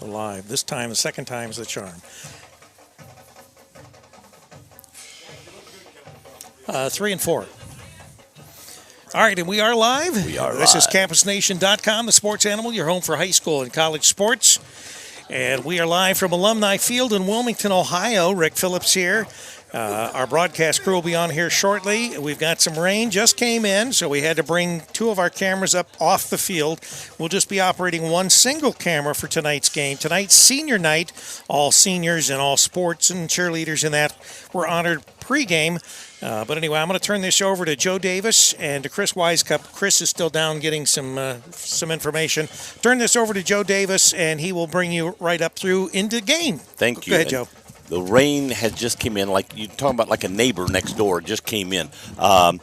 Live. This time, the second time is the charm. 3 and 4. All right, and we are live. We are This live. is CampusNation.com, the sports animal, your home for high school and college sports. And we are live from Alumni Field in Wilmington, Ohio. Rick Phillips here. Our broadcast crew will be on here shortly. We've got some rain, just came in, so we had to bring 2 of our cameras up off the field. We'll just be operating 1 single camera for tonight's game. Tonight's senior night, all seniors and all sports and cheerleaders in that were honored pregame. But anyway, I'm going to turn this over to Joe Davis and to Chris Wisecup. Chris is still down getting some information. Turn this over to Joe Davis, and he will bring you right up through into the game. Thank you. Go ahead, Joe. The rain has just came in, like you're talking about, like a neighbor next door just came in. Welcome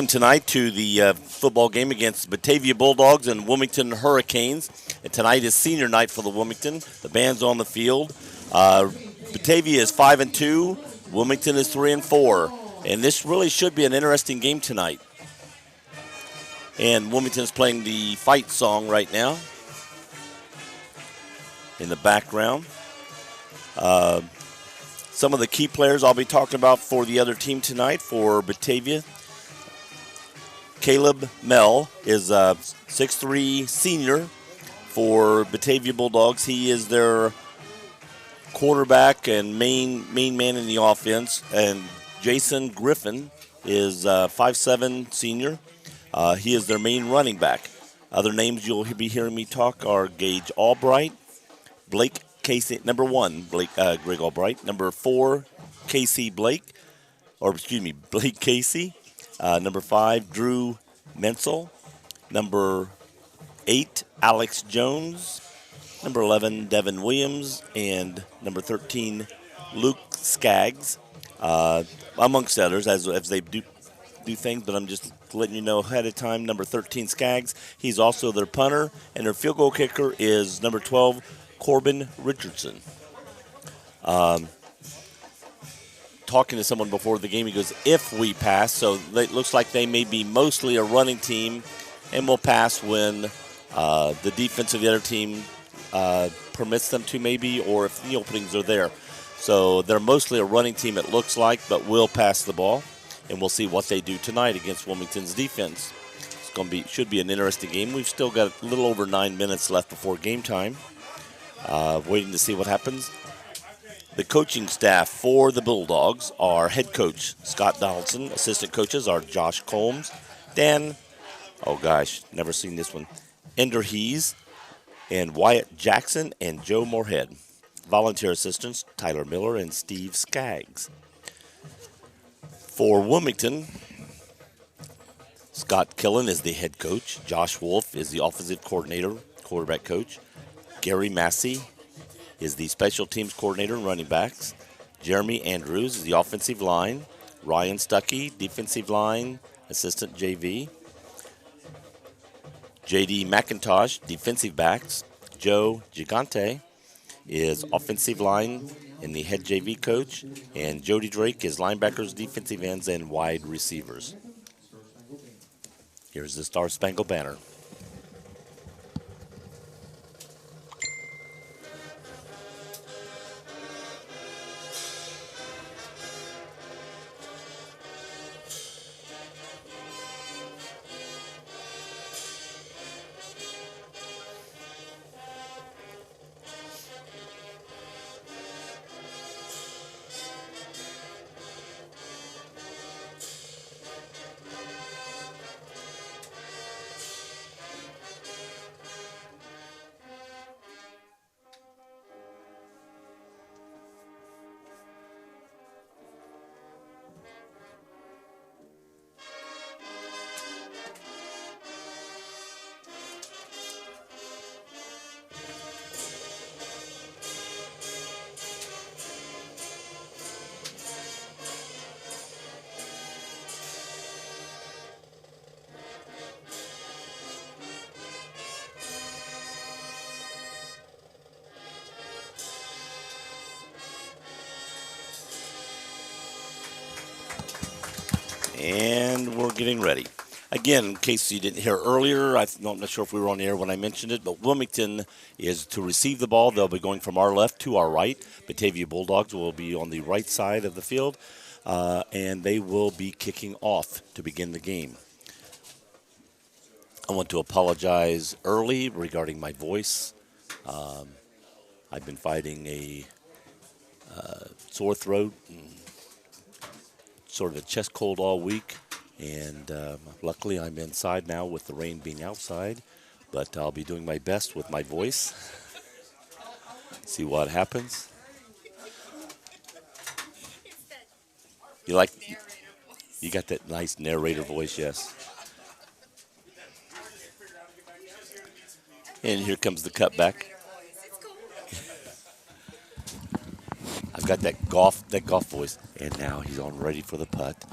tonight to the football game against Batavia Bulldogs and Wilmington Hurricanes. And tonight is senior night for the Wilmington. The band's on the field. Batavia is 5 and 2. Wilmington is 3 and 4. And this really should be an interesting game tonight. And Wilmington's playing the fight song right now in the background. Some of the key players I'll be talking about for the other team tonight for Batavia. Caleb Mell is a 6'3" senior for Batavia Bulldogs. He is their quarterback and main man in the offense. And Jason Griffin is a 5'7" senior. He is their main running back. Other names you'll be hearing me talk are Gage Albright, Blake Casey, number 1, Greg Albright. Number 4, Blake Casey. Number 5, Drew Menzel. Number 8, Alex Jones. Number 11, Devin Williams. And number 13, Luke Skaggs. Amongst others, as they do things, but I'm just letting you know ahead of time. Number 13, Skaggs. He's also their punter. And their field goal kicker is number 12, Corbin Richardson. Talking to someone before the game, he goes, if we pass, so it looks like they may be mostly a running team and will pass when the defense of the other team permits them to, maybe, or if the openings are there. So they're mostly a running team, it looks like, but will pass the ball, and we'll see what they do tonight against Wilmington's defense. Should be an interesting game. We've still got a little over 9 minutes left before game time. Waiting to see what happens. The coaching staff for the Bulldogs are head coach Scott Donaldson. Assistant coaches are Josh Combs, never seen this one, Ender Hees, and Wyatt Jackson and Joe Moorhead. Volunteer assistants Tyler Miller and Steve Skaggs. For Wilmington, Scott Killen is the head coach. Josh Wolf is the offensive coordinator, quarterback coach. Gary Massey is the special teams coordinator and running backs. Jeremy Andrews is the offensive line. Ryan Stuckey, defensive line, assistant JV. J.D. McIntosh, defensive backs. Joe Gigante is offensive line and the head JV coach. And Jody Drake is linebackers, defensive ends, and wide receivers. Here's the Star Spangled Banner. And we're getting ready. Again, in case you didn't hear earlier, I'm not sure if we were on the air when I mentioned it, but Wilmington is to receive the ball. They'll be going from our left to our right. Batavia Bulldogs will be on the right side of the field, and they will be kicking off to begin the game. I want to apologize early regarding my voice. I've been fighting a sore throat and sort of a chest cold all week. And luckily I'm inside now with the rain being outside, but I'll be doing my best with my voice. See what happens. You got that nice narrator voice, yes. And here comes the cutback. I've got that golf voice, and now he's on ready for the putt.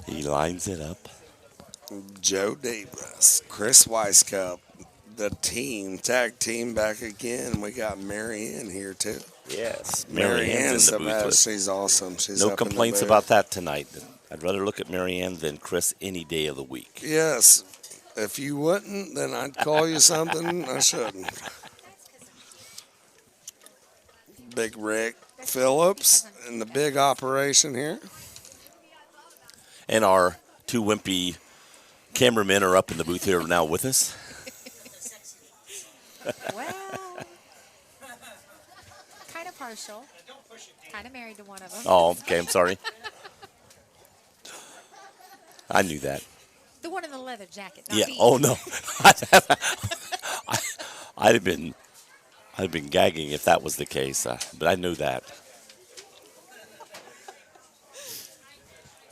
He lines it up. Joe Davis, Chris Weiskup, the tag team back again. We got Mary Ann here too. Yes, Mary Ann's in the booth. She's awesome. She's no up complaints in the booth. about that tonight. I'd rather look at Mary Ann than Chris any day of the week. Yes, if you wouldn't, then I'd call you something I shouldn't. Big Rick Phillips in the big operation here. And our two wimpy cameramen are up in the booth here now with us. Well, kind of partial. Kind of married to one of them. Oh, okay, I'm sorry. I knew that. The one in the leather jacket. Not Yeah. me. Oh no. I'd have been gagging if that was the case, but I knew that.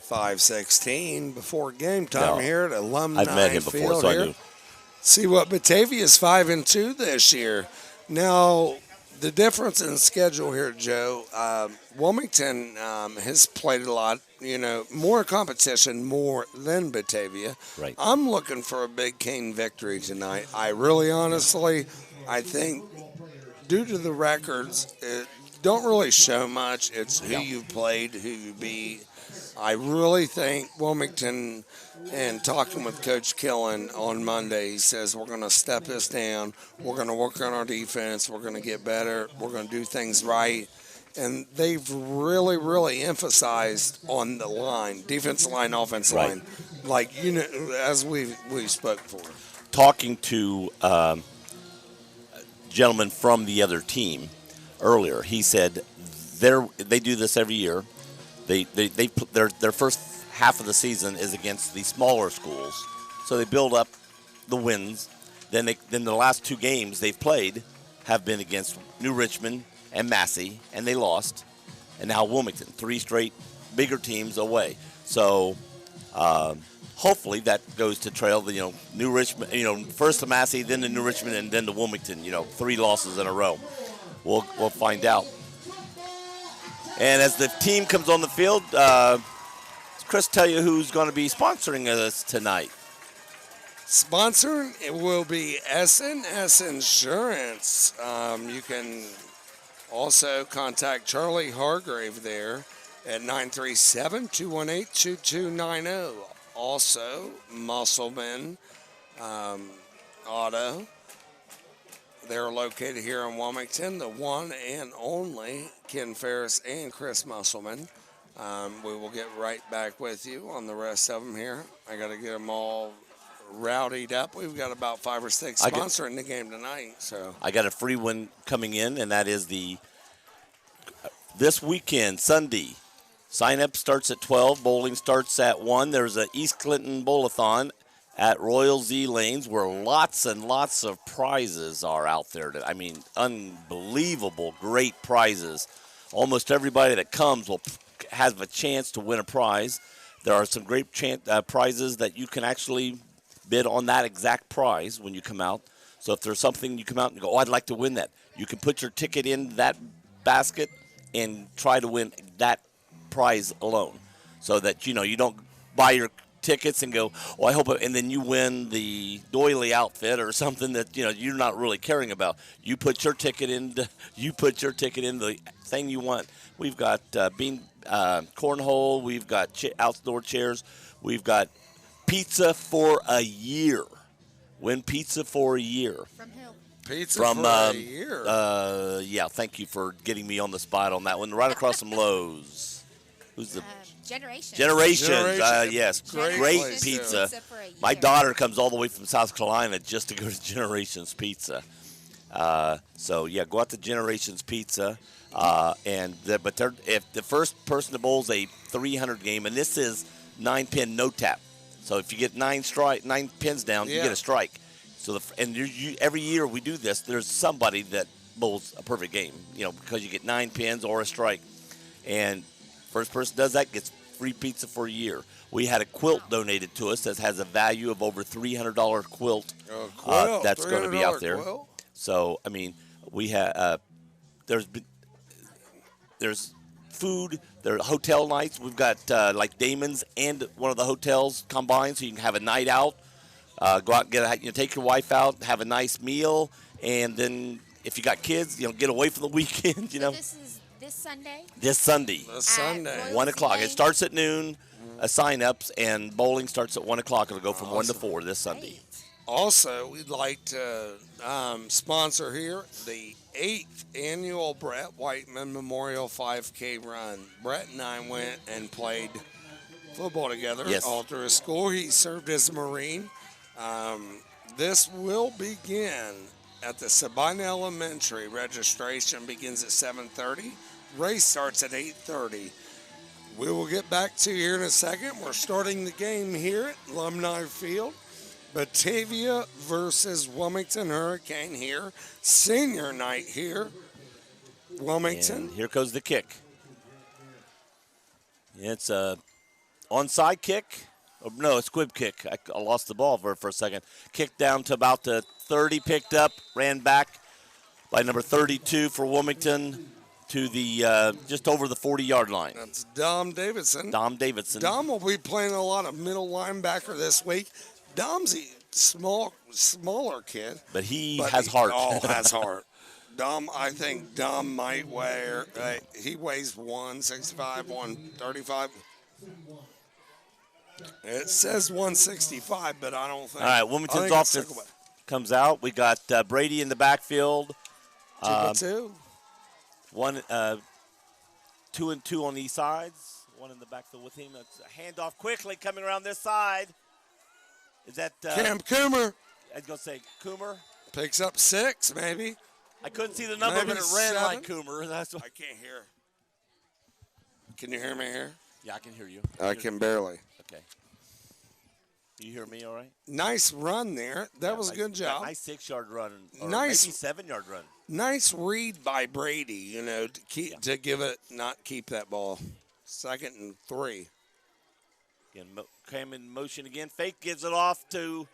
5:16 before game time No, here at Alumni I've met him before, Field so I here. knew. See what Batavia's 5-2 this year. Now, the difference in schedule here, Joe. Wilmington has played a lot. More competition, more than Batavia. Right. I'm looking for a big Cane victory tonight. I really, honestly, I think due to the records, it don't really show much. It's who you've played, who you beat. I really think Wilmington, and talking with Coach Killen on Monday, he says we're going to step this down. We're going to work on our defense. We're going to get better. We're going to do things right. And they've really, really emphasized on the line, defensive line, offensive Right. line, like as we spoke for. Talking to gentleman from the other team earlier, he said they do this every year. Their first half of the season is against the smaller schools, so they build up the wins. Then the last two games they've played have been against New Richmond and Massey, and they lost. And now Wilmington, 3 straight bigger teams away. So hopefully that goes to trail the New Richmond, first to Massey, then to New Richmond, and then to Wilmington. 3 losses in a row. We'll find out. And as the team comes on the field, Chris, tell you who's going to be sponsoring us tonight. Sponsoring it will be S&S Insurance. You can also contact Charlie Hargrave there at 937-218-2290. Also, Musselman Auto. They're located here in Wilmington, the one and only Ken Ferris and Chris Musselman. We will get right back with you on the rest of them here. I got to get them all rowdied up. We've got about 5 or 6 sponsoring the game tonight. So I got a free one coming in, and that is this weekend, Sunday. Sign-up starts at 12. Bowling starts at 1. There's an East Clinton Bowl-a-thon at Royal Z Lanes where lots and lots of prizes are out there. I mean, unbelievable, great prizes. Almost everybody that comes will have a chance to win a prize. There are some great prizes that you can actually bid on that exact prize when you come out. So if there's something you come out and go, I'd like to win that, you can put your ticket in that basket and try to win that prize alone, so that you don't buy your tickets and go, I hope, and then you win the doily outfit or something that you're not really caring about. You put your ticket in the thing you want. We've got cornhole. We've got outdoor chairs. We've got pizza for a year. Win pizza for a year. From who? Pizza From for a year. yeah, thank you for getting me on the spot on that one. Right across from Lowe's. Who's the Generations. Generations? Yes, Great great place, pizza. For a year. My daughter comes all the way from South Carolina just to go to Generations Pizza. So yeah, go out to Generations Pizza, if the first person to bowls a 300 game, and this is 9-pin no tap. So if you get 9 pins down, you get a strike. So every year we do this, there's somebody that bowls a perfect game, because you get 9 pins or a strike, and first person does that gets free pizza for a year. We had a quilt donated to us that has a value of over $300 quilt. That's going to be out there. Quilt? So I mean, we have there's food. There are hotel nights. We've got like Damon's and one of the hotels combined, so you can have a night out. Go out and take your wife out, have a nice meal, and then if you got kids, get away from the weekend. So this is this Sunday. This Sunday. This Sunday. 1 o'clock. It starts at noon. Sign-ups and bowling starts at 1 o'clock. It'll go from 1 to 4 this Sunday. Also, we'd like to sponsor here the 8th annual Brett Whiteman Memorial 5K Run. Brett and I went and played football together all through his school. He served as a Marine. This will begin at the Sabina Elementary. Registration begins at 7:30. Race starts at 8:30. We will get back to you here in a second. We're starting the game here at Alumni Field. Batavia versus Wilmington Hurricane here. Senior night here. Wilmington. And here goes the kick. It's a onside kick. Oh, no, a squib kick. I lost the ball for a second. Kicked down to about the 30, picked up, ran back by number 32 for Wilmington to the just over the 40-yard line. That's Dom Davidson. Dom Davidson. Dom will be playing a lot of middle linebacker this week. Dom's a smaller kid. But he has heart. Oh, has heart. I think Dom might weigh, he weighs 165, 135. It says 165, but I don't think. All right, Wilmington's offense comes out. We got Brady in the backfield. 2-2. 2 and 2 on these sides. One in the backfield with him. That's a handoff quickly coming around this side. Is that Cam Coomer? I was going to say Coomer. Picks up 6, maybe. I couldn't see the number, Maybe but it ran 7. like Coomer. That's what. I can't hear. Can you hear me here? Yeah, I can hear you. I can barely. Okay. You hear me all right? Nice run there. That was a good job. Nice 6-yard run. Or Nice. maybe 7-yard run. Nice read by Brady, to give it, not keep that ball. 2nd and 3. Again, Cam in motion again. Fake gives it off to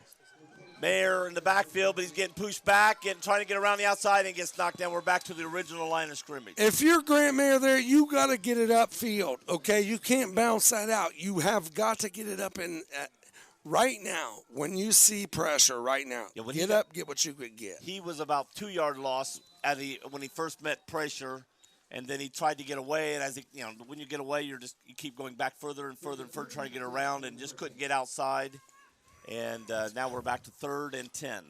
Mayer in the backfield, but he's getting pushed back and trying to get around the outside and gets knocked down. We're back to the original line of scrimmage. If you're Grant Mayer there, you got to get it upfield, okay? You can't bounce that out. You have got to get it up in right now. When you see pressure right now, get up, get what you could get. He was about 2-yard loss when he first met pressure. And then he tried to get away, and as when you get away, you keep going back further and further and further, trying to get around, and just couldn't get outside. And now we're back to 3rd and 10.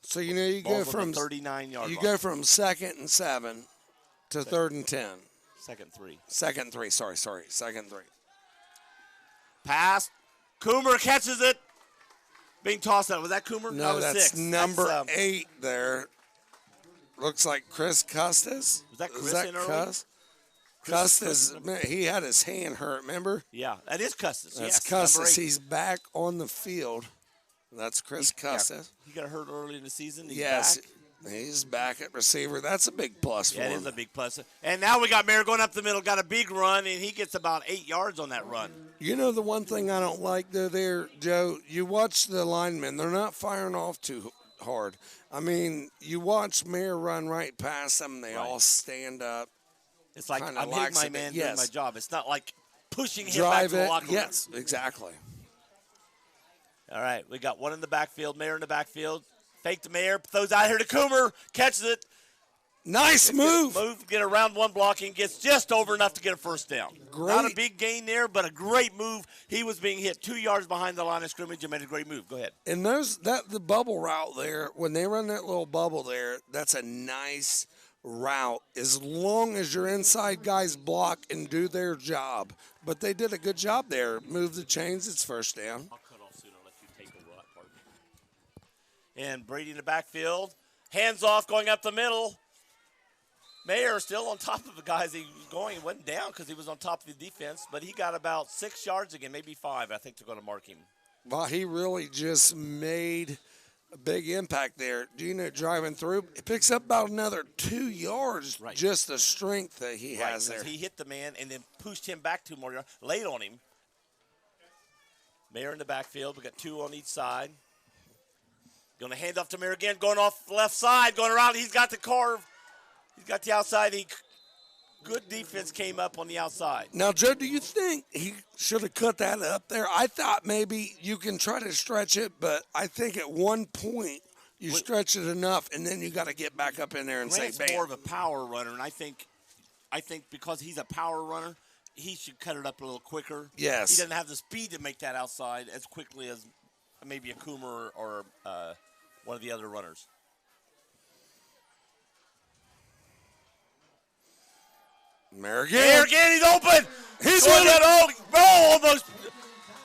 So you go from 39-yard. You go from 2nd and 7 to 3rd and 10. 2nd 3. 2nd 3. Sorry. 2nd 3. Pass. Coomer catches it. Being tossed out. Was that Coomer? No, was that's 6. number 8 there. Looks like Chris Custis. Was that Chris in early? Custis, he had his hand hurt, remember? Yeah, that is Custis. That's Custis. He's back on the field. That's Chris Custis. He got hurt early in the season. He's back at receiver. That's a big plus for him. It is a big plus. And now we got Mayer going up the middle, got a big run, and he gets about 8 yards on that run. The one thing I don't like there, Joe, you watch the linemen. They're not firing off too hard. I mean, you watch Mayer run right past them. They all stand up. It's like I'm hitting my man doing my job. It's not like pushing him back to the locker room. Yes, exactly. All right, we got one in the backfield, Mayer in the backfield. Fake to Mayer, throws out here to Coomer, catches it. Nice move. Get around one blocking, gets just over enough to get a first down. Great. Not a big gain there, but a great move. He was being hit 2 yards behind the line of scrimmage and made a great move. Go ahead. And the bubble route there, when they run that little bubble there, that's a nice route as long as your inside guys block and do their job. But they did a good job there. Move the chains, it's first down. I'll cut off soon. I'll let you take over that part. And Brady in the backfield. Hands off, going up the middle. Mayer still on top of the guys. He was going. He went down because he was on top of the defense, but he got about 6 yards again, maybe 5. I think they're going to mark him. Well, he really just made a big impact there. Gino driving through. It picks up about another 2 yards, Right. Just the strength that he has there. He hit the man and then pushed him back 2 more yards, laid on him. Mayer in the backfield. We got 2 on each side. Going to hand off to Mayer again, going off the left side, going around. He's got the carve. He's got the outside. Good defense came up on the outside. Now, Joe, do you think he should have cut that up there? I thought maybe you can try to stretch it, but I think at one point you stretch it enough, and then you got to get back up in there and Grant's say, bam. more of a power runner, and I think because he's a power runner, he should cut it up a little quicker. Yes. He doesn't have the speed to make that outside as quickly as maybe a Coomer or one of the other runners. Mayer There again. again, he's open. He's going winning.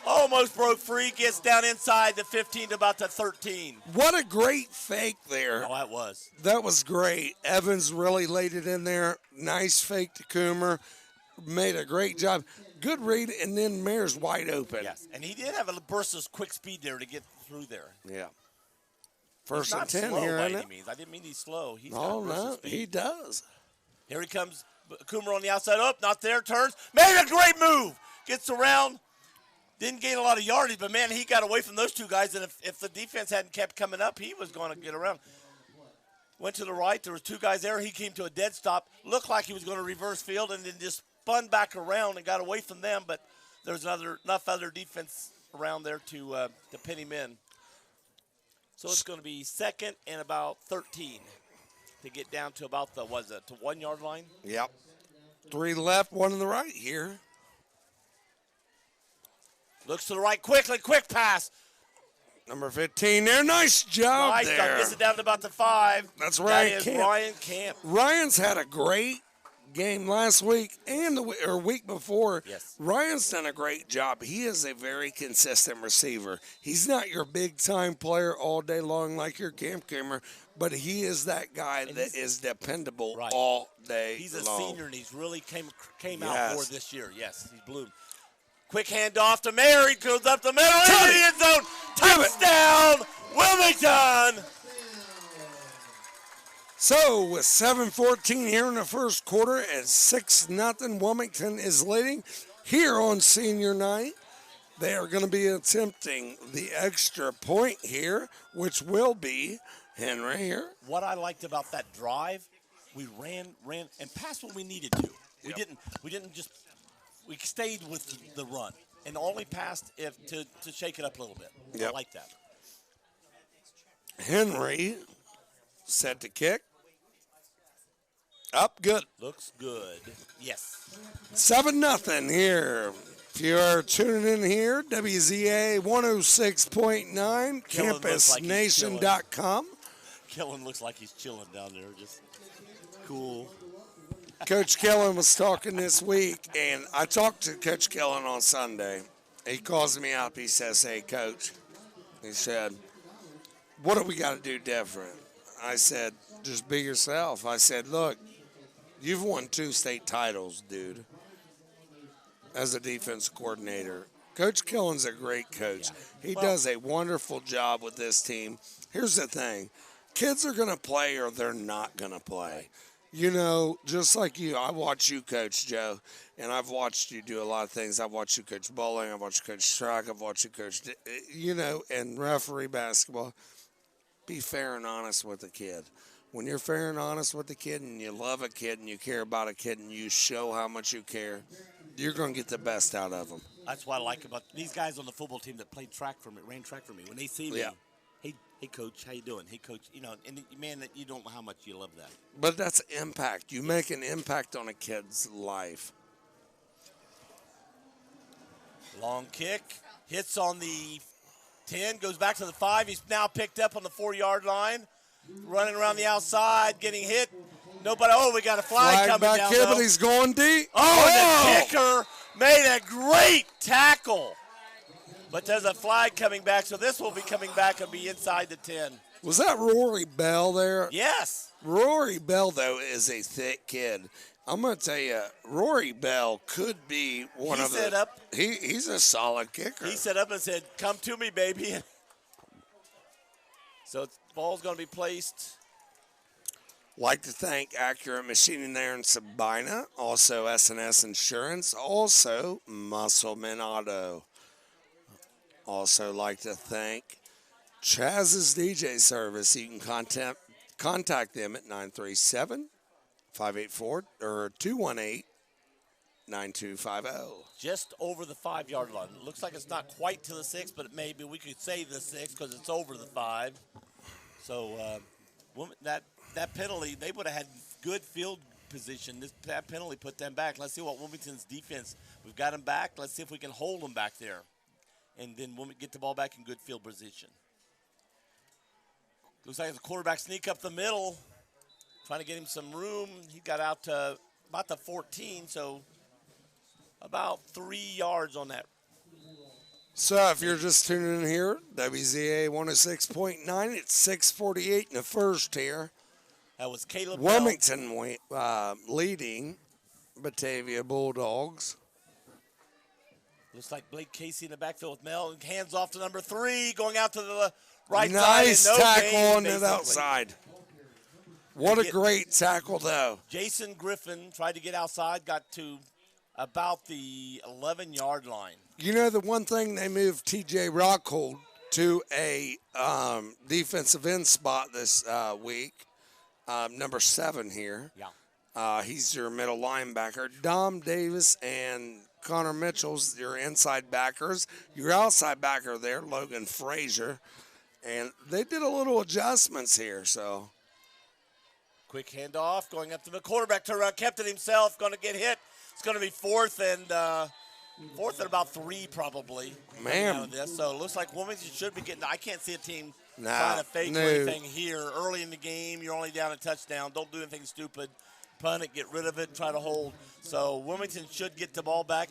almost broke free. Gets down inside the 15 to about the 13. What a great fake there. Oh, that was. That was great. Evans really laid it in there. Nice fake to Coomer. Made a great job. Good read, and then Mayer's wide open. Yes, and he did have a burst of quick speed there to get through there. Yeah. First He's and not 10 slow here, by isn't any it? means. I didn't mean he's slow. He's Oh, got burst of no, speed. he does. Here he comes. Coomer on the outside. Up, not there. Turns. Made a great move. Gets around. Didn't gain a lot of yardage, but, man, he got away from those 2 guys. And if the defense hadn't kept coming up, he was going to get around. Went to the right. There were 2 guys there. He came to a dead stop. Looked like he was going to reverse field and then just spun back around and got away from them. But there was enough other defense around there to pin him in. So it's going to be 2nd and about 13 to get down to about the 1 yard line. Yep. 3 left, 1 on the right here. Looks to the right quickly, quick pass. Number 15 there. Nice job Nice, there. gets it down to about the 5. That's Ryan That is Camp. Ryan Camp. Ryan's had a great game last week and the week before. Yes. Ryan's done a great job. He is a very consistent receiver. He's not your big-time player all day long like your Camp Coomer, but he is that guy that is dependable Right. all day He's a long. senior, and he's really came Yes. out more this year. Yes, he's bloomed. Quick handoff to Mary. Goes up the middle into Tony. the end zone. Give it. Touchdown, Wilmington. So with 7:14 here in the first quarter at 6-0, Wilmington is leading here on senior night. They are going to be attempting the extra point here, which will be Henry here. What I liked about that drive, we ran, and passed what we needed to. We didn't just. We stayed with the run and only passed to shake it up a little bit. Yep. I like that. Henry set to kick. Up good. Looks good. Yes. 7-0 here. If you are tuning in here, WZA 106.9, Kellen looks like he's campusnation.com. Kellen looks like he's chilling down there, just cool. Coach Kellen was talking this week, and I talked to Coach Kellen on Sunday. He calls me up. He says, hey, Coach, he said, what do we got to do different? I said, just be yourself. I said, look, you've won 2 state titles, dude, as a defense coordinator. Coach Kellen's a great coach. He does a wonderful job with this team. Here's the thing. Kids are going to play or they're not going to play. You know, just like you, I watch you coach, Joe, and I've watched you do a lot of things. I've watched you coach bowling. I've watched you coach track. I've watched you coach, and referee basketball. Be fair and honest with the kid. When you're fair and honest with the kid and you love a kid and you care about a kid and you show how much you care, you're going to get the best out of them. That's what I like about these guys on the football team that ran track for me. When they see me, Yeah. Hey, Coach, how you doing? Hey, Coach, and man, you don't know how much you love that. But that's impact. You make an impact on a kid's life. Long kick, hits on the 10, goes back to the 5. He's now picked up on the 4-yard line, running around the outside, getting hit. Nobody. Oh, we got a flag coming back down. Here, but he's going deep. And the kicker made a great tackle. But there's a flag coming back, so this will be coming back and be inside the 10. Was that Rory Bell there? Yes. Rory Bell, though, is a thick kid. I'm going to tell you, Rory Bell could be one of the... He's a solid kicker. He set up and said, come to me, baby. So the ball's going to be placed. Like to thank Accurate Machining there in Sabina, also S&S Insurance, also Muscleman Auto. Also like to thank Chaz's DJ Service. You can contact them at 937-584 or 218-9250. Just over the 5-yard line. It looks like it's not quite to the 6, but maybe we could say the 6 because it's over the 5. So that penalty, they would have had good field position. That penalty put them back. Let's see what Wilmington's defense. We've got them back. Let's see if we can hold them back there. And then we'll get the ball back in good field position. Looks like the quarterback sneak up the middle, trying to get him some room. He got out to about the 14, so about 3 yards on that. So if you're just tuning in here, WZA 106.9, it's 6:48 in the first here. That was Caleb Wilmington leading Batavia Bulldogs. Looks like Blake Casey in the backfield with Mel. Hands off to number 3, going out to the right nice side. Nice tackle on the outside. What a great tackle, though. Jason Griffin tried to get outside, got to about the 11-yard line. You know, the one thing, they moved T.J. Rockhold to a defensive end spot this week, number 7 here. Yeah. He's your middle linebacker. Dom Davis and Connor Mitchell's your inside backers. Your outside backer there, Logan Frazier. And they did a little adjustments here, so. Quick handoff, going up to the quarterback turnaround, kept it himself, going to get hit. It's going to be fourth and about 3 probably. Man. So it looks like Wilmington should be getting – I can't see a team trying to fake anything here. Early in the game, you're only down a touchdown. Don't do anything stupid. Punt it, get rid of it, try to hold. So Wilmington should get the ball back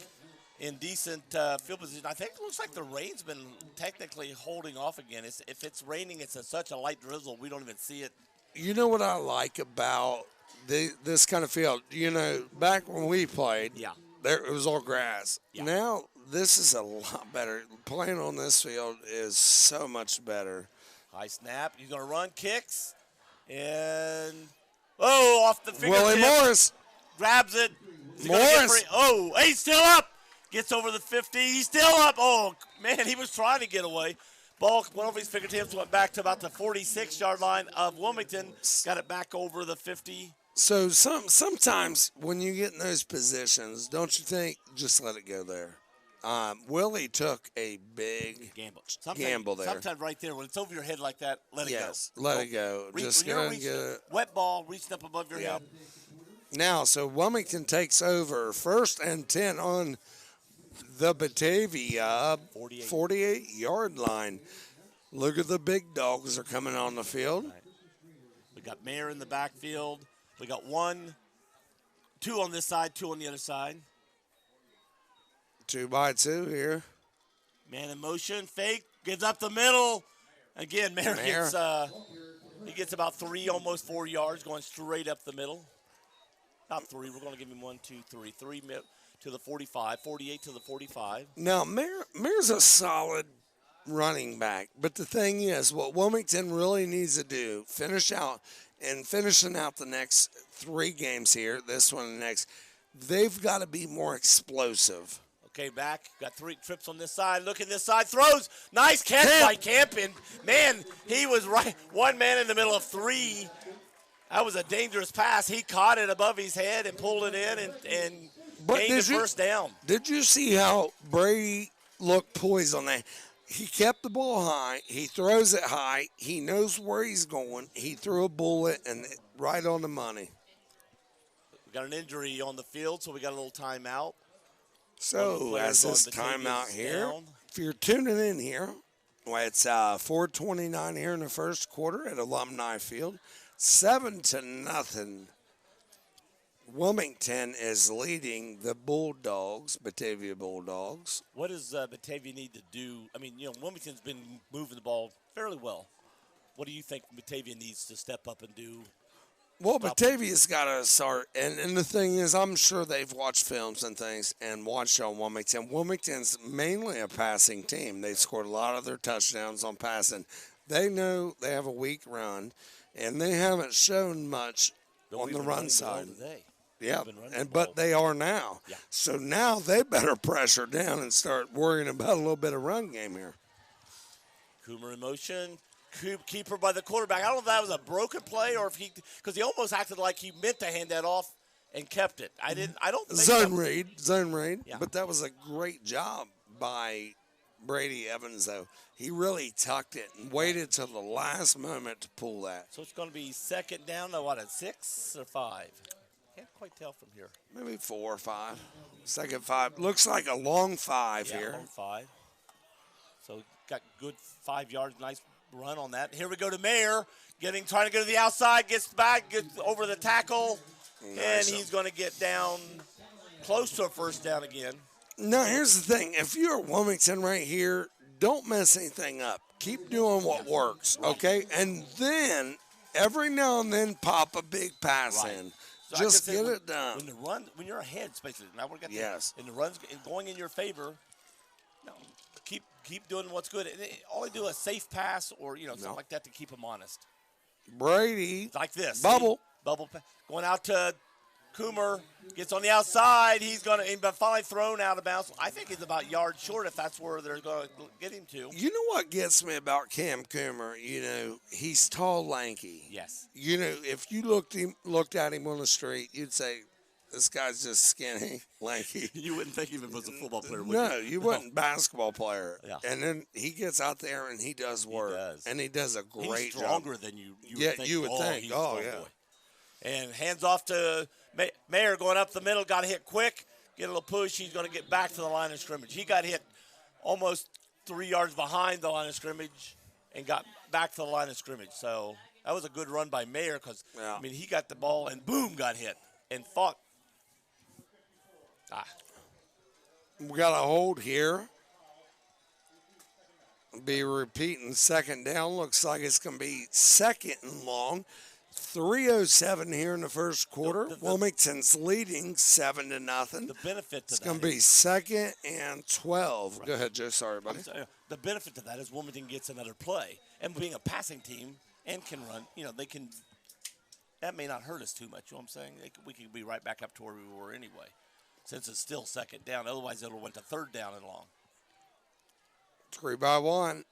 in decent field position. I think it looks like the rain's been technically holding off again. If it's raining, it's such a light drizzle, we don't even see it. You know what I like about this kind of field? You know, back when we played, it was all grass. Yeah. Now this is a lot better. Playing on this field is so much better. High snap. He's going to run, kicks, and off the fingertip. Willie Morris grabs it. Morris. He's still up. Gets over the 50. He's still up. Oh, man, he was trying to get away. Ball went over his fingertips, went back to about the 46-yard line of Wilmington. Got it back over the 50. So sometimes when you get in those positions, don't you think just let it go there? Willie took a big gamble there. Sometimes right there, when it's over your head like that, let it go. Let it go. Just go and get it. Wet ball reaching up above your head. Now, so Wilmington takes over 1st and 10 on the Batavia 48-yard line. Look at the big dogs are coming on the field. Right. We got Mayer in the backfield. We got 1, 2 on this side, 2 on the other side. 2x2 here. Man in motion, fake, gives up the middle. Again, Mayer gets about 3, almost 4 yards, going straight up the middle. About 3. We're going to give him 1, 2, 3. 3 to the 45, 48 to the 45. Now, Mayer's a solid running back, but the thing is, what Wilmington really needs to do, finishing out the next 3 games here, this one and the next, they've got to be more explosive. Okay, back. Got 3 trips on this side. Look at this side. Throws. Nice catch by Campen. Man, he was right. 1 man in the middle of 3. That was a dangerous pass. He caught it above his head and pulled it in and gained the first down. Did you see how Brady looked poised on that? He kept the ball high. He throws it high. He knows where he's going. He threw a bullet and right on the money. We got an injury on the field, so we got a little timeout. So as this timeout here, if you're tuning in here, it's 4:29 here in the first quarter at Alumni Field. 7-0. Wilmington is leading the Bulldogs, Batavia Bulldogs. What does Batavia need to do? I mean, Wilmington's been moving the ball fairly well. What do you think Batavia needs to step up and do? Well, Batavia's got to start, and the thing is, I'm sure they've watched films and things and watched on Wilmington. Wilmington's mainly a passing team. They've scored a lot of their touchdowns on passing. They know they have a weak run, and they haven't shown much on the run side. Yeah, but they are now. Yeah. So now they better pressure down and start worrying about a little bit of run game here. Coomer in motion. Keeper by the quarterback. I don't know if that was a broken play or if because he almost acted like he meant to hand that off and kept it. I don't think zone read. Yeah. But that was a great job by Brady Evans, though. He really tucked it and waited till the last moment to pull that. So it's going to be second down. At 6 or 5? Can't quite tell from here. Maybe 4 or 5. Second 5. Looks like a long 5 here. Long 5. So got good 5 yards. Nice run on that. Here we go to Mayer, trying to go to the outside, gets back, gets over the tackle, and he's going to get down close to a first down again. Now, here's the thing. If you're Wilmington right here, don't mess anything up. Keep doing what works, okay? And then, every now and then, pop a big pass in. So just get it done. When you're ahead, especially, now we're yes. And the run's going in your favor, keep doing what's good. And only do a safe pass or something like that to keep them honest. Brady, like this, bubble going out to Coomer, gets on the outside. He's finally thrown out of bounds. I think he's about yard short if that's where they're going to get him to. You know what gets me about Cam Coomer? He's tall, lanky. Yes. If you looked at him on the street, you'd say, this guy's just skinny, lanky. You wouldn't think he was a football player, would you? No, you wouldn't. Basketball player. Yeah. And then he gets out there and he does work. He does. And he does a great job. He's stronger than you would think. You would think. Oh, yeah. Boy. And hands off to Mayer going up the middle. Got hit quick. Get a little push. He's going to get back to the line of scrimmage. He got hit almost 3 yards behind the line of scrimmage and got back to the line of scrimmage. So that was a good run by Mayer because, he got the ball and boom, got hit and fought. We got a hold here. Be repeating second down. Looks like it's going to be second and long. 3:07 here in the first quarter. Wilmington's leading 7-0. The benefit to it's going to be second and 12. Right. Go ahead, Joe. Sorry, buddy. The benefit to that is Wilmington gets another play. And being a passing team and can run, they can – that may not hurt us too much. You know what I'm saying? We could be right back up to where we were anyway, since it's still second down. Otherwise, it would have went to third down and long. 3-1.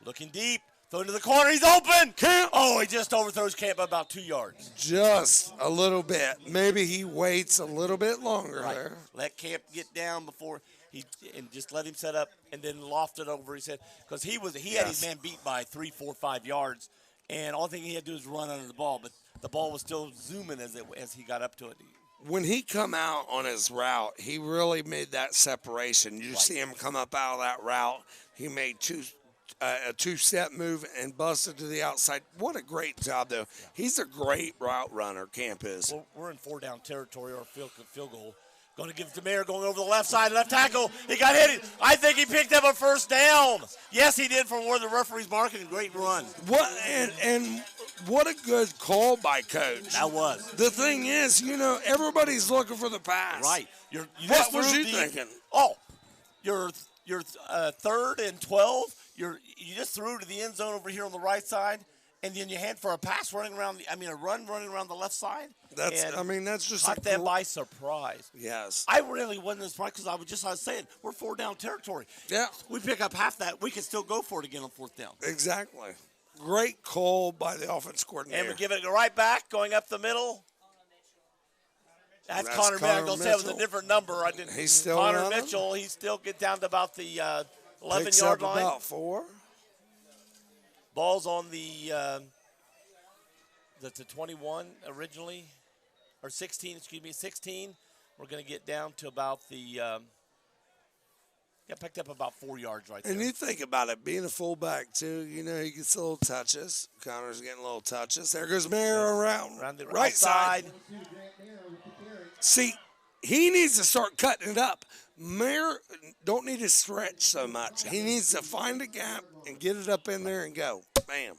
Looking deep. Throw into the corner. He's open. Camp. Oh, he just overthrows Camp by about 2 yards. Just a little bit. Maybe he waits a little bit longer there. Let Camp get down before and just let him set up and then loft it over his head. Because he had his man beat by 3, 4, 5 yards. And all thing he had to do was run under the ball. But the ball was still zooming as he got up to it. When he come out on his route, he really made that separation. You see him come up out of that route. He made a two-step move and busted to the outside. What a great job, though. Yeah. He's a great route runner, Camp is. Well, we're in 4-down territory or field goal. Going to give it to Mayer, going over the left side, left tackle. He got hit. I think he picked up a first down. Yes, he did from where the referee's marking. Great run. And what a good call by Coach. That was. The thing is, everybody's looking for the pass. Right. What was you thinking? Oh, you're 3rd and 12. You just threw to the end zone over here on the right side, and then you hand for a pass running around a run running around the left side. That's just caught them by surprise. Yes. I really wasn't surprised because I was saying we're 4-down territory. Yeah. We pick up half that, we can still go for it again on 4th down. Exactly. Great call by the offense coordinator. And we give it right back, going up the middle. That's Connor Mitchell. I was going to say it was a different number. He's still Connor Mitchell. He still get down to about the Picks 11-yard up line. about 4. Ball's on that's a 21 originally, or 16, 16. We're going to get down to about got picked up about 4 yards right there. And you think about it, being a fullback, too, he gets little touches. Connor's getting little touches. There goes Mayer around the right side. See, he needs to start cutting it up. Mayer don't need to stretch so much. He needs to find a gap and get it up in there and go. Bam.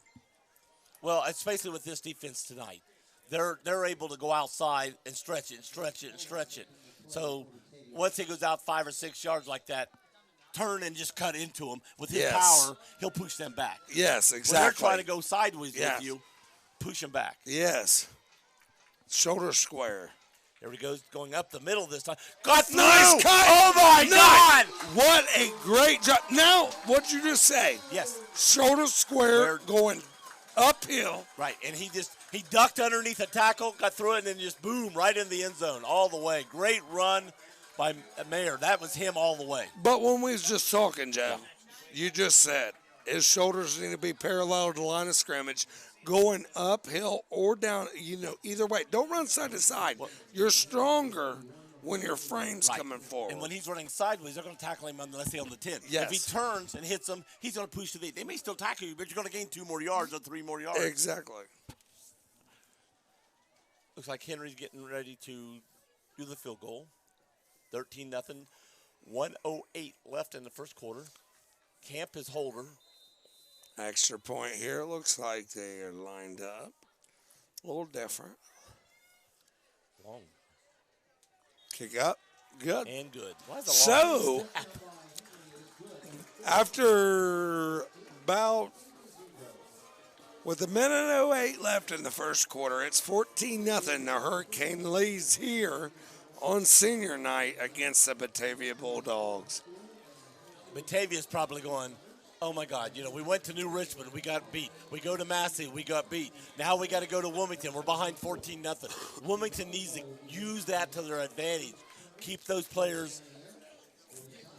Well, especially with this defense tonight. They're able to go outside and stretch it and stretch it and stretch it. So once he goes out 5 or 6 yards like that, turn and just cut into him. With his power, he'll push them back. Yes, exactly. When they're trying to go sideways with you, push them back. Yes. Shoulder square. There he goes, going up the middle this time. Got through! Nice cut! Oh, my God! What a great job. Now, what'd you just say? Yes. Shoulder square going uphill. Right, and he ducked underneath a tackle, got through it, and then just boom, right in the end zone all the way. Great run by Mayer. That was him all the way. But when we was just talking, Joe, you just said his shoulders need to be parallel to the line of scrimmage, going uphill or down, either way. Don't run side to side. You're stronger when your frame's coming forward. And when he's running sideways, they're going to tackle him, let's say, on the 10. Yes. If he turns and hits them, he's going to push to the 8. They may still tackle you, but you're going to gain 2 more yards or 3 more yards. Exactly. Looks like Henry's getting ready to do the field goal. 13-0. 1:08 left in the first quarter. Camp is holder. Extra point here. Looks like they are lined up. A little different. Long. Kick up. Good. And good. Why is the long So, after about, with a minute and 08 left in the first quarter, it's 14-0. The Hurricane leads here on senior night against the Batavia Bulldogs. Batavia's probably going, oh, my God, we went to New Richmond, we got beat. We go to Massey, we got beat. Now we got to go to Wilmington. We're behind 14-0. Wilmington needs to use that to their advantage. Keep those players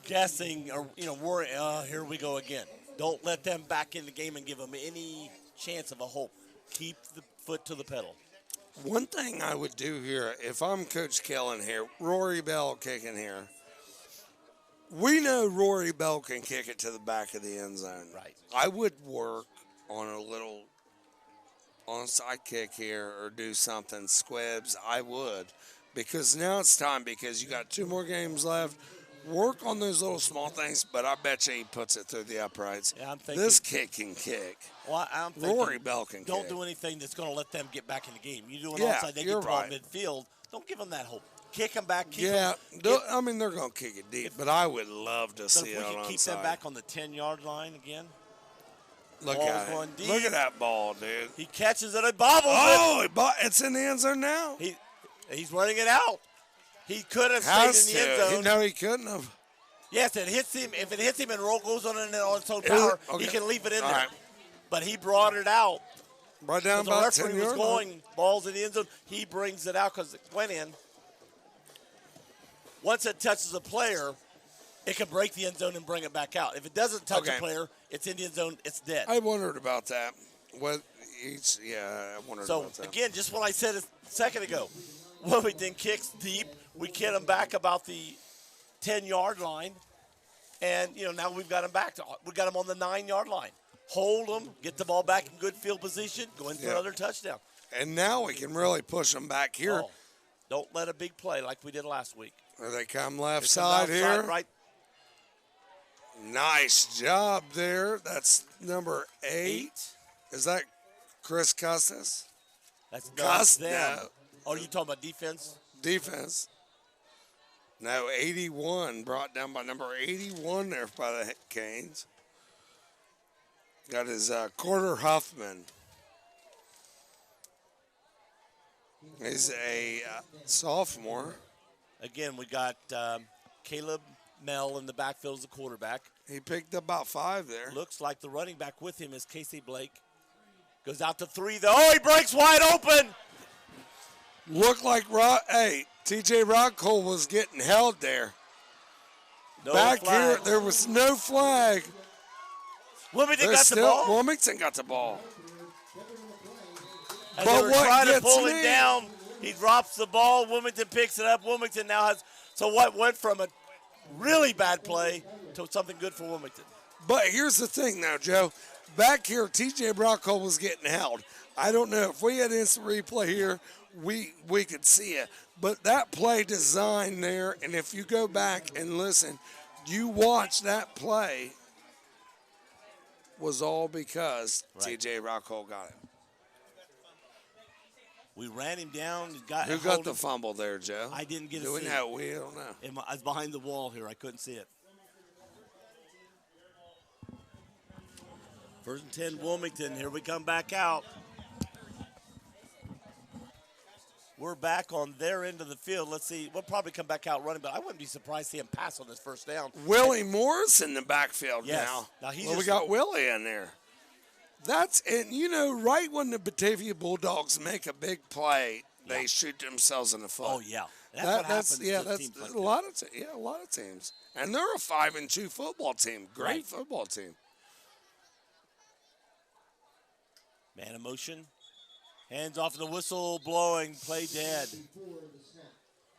guessing or, worry, here we go again. Don't let them back in the game and give them any chance of a hope. Keep the foot to the pedal. One thing I would do here, if I'm Coach Kellen here, Rory Bell kicking here. We know Rory Bell can kick it to the back of the end zone. Right. I would work on a little onside kick here or do something, squibs. I would. Because now it's time because you got 2 more games left. Work on those little small things, but I bet you he puts it through the uprights. Yeah, I'm thinking, this kid can kick. Well, I'm thinking, Rory Bell can don't kick. do anything that's going to let them get back in the game. You do an onside, they you're get ball right. midfield. Don't give them that hope. Kick them back. They're going to kick it deep, but I would love to see it If we on can keep onside. them back on the 10-yard line again. Look Ball's at going it. deep. Look at that ball, dude. He catches it and bobbles It's in the end zone now. He's running it out. He could have stayed in the end zone. No, he couldn't have. Yes, it hits him. If it hits him and roll goes on its own power, he can leave it in there. Right. But he brought it out. Right down The about referee 10 was yards. going, balls in the end zone. He brings it out because it went in. Once it touches a player, it can break the end zone and bring it back out. If it doesn't touch a player, it's in the end zone, it's dead. I wondered about that. I wondered about that. So, again, just what I said a second ago. Wilmington kicks deep. We get them back about the 10-yard line. And, now we've got them back. We got them on the 9-yard line. Hold them, get the ball back in good field position, go in for another touchdown. And now we can really push them back here. Oh, don't let a big play like we did last week. Here they come left side here. Right. Nice job there. That's number 8. Is that Chris Custis? That's Custis. them. Oh, you talking about defense? Defense. No, 81 brought down by number 81 there by the Canes. Got his Carter Huffman. He's a sophomore. Again, we got Caleb Mell in the backfield as the quarterback. He picked up about 5 there. Looks like the running back with him is Casey Blake. Goes out to 3, though. Oh, he breaks wide open. Looked like TJ Rockcole was getting held there. No Back flag. here, there was no flag. Wilmington There's got the ball. Wilmington got the ball. As But they were what trying to gets pull me- it down, he drops the ball. Wilmington picks it up. Wilmington now has. So what went from a really bad play to something good for Wilmington? But here's the thing now, Joe. Back here, T.J. Brockholm was getting held. I don't know if we had instant replay here, we could see it. But that play design there, and if you go back and listen, you watch that play was all because T.J. Brockholm got it. We ran him down. Who got the fumble there, Joe? I didn't get to Do we see know? We don't know. I was behind the wall here. I couldn't see it. First and 10, Wilmington. Here we come back out. We're back on their end of the field. Let's see. We'll probably come back out running, but I wouldn't be surprised to see him pass on this first down. Willie Morris in the backfield Yes. now. Now We got Willie in there. And right when the Batavia Bulldogs make a big play, they shoot themselves in the foot. Oh yeah, that's what happens. That's teams like a lot of teams, and they're a 5-2 football team. Great Right. football team. Man in motion, hands off the whistle, blowing, play dead.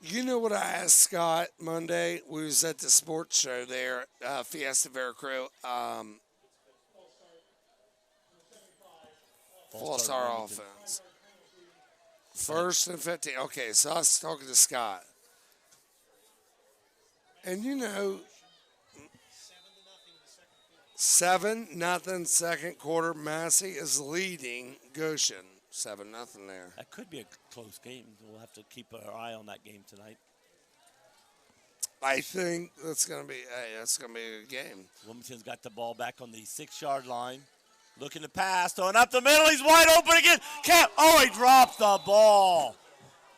You know what I asked Scott Monday? We was at the sports show there, Fiesta Veracruz. False star offense. First and 15. Okay, so I was talking to Scott. And 7-0 second quarter. Massey is leading Goshen. 7-0 there. That could be a close game. We'll have to keep our eye on that game tonight. I think that's gonna be a good game. Wilmington's got the ball back on the 6-yard line. Looking to pass, throwing up the middle. He's wide open again. He dropped the ball.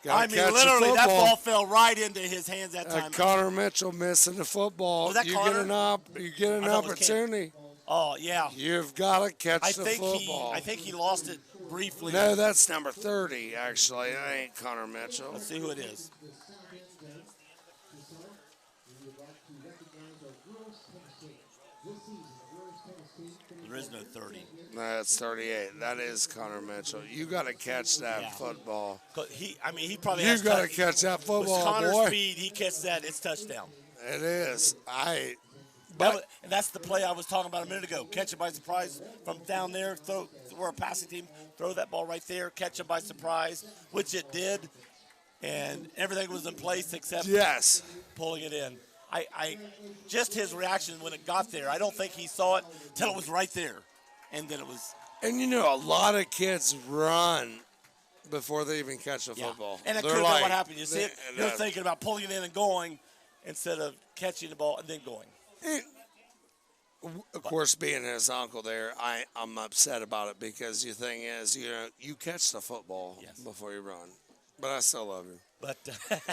Gotta catch the Literally, that football. ball fell right into his hands that time. Connor Mitchell missing the football. Was that you Connor? get an I thought it was opportunity. Oh, yeah. You've got to catch I the think football. I think he lost it briefly. No, that's number 30, actually. That ain't Connor Mitchell. Let's see who it is. There is no 30. No, that's 38. That is Connor Mitchell. You got to catch that football. He probably You has got to touch- catch that With football, Connor's boy. speed, he catches that. It's touchdown. It is. And that's the play I was talking about a minute ago. Catch it by surprise from down there. We're a passing team. Throw that ball right there. Catch it by surprise, which it did. And everything was in place except pulling it in. I just his reaction when it got there. I don't think he saw it till it was right there. And then it was. And a lot of kids run before they even catch the football. And it They're could have like, been what happened. You see it? and, You're thinking about pulling it in and going instead of catching the ball and then going. Of course, being his uncle there, I'm upset about it because the thing is, you catch the football before you run. But I still love him. But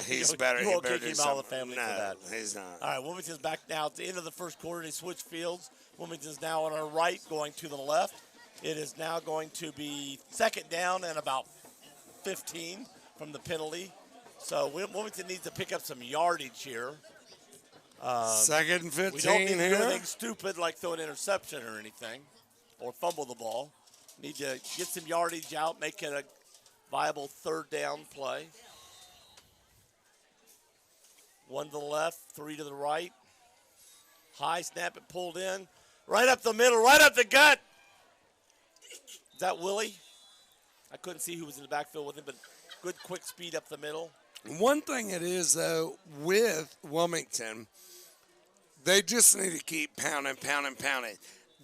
he's better. You he won't better kick do him out of the something. family for that. No, he's not. All right, Wilmington's back now at the end of the first quarter. They switch fields. Wilmington's now on our right, going to the left. It is now going to be second down and about 15 from the penalty. So Wilmington needs to pick up some yardage here. Second and 15 we don't need to do here. anything stupid like throw an interception or anything or fumble the ball. Need to get some yardage out, make it a viable third down play. 1 to the left, 3 to the right. High snap, it pulled in. Right up the middle, right up the gut. Is that Willie? I couldn't see who was in the backfield with him, but good quick speed up the middle. One thing it is, though, with Wilmington, they just need to keep pounding.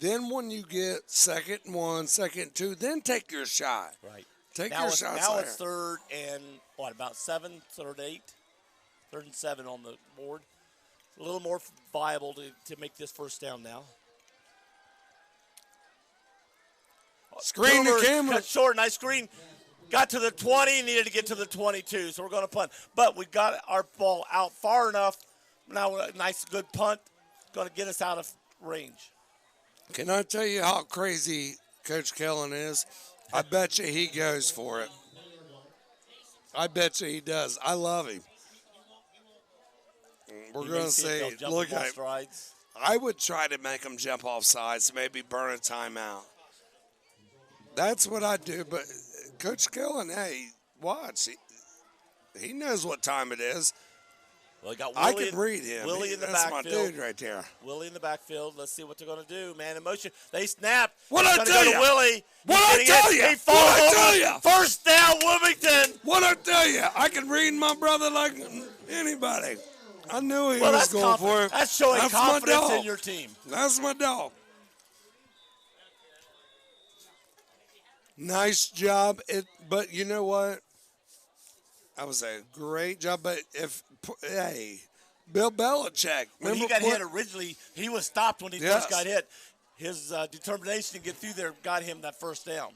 Then when you get 2nd and 1, 2nd and 2, then take your shot. Right. Take now your it's, shots Now there. it's third and, about 7, third 8? 3rd and 7 on the board. A little more viable to make this first down now. Screen the Boomer camera. Cut short, nice screen. Got to the 20, needed to get to the 22, so we're going to punt. But we got our ball out far enough. Now a nice, good punt. Going to get us out of range. Can I tell you how crazy Coach Kellen is? I bet you he goes for it. I bet you he does. I love him. We're You going may to see if say, they'll jump look, them off strides. I would try to make them jump off sides, maybe burn a timeout. That's what I do. But Coach Killen, hey, watch. He knows what time it is. Well, they got I Willie can read him. Willie in the That's backfield. my dude right there. Willie in the backfield. Let's see what they're going to do. Man in motion. They snap. What It's I gonna tell go ya? to Willie. What I tell ya? He falls What I over. tell ya? First down, Wilmington. What I tell you, I can read my brother like anybody. I knew he Well, was that's going for confidence. it. That's showing my confidence dog. in your team. That's my dog. Nice job. But you know what? I would say great job. But hey, Bill Belichick. When he got hit originally, he was stopped when he Yes. first got hit. His determination to get through there got him that first down.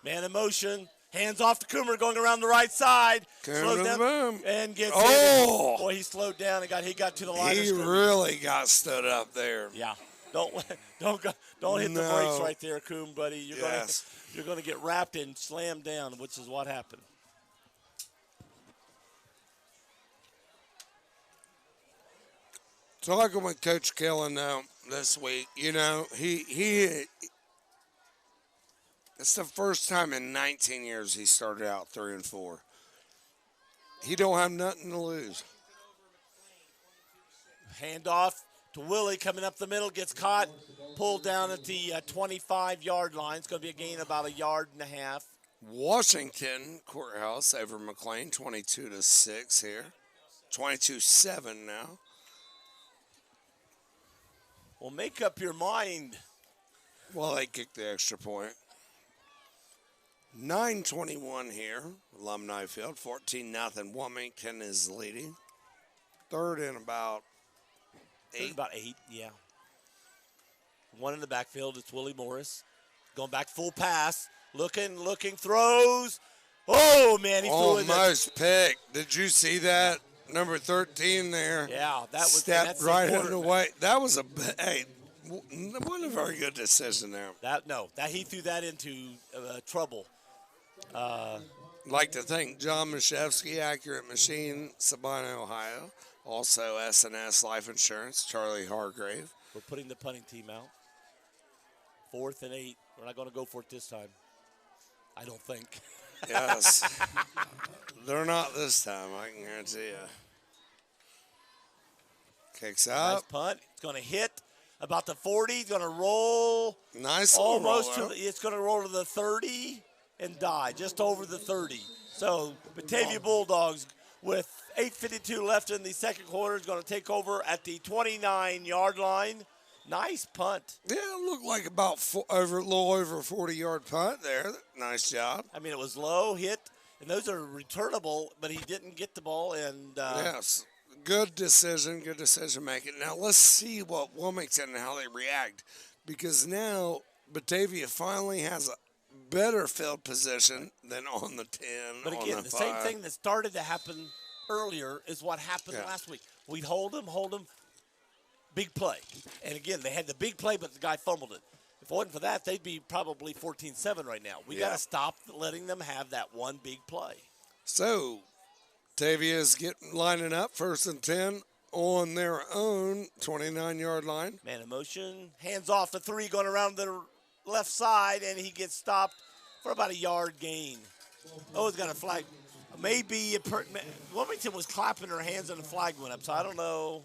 Man in motion. Hands off to Coomer going around the right side. Slows down and gets hit. Boy, he slowed down and he got to the line. He of scrimmage. really got stood up there. Yeah. Don't hit the brakes right there, Coom, buddy. You're gonna get wrapped and slammed down, which is what happened. Talking with Coach Killen now this week, you know, he it's the first time in 19 years he started out 3-4. He don't have nothing to lose. Handoff to Willie coming up the middle, gets caught, pulled down at the 25-yard line. It's going to be a gain of about 1.5 yards. Washington Courthouse over McLean, 22-6 here. 22-7 now. Well, make up your mind. Well, they kicked the extra point. 9:21 here, Alumni Field, 14-0. Wilmington is leading. Third and about 8. About 8, yeah. One in the backfield, it's Willie Morris. Going back full pass. Looking, throws. Oh, man, he threw it. Almost picked. Did you see that? Number 13 there. Yeah, that was stepped right in the way. That was wasn't a very good decision there. He threw that into trouble. Like to thank John Mashevsky, Accurate Machine, Sabina, Ohio. Also S&S Life Insurance, Charlie Hargrave. We're putting the punting team out. 4th and 8. We're not going to go for it this time. I don't think. Yes. They're not this time, I can guarantee you. Kicks Nice up. punt. It's going to hit about the 40. It's going to roll. Nice Almost roll, it's going to roll to the 30 and die, just over the 30. So Batavia Bulldogs with 8:52 left in the second quarter is going to take over at the 29-yard line. Nice punt. Yeah, it looked like about a little over a 40-yard punt there. Nice job. I mean, it was low, hit, and those are returnable, but he didn't get the ball. And yes, good decision making. Now let's see what Wilmington and how they react, because now Batavia finally has a better field position than on the 10. But on again, the same thing that started to happen earlier is what happened last week. We'd hold them, big play. And again, they had the big play, but the guy fumbled it. If it wasn't for that, they'd be probably 14-7 right now. We got to stop letting them have that one big play. So, Batavia is lining up 1st and 10 on their own 29-yard line. Man in motion, hands off the 3, going around the left side, and he gets stopped for about 1 yard gain. Oh, he's got a flag. Maybe Wilmington was clapping her hands and the flag went up, so I don't know.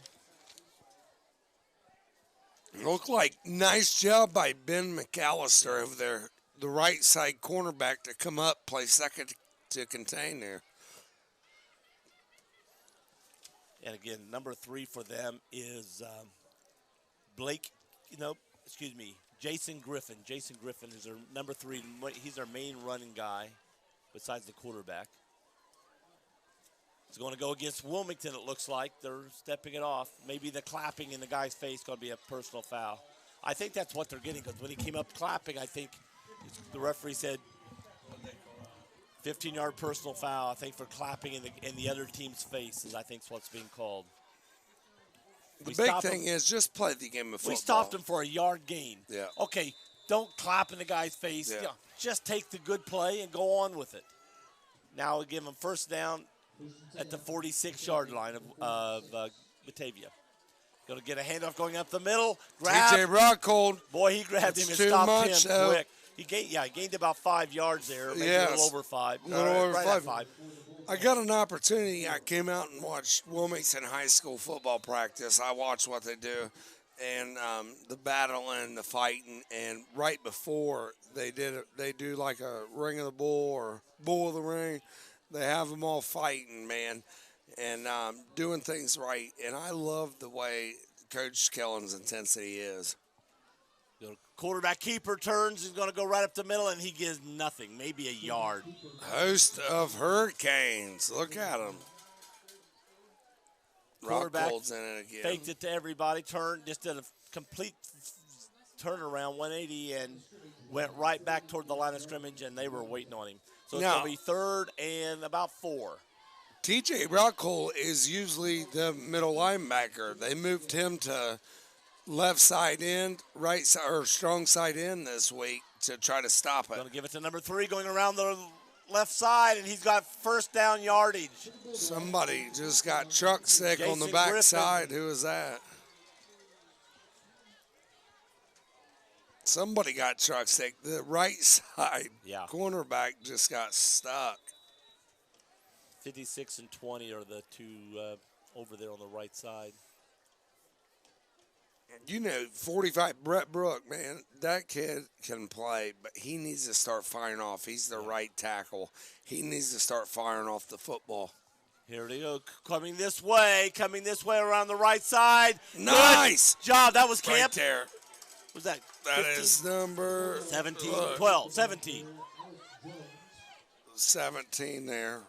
Looked like nice job by Ben McAllister over there, the right side cornerback, to come up, play second to contain there. And again, number 3 for them is Jason Griffin. Jason Griffin is their number 3. He's their main running guy besides the quarterback. It's going to go against Wilmington, it looks like. They're stepping it off. Maybe the clapping in the guy's face is going to be a personal foul. I think that's what they're getting, because when he came up clapping, I think the referee said 15-yard personal foul, I think, for clapping in the other team's face is, I think, what's being called. The big thing is just play the game of football. We stopped him for a yard gain. Yeah. Okay, don't clap in the guy's face. Yeah. Yeah, just take the good play and go on with it. Now we give him first down at the 46-yard line of Batavia. Going to get a handoff going up the middle. TJ Rockhold. Boy, he grabbed him and too stopped much, him though. quick. He gained about 5 yards there, maybe a Yes. little over 5. A little over right at 5. I got an opportunity. I came out and watched Wilmington High School football practice. I watched what they do, and the battle and the fighting. And right before they do like a Ring of the Bull or Bull of the Ring. They have them all fighting, man, and doing things right. And I love the way Coach Kellen's intensity is. The quarterback keeper turns. He's going to go right up the middle, and he gives nothing, maybe a yard. Host of Hurricanes. Look at him. Quarterback Rockhold's in it again. faked it to everybody, turned, just did a complete turnaround, 180, and went right back toward the line of scrimmage, and they were waiting on him. So it's Now, going to be 3rd and about 4. TJ Rockhold is usually the middle linebacker. They moved him to left side end, right side, or strong side end this week to try to stop Going it. to give it to number 3, going around the left side, and he's got first down yardage. Somebody just got truck sick on the Jason back Griffin. side. Who is that? Somebody got truck sick. The right side cornerback just got stuck. 56 and 20 are the two over there on the right side. You know, 45, Brett Brook, man, that kid can play, but he needs to start firing off. He's the right tackle. He needs to start firing off the football. Here they go, coming this way around the right side. Nice Good job. That was right Camp. there. Was that That 15? is number 17, look, 12, 17. 17 there.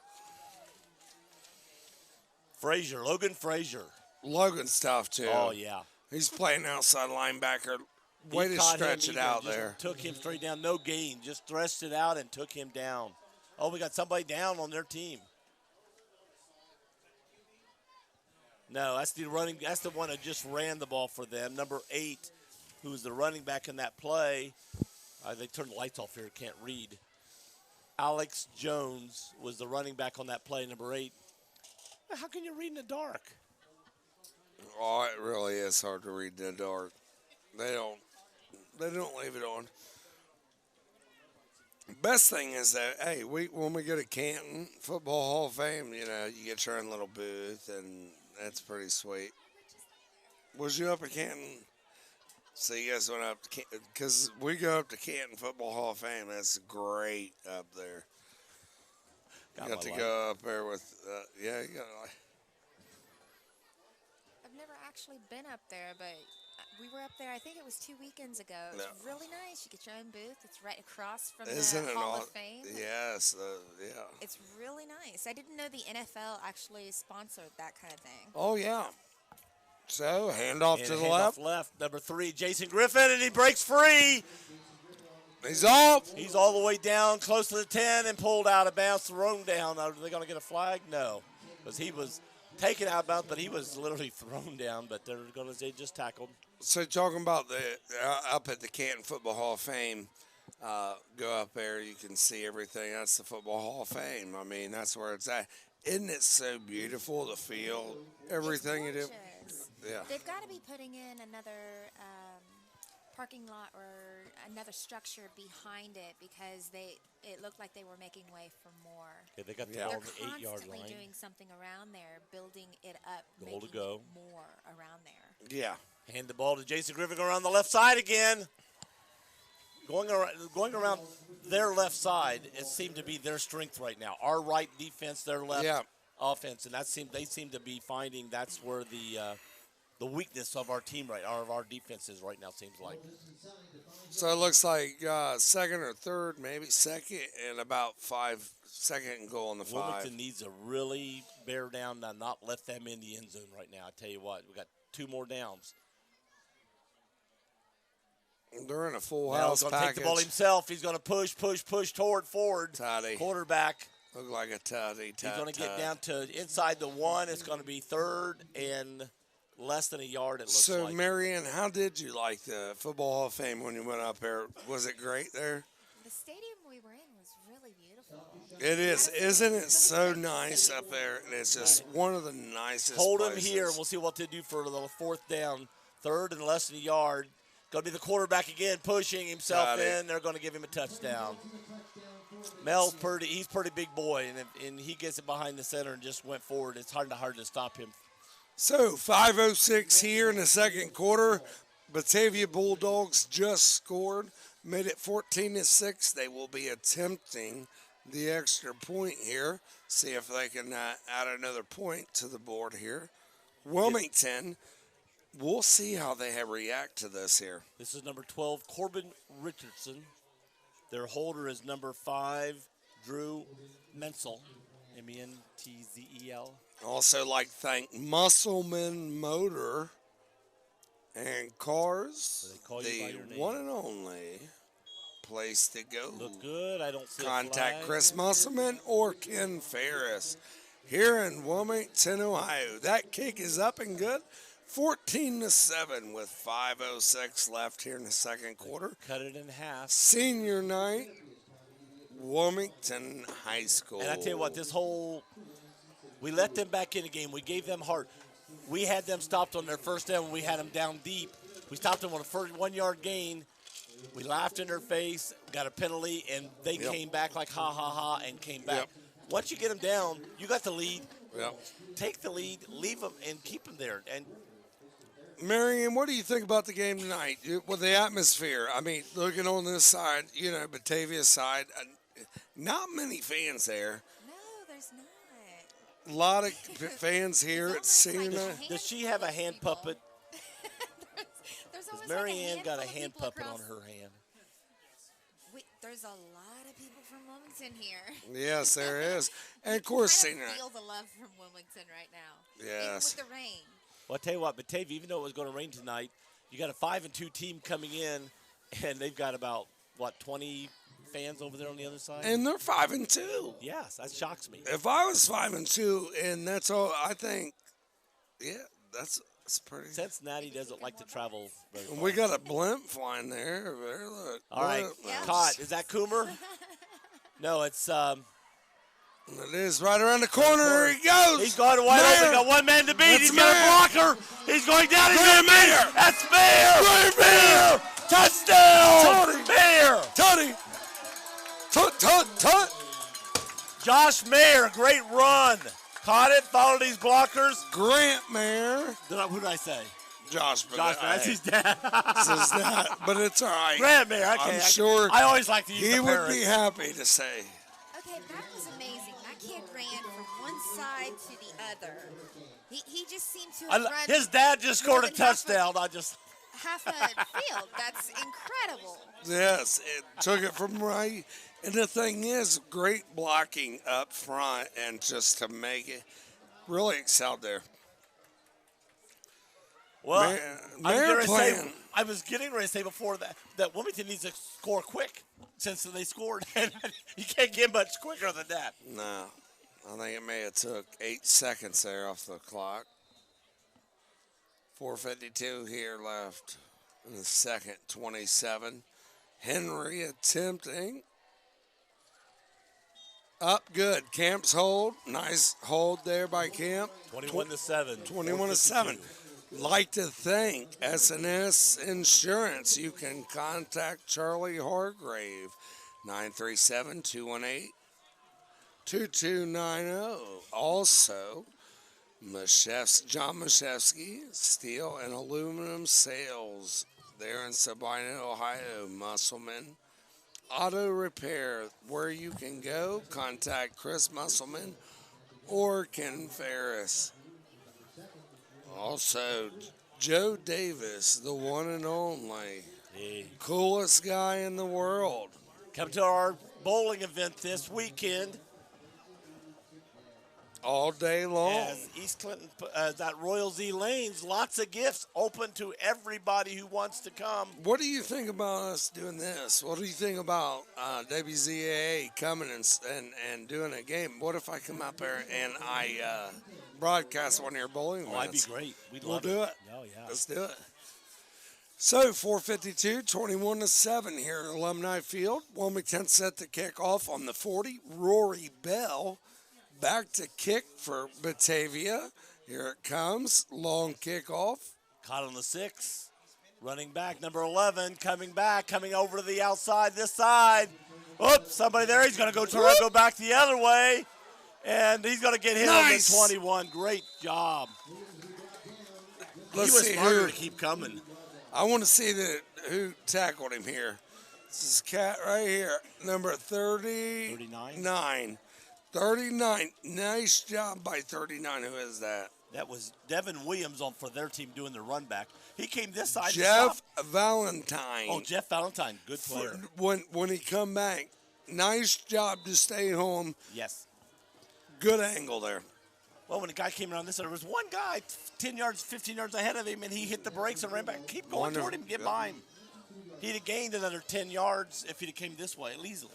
Logan Frazier. Logan's tough, too. Oh, yeah. He's playing outside linebacker. Way He to caught stretch him, it out just there. Took him straight down, no gain. Just stretched it out and took him down. Oh, we got somebody down on their team. No, that's the one that just ran the ball for them. Number 8, who was the running back in that play. They turned the lights off here, can't read. Alex Jones was the running back on that play, number 8. How can you read in the dark? Oh, it really is hard to read in the dark. They don't leave it on. Best thing is that, hey, when we go to Canton Football Hall of Fame, you know, you get your own little booth, and that's pretty sweet. Was you up at Canton? So you guys went up to Canton, because we go up to Canton Football Hall of Fame. That's great up there. Got to go up there with, you got I've never actually been up there, but we were up there, I think it was 2 weekends ago. It's really nice. You get your own booth. It's right across from the Hall of Fame. Yes, yeah. It's really nice. I didn't know the NFL actually sponsored that kind of thing. Oh, yeah. So, handoff to the left. Number 3, Jason Griffin, and he breaks free. He's off. He's all the way down, close to the 10, and pulled out of bounds, thrown down. Are they going to get a flag? No, because he was taken out of bounds, but he was literally thrown down. But they're going to say just tackled. So, talking about the up at the Canton Football Hall of Fame, go up there, you can see everything. That's the Football Hall of Fame. I mean, that's where it's at. Isn't it so beautiful, the field, everything you do? Yeah. They've got to be putting in another parking lot or another structure behind it because it looked like they were making way for more. Okay, they got They're on the 8-yard constantly line. doing something around there, building it up, Goal making to go. more around there. Yeah. Hand the ball to Jason Griffin around the left side again. Going around their left side, it seemed to be their strength right now. Our right defense, their left offense, and they seem to be finding that's where the weakness of our team our defense is right now, seems like. So it looks like second or third, maybe second, and about 5 second and goal on the 5. Wilmington needs to really bear down and not let them in the end zone right now. I tell you what, we got 2 more downs. They're in a full Now house he's going to take package. the ball himself. He's going to push toward forward. Toddy. Quarterback. Look like a tutty. He's going to get down to inside the 1. It's going to be 3rd and less than a yard, it looks like. So, Marianne, how did you like the Football Hall of Fame when you went up there? Was it great there? The stadium we were in was really really beautiful. It is. Isn't it so nice up there? And it's just one of the nicest Hold places. him here. We'll see what they do for a little fourth down. Third and less than a yard. Going to be the quarterback again, pushing himself Got it. in. They're going to give him a touchdown. Mel's he's pretty big boy, and he gets it behind the center and just went forward. It's hard to stop him. So 5:06 here in the second quarter. Batavia Bulldogs just scored, made it 14-6. They will be attempting the extra point here. See if they can add another point to the board here. Wilmington, we'll see how they react to this here. This is number 12, Corbin Richardson. Their holder is number 5, Drew Menzel, Mentzel. Also like thank Musselman Motor and Cars, They call you by your the name. one and only place to go. Look good. I don't see a Contact flag. Chris Musselman or Ken Ferris here in Wilmington, Ohio. That kick is up and good. 14-7 with 5:06 left here in the second quarter. Cut it in half. Senior night, Wilmington High School. And I tell you what, we let them back in the game. We gave them heart. We had them stopped on their first down when we had them down deep. We stopped them on a first 1 yard gain. We laughed in their face, got a penalty, and they came back like ha, ha, ha, and came back. Yep. Once you get them down, you got the lead. Yep. Take the lead, leave them, and keep them there. And Marion, what do you think about the game tonight with the atmosphere? I mean, looking on this side, Batavia's side, not many fans there. No, there's not. A lot of fans here at Senior night. does she have a hand puppet? There's always Mary like Ann got a handful of hand people puppet on across- her hand. There's a lot of people from Wilmington here. Yes, there is. And of course, I Senior night. feel the love from Wilmington right now. Yes. Even with the rain. Well, I'll tell you what, Batavia, even though it was going to rain tonight, you got a 5-2 team coming in, and they've got about, 20 fans over there on the other side? And they're 5-2. Yes, that shocks me. If I was 5-2, and that's all, I think, that's pretty. Cincinnati doesn't like to travel very far. And we got a blimp flying there. There, look. All right, Look. caught. Is that Coomer? No, it's It is right around the corner. Here he goes. he's going wide open. Got one man to beat. He's got a blocker. He's going down. He's going to beat it. That's Mayer. Mayer. Touchdown. Mayer. Tutty. Tut. Josh Mayer, great run. Caught it, followed these blockers. Grant Mayer. Who did I say? Josh, but Josh Mayer. That's his dad. this is that, but it's all right. Grant Mayer. I'm sure I always like to use he the would parents. be happy to say. Okay, that was amazing. That kid ran from one side to the other. He just seemed to have run His dad just scored a more than half touchdown. half a field. That's incredible. Yes, it took it from right. And the thing is, great blocking up front and just to make it really excelled there. Well, Mayer playing. I was getting ready to say before that Wilmington needs to score quick since they scored. And you can't get much quicker than that. No, I think it may have took 8 seconds there off the clock. 4:52 here left in the second, 27. Henry attempting. Up good. Camp's hold. Nice hold there by Camp. 21-7. 21-7. Like to thank S&S Insurance. You can contact Charlie Hargrave, 937-218-2290. Also, John Mashevsky, Steel and Aluminum Sales there in Sabina, Ohio. Musselman Auto Repair, where you can go. Contact Chris Musselman or Ken Ferris. Also, Joe Davis, the one and only. Hey. Coolest guy in the world. Come to our bowling event this weekend. All day long. As East Clinton, that Royal Z Lanes, lots of gifts open to everybody who wants to come. What do you think about us doing this? What do you think about WZAA coming and doing a game? What if I come up there and I broadcast one of your bowling events? Oh, that'd be great. We'll do it. Oh, yeah. Let's do it. So 4:52, 21-7 here at Alumni Field. Wilmington set to kick off on the 40. Rory Bell back to kick for Batavia. Here it comes. Long kickoff. Caught on the 6. Running back, number 11, coming back, coming over to the outside, this side. Oops, somebody there. He's going to try to go back the other way. And he's going to get hit on the 21. Great job. Let's he was see smarter who. to keep coming. I want to see who tackled him here. This is Cat right here, number 39. 39. Nice job by 39. Who is that? That was Devin Williams for their team doing the run back. He came this side. Jeff Valentine. Oh, Jeff Valentine. Good player. When he come back, nice job to stay home. Yes. Good angle there. Well, when the guy came around this side, there was one guy 10 yards, 15 yards ahead of him, and he hit the brakes and ran back. Keep going toward him, get by him. He'd have gained another 10 yards if he'd have came this way, easily.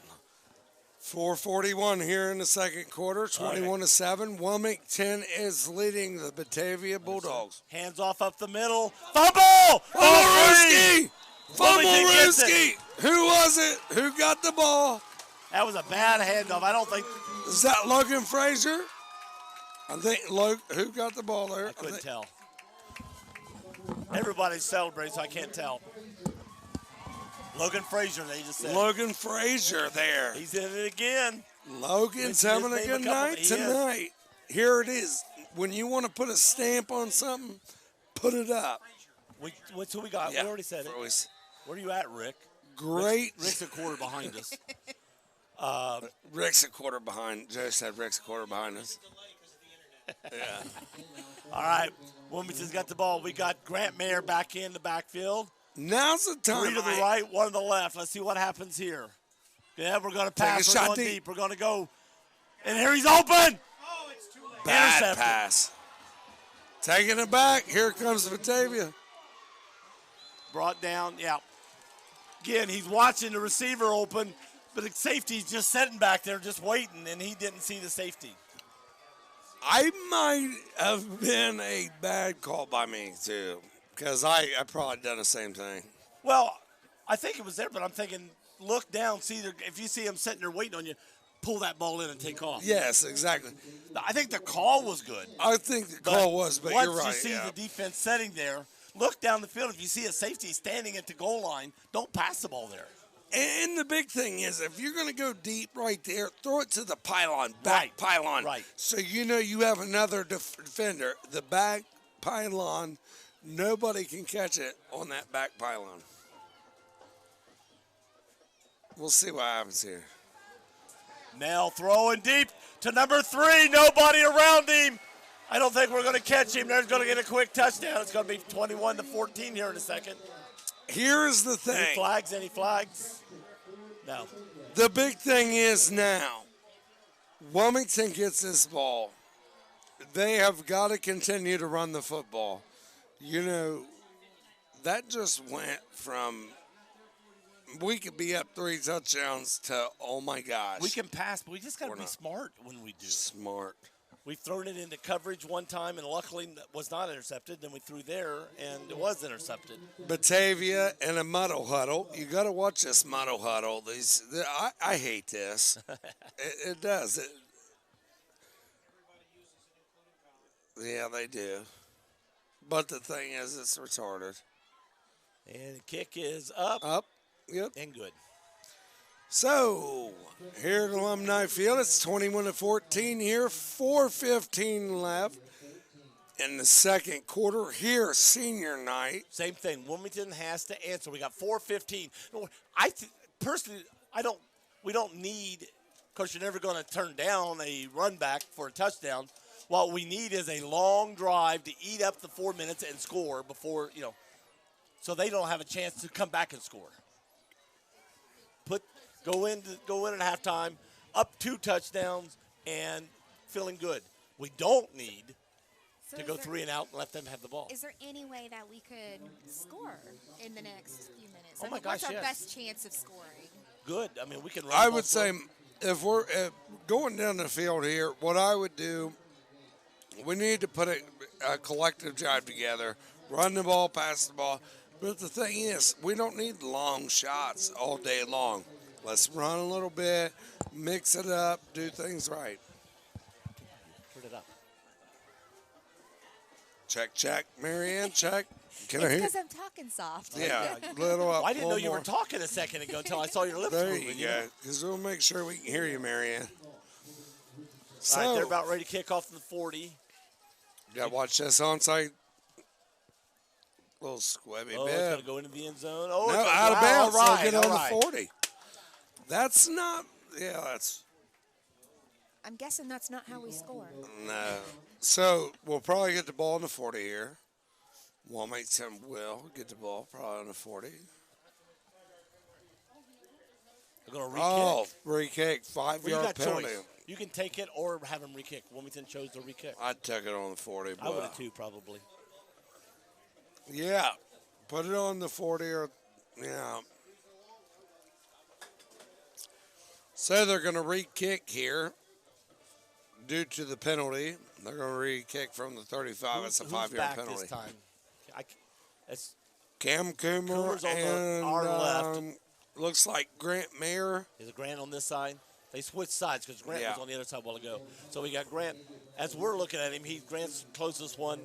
4:41 here in the second quarter, 21-7. Wilmington is leading the Batavia Bulldogs. Hands off up the middle. Fumble! Ruski! Fumble Ruski! Who was it? Who got the ball? That was a bad handoff. I don't think. Is that Logan Frazier? I think who got the ball there? I couldn't tell. Everybody's celebrating, so I can't tell. Logan Frazier, they just said. Logan Frazier there. He's in it again. Logan's having a good night tonight. Here it is. When you want to put a stamp on something, put it up. What's who we got? Yeah. We already said it. Where are you at, Rick? Great. Rick's a quarter behind us. Rick's a quarter behind. Joe said Rick's a quarter behind us. Yeah. All right. Wilmington's got the ball. We got Grant Mayer back in the backfield. Now's the time. 3 to the right, 1 to the left. Let's see what happens here. Yeah, we're going to pass. We're going deep. We're going to go. And here he's open. Oh, it's too late. Bad pass. Taking it back. Here comes Batavia. Brought down. Yeah. Again, he's watching the receiver open, but the safety's just sitting back there just waiting, and he didn't see the safety. I might have been a bad call by me, too, because I probably done the same thing. Well, I think it was there, but I'm thinking, look down, see if you see him sitting there waiting on you, pull that ball in and take off. Yes, exactly. I think the call was good. I think the call was, but you're right. Once you see the defense setting there, look down the field. If you see a safety standing at the goal line, don't pass the ball there. And the big thing is, if you're going to go deep right there, throw it to the pylon, back pylon. Right. So you know you have another defender. The back pylon, nobody can catch it on that back pylon. We'll see what happens here. Nell throwing deep to number 3. Nobody around him. I don't think we're going to catch him. They're going to get a quick touchdown. It's going to be 21-14 here in a second. Here's the thing. Any flags? Any flags? No. The big thing is now, Wilmington gets this ball. They have got to continue to run the football. You know, that just went from we could be up 3 touchdowns to, oh, my gosh. We can pass, but we just got to be smart when we do. Smart. We've thrown it into coverage one time, and luckily it was not intercepted. Then we threw there, and it was intercepted. Batavia and a muddle huddle. You got to watch this muddle huddle. I hate this. it does. Yeah, they do. But the thing is, it's retarded. And the kick is up. Up. Yep. And good. So, here at Alumni Field, it's 21-14 here, 4:15 left in the second quarter. Here, senior night. Same thing. Wilmington has to answer. We got 4:15. Personally, we don't need, of course, you're never going to turn down a run back for a touchdown. What we need is a long drive to eat up the 4 minutes and score before, so they don't have a chance to come back and score. Go in at halftime, up 2 touchdowns, and feeling good. We don't need to go 3 and out and let them have the ball. Is there any way that we could score in the next few minutes? Oh, my gosh, what's our yes. best chance of scoring? Good. I mean, we can run. I would say if we're going down the field here, what I would do, we need to put a collective drive together, run the ball, pass the ball. But the thing is, we don't need long shots all day long. Let's run a little bit, mix it up, do things right. Turn it up. Check, check, Marianne, check. Can I It's hear? because I'm talking soft. Yeah, little up. I didn't know little you were more. talking a second ago until I saw your lips There moving. you go. Because we'll make sure we can hear you, Marianne. So, All right, they're about ready to kick off from the 40. got to watch this onside. Little squibby Oh, it's bit. going to go into the end zone. Oh, No, it's gonna out go of bounds. All They'll right, get all on right. the 40. That's not. Yeah, that's I'm guessing that's not how we score. no. So we'll probably get the ball in the 40 here. Wilmington will get the ball probably on the 40. They're going to re-kick. Oh, free kick, Well, you 5-yard got penalty. choice. You can take it or have them re-kick. Wilmington chose to re-kick. I took it on the 40. I would But have too, probably. yeah, put it on the 40 or yeah. So they're going to re-kick here due to the penalty. They're going to re-kick from the 35. It's a Who's 5-yard back penalty. this time? It's Cam Coomer Coomer's on and our left. looks like Grant Mayer. Is it Grant on this side? They switched sides because Grant Yeah. was on the other side a while ago. So we got Grant. As we're looking at him, Grant's closest one.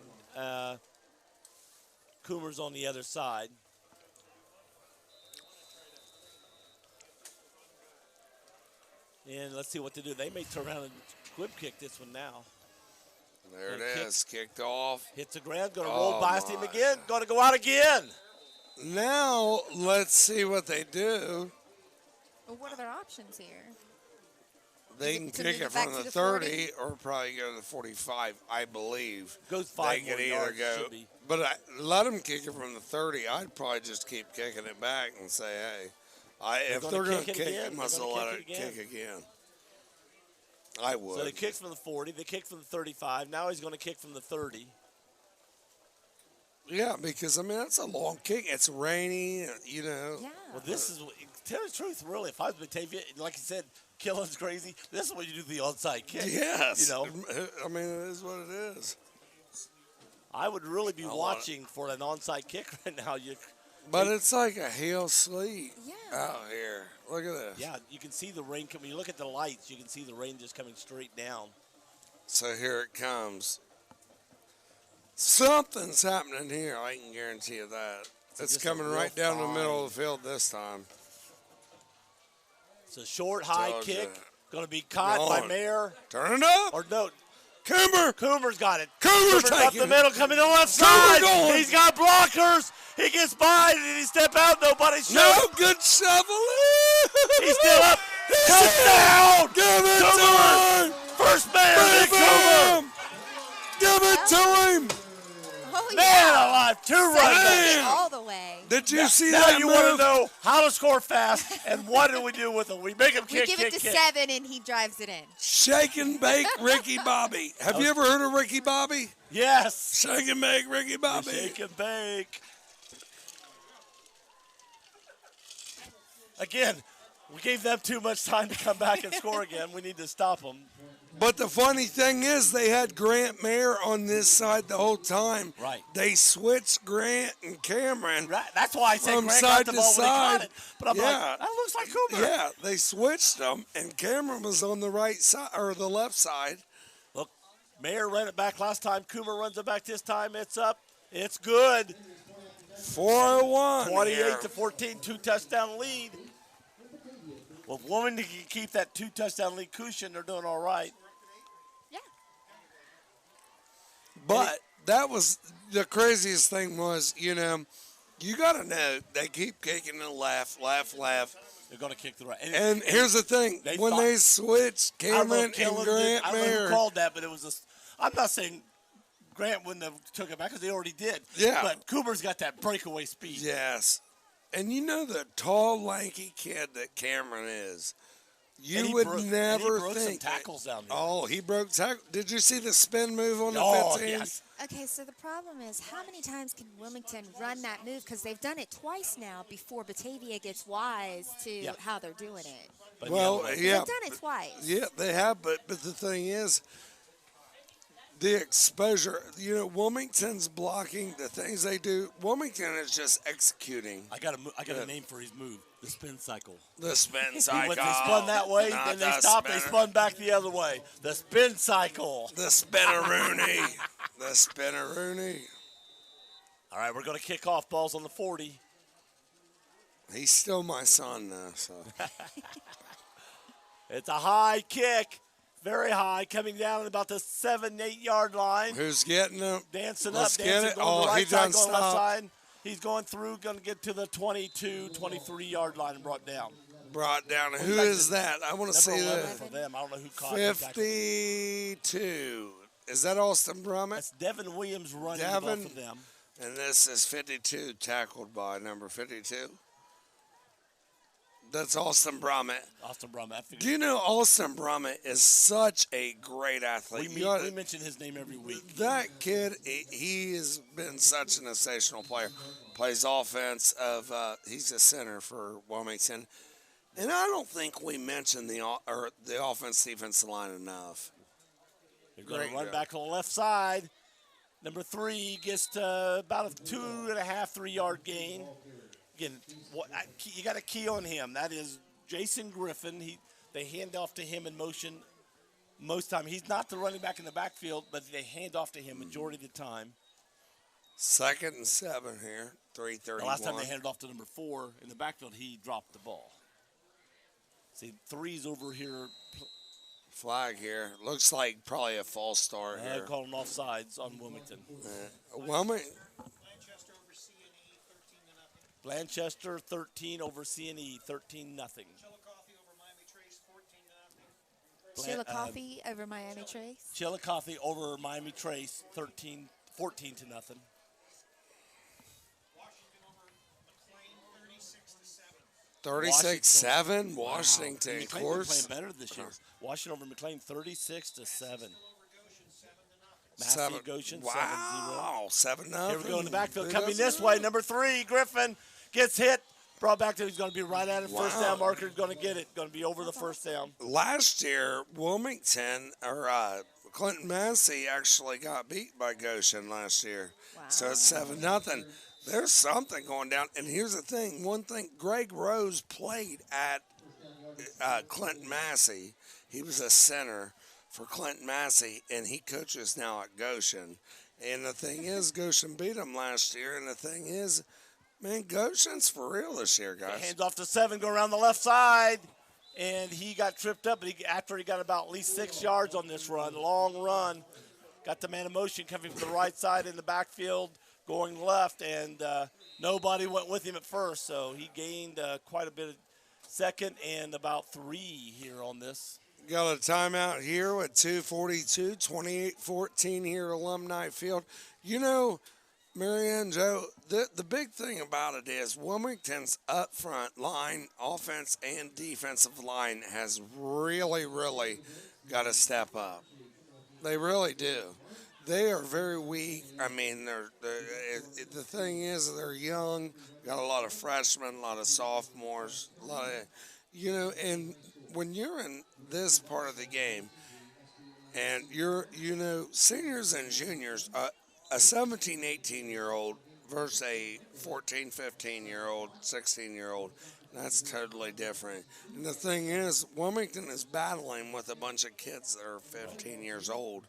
Coomer's on the other side. And let's see what to do. They may turn around and squib kick this one now. There it Kick. is, kicked off. Hits the ground, going to Oh, roll past him my. again, going to go out again. Now let's see what they do. Well, what are their options here? They Is can it to kick move it it back from to the the 30 or probably go to the 45, I believe. Goes They 5 could more either yards, go, should be. but let them kick it from the 30. I'd probably just keep kicking it back and say, hey, if gonna they're going to kick it kick again. it, They're must have gonna let kick it it again. kick again. I would. So they kicked from the 40. They kicked from the 35. Now he's going to kick from the 30. Yeah, because, I mean, that's a long kick. It's rainy, you know. Yeah. Well, this is, tell the truth, really. If I was Batavia, like you said, Killen's crazy. This is what you do the onside kick. Yes. You know, I mean, it is what it is. I would really be I want watching for an onside kick right now. But it's like a hail sleet Yeah. out here. Look at this. Yeah, you can see the rain coming. You look at the lights, you can see the rain just coming straight down. So here it comes. Something's happening here. I can guarantee you that. It's just a coming real right down the fine- middle of the field this time. It's a short, high Told kick. ya. Going to be caught by Going. Mayer. Turn it up. Or no, Coomer. Coomer's got it. Coomer's up taking the it. middle, coming to the left Coomer side. going. He's got blockers. He gets by. Did he step out? Nobody showed. No, good shovel. He's still up. Touchdown! Give it Coomer! to him. First man, Nick Coomer. Bam. Give it to him. Oh, Man yeah. alive, 2 Second running backs. it Damn. all the way. Did you see Now that you move? want to know how to score fast and what do we do with them? We make them We kick, give kick, it to kick. 7, and he drives it in. Shake and bake Ricky Bobby. Have you ever heard of Ricky Bobby? Yes. Shake and bake Ricky Bobby. Shake and bake. Again, we gave them too much time to come back and score again. We need to stop them. But the funny thing is, they had Grant Mayer on this side the whole time. Right. They switched Grant and Cameron. Right. That's why I said From Grant side got the to ball when he caught side. it. But I'm Yeah. like, that looks like Cooper. Yeah, they switched them, and Cameron was on the right side or the left side. Look, Mayer ran it back last time. Coomer runs it back this time. It's up. It's good. 401. 28 to 14, 2-touchdown lead. Well, if Wilmington can keep that 2-touchdown lead cushion, they're doing all right. Yeah. But that was the craziest thing was, you know, you got to know they keep kicking the left. They're going to kick the right. And here's the thing: They when thought- they switched I don't know Cameron if Kellen and did- Grant I don't know who Mayer, called that, but it was a. I'm not saying Grant wouldn't have took it back because they already did. Yeah. But Cooper's got that breakaway speed. yes, and you know the tall, lanky kid that Cameron is. You And he would broke- and never he broke some think. tackles down there. Oh, he broke tackle. Did you see the spin move on the Oh, 15? yes. Okay, so the problem is how many times can Wilmington run that move? Because they've done it twice now before Batavia gets wise to Yeah. how they're doing it. But Well, the other way- yeah, They've done it twice. yeah, they have. But the thing is, the exposure. Wilmington's blocking the things they do. Wilmington is just executing. I got a name for his move. The spin cycle. The spin They cycle. spun that way, then they stopped. They spun back the other way. The spin cycle. The spinneroony. The spinneroony. All right, we're going to kick off. Balls on the 40. He's still my son, though. So. It's a high kick. Very high, coming down at about the 7-8 yard line. Who's getting him? Dancing Let's up, get dancing, it. going to the right He side, done going left stopped. side. He's going through, going to get to the 22, 23 yard line and brought down. Brought down. Who is that? I want to see Number 11 that. for them. I don't know who caught it. 52. Is that Austin Brummett? That's Devin Williams running Devin. off of them. And this is 52, tackled by number 52. That's Austin Brummett. Austin Brummett. Do you know Austin Brummett is such a great athlete? We mention his name every week. That kid, he has been such an sensational player. Plays offense he's a center for Wilmington. And I don't think we mentioned the offense defense line enough. They're going to run back to the left side. Number 3 gets to about a 2.5, 3 yard gain. Again, you got a key on him. That is Jason Griffin. They hand off to him in motion most time. He's not the running back in the backfield, but they hand off to him majority of the time. 2nd and 7 here, 3:31. The last time they handed off to number 4 in the backfield, he dropped the ball. See, 3's over here. Flag here. Looks like probably a false start here. Calling offsides on Wilmington. Blanchester 13 over CNE 13-0. Chillicothe over Miami Trace. Chillicothe over Miami Trace 14-0. 36-7, Washington. Wow. Of course. Playing better this year. Washington over McLean 36-7. Seven. Matthew Goshen 7-0. Wow, 7-0. Here we go in the backfield. Coming this way, number 3, Griffin gets hit. Brought back to he's going to be right at it. First down marker is going to get it. Going to be over the first down. Last year, Wilmington or Clinton Massey actually got beat by Goshen last year. Wow. So it's 7-0. There's something going down. And here's the thing. One thing, Greg Rose played at Clinton Massey. He was a center for Clinton Massey, and he coaches now at Goshen. And the thing is, Goshen beat him last year. And the thing is, man, Goshen's for real this year, guys. Hands off to 7, go around the left side. And he got tripped up after he got about at least 6 yards on this run, long run. Got the man in motion coming from the right side in the backfield, going left, and nobody went with him at first. So he gained quite a bit of second and about 3 here on this. Got a timeout here with 2:42, 28-14 here, Alumni Field. You know, Marianne, Joe, the big thing about it is Wilmington's up front line, offense and defensive line, has really, really got to step up. They really do. They are very weak. I mean, the thing is they're young, got a lot of freshmen, a lot of sophomores, a lot of, and when you're in this part of the game and you're, seniors and juniors, a 17, 18-year-old versus a 14, 15-year-old, 16-year-old, that's totally different. And the thing is, Wilmington is battling with a bunch of kids that are 15 years old,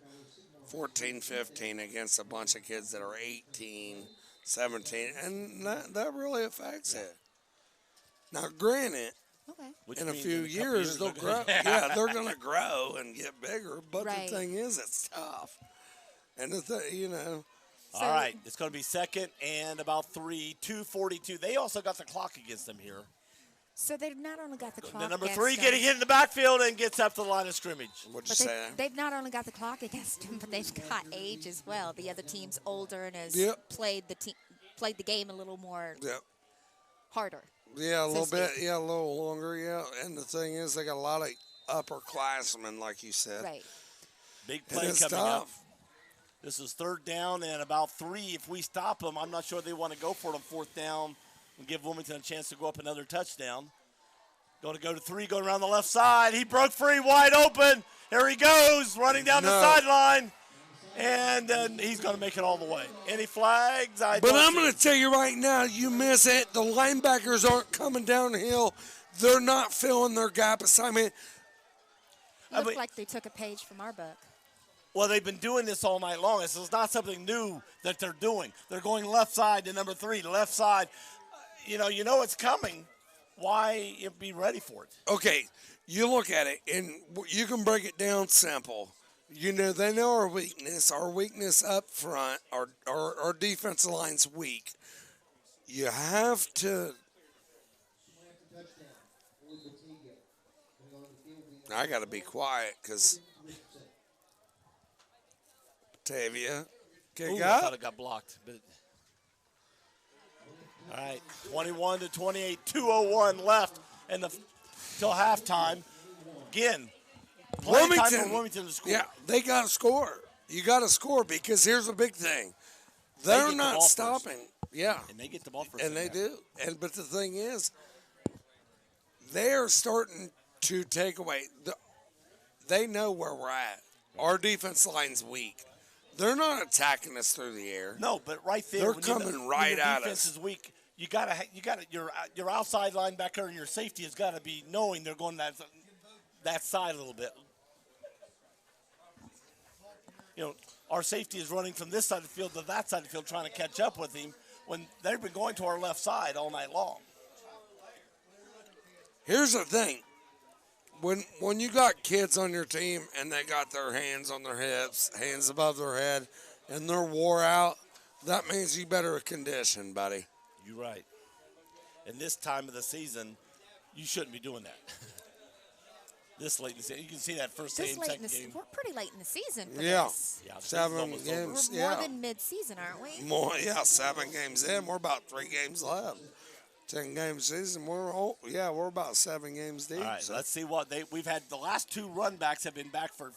14, 15, against a bunch of kids that are 18, 17, and that really affects it. Now, granted, in a few years, they'll grow. Yeah, they're going to grow and get bigger, but the thing is, it's tough. And All right, it's going to be 2nd and about 3, 2:42. They also got the clock against them here. So they've not only got the clock The number against 3 them, getting hit in the backfield and gets up to the line of scrimmage. What'd you say? they've not only got the clock against them, but they've got age as well. The other team's older and has played the game a little more harder. Yeah, a little bit. Yeah, a little longer. Yeah, and the thing is, they got a lot of upperclassmen, like you said. Right. Big play coming up. This is 3rd down and about 3. If we stop them, I'm not sure they want to go for it on 4th down and give Wilmington a chance to go up another touchdown. Going to go to 3, going around the left side. He broke free, wide open. There he goes, running down the sideline. And then he's going to make it all the way. Any flags? But I'm going to tell you right now, you miss it. The linebackers aren't coming downhill. They're not filling their gap assignment. Looked like they took a page from our book. Well, they've been doing this all night long. This is not something new that they're doing. They're going left side to number 3, left side. You know it's coming. Why be ready for it? Okay, you look at it, and you can break it down simple. You know, they know our weakness. Our weakness up front, our defensive line's weak. You have to. I got to be quiet because Batavia. I thought it got blocked. But all right, 21 to 28, 2:01 left, and till halftime. Again, plenty of time for Wilmington to score. Yeah, they got to score. You got to score because here's the big thing: they're not stopping. First. Yeah, and they get the ball first. And they do. But the thing is, they're starting to take away. They know where we're at. Our defense line's weak. They're not attacking us through the air. No, but right there, they're coming right at us. Defense is weak. You got your outside linebacker and your safety has got to be knowing they're going that side a little bit. You know, our safety is running from this side of the field to that side of the field, trying to catch up with him when they've been going to our left side all night long. Here's the thing. When you got kids on your team and they got their hands on their hips, hands above their head, and they're wore out, that means you better condition, buddy. You're right. In this time of the season, you shouldn't be doing that. This late in the season. You can see that first game, second game. We're pretty late in the season for yeah. this. Yeah, 7 games. We're more than mid-season, aren't we? More, 7 games in. We're about 3 games left. 10-game season. We're about 7 games deep. All right, so. let's see what we've had. The last 2 run backs have been back for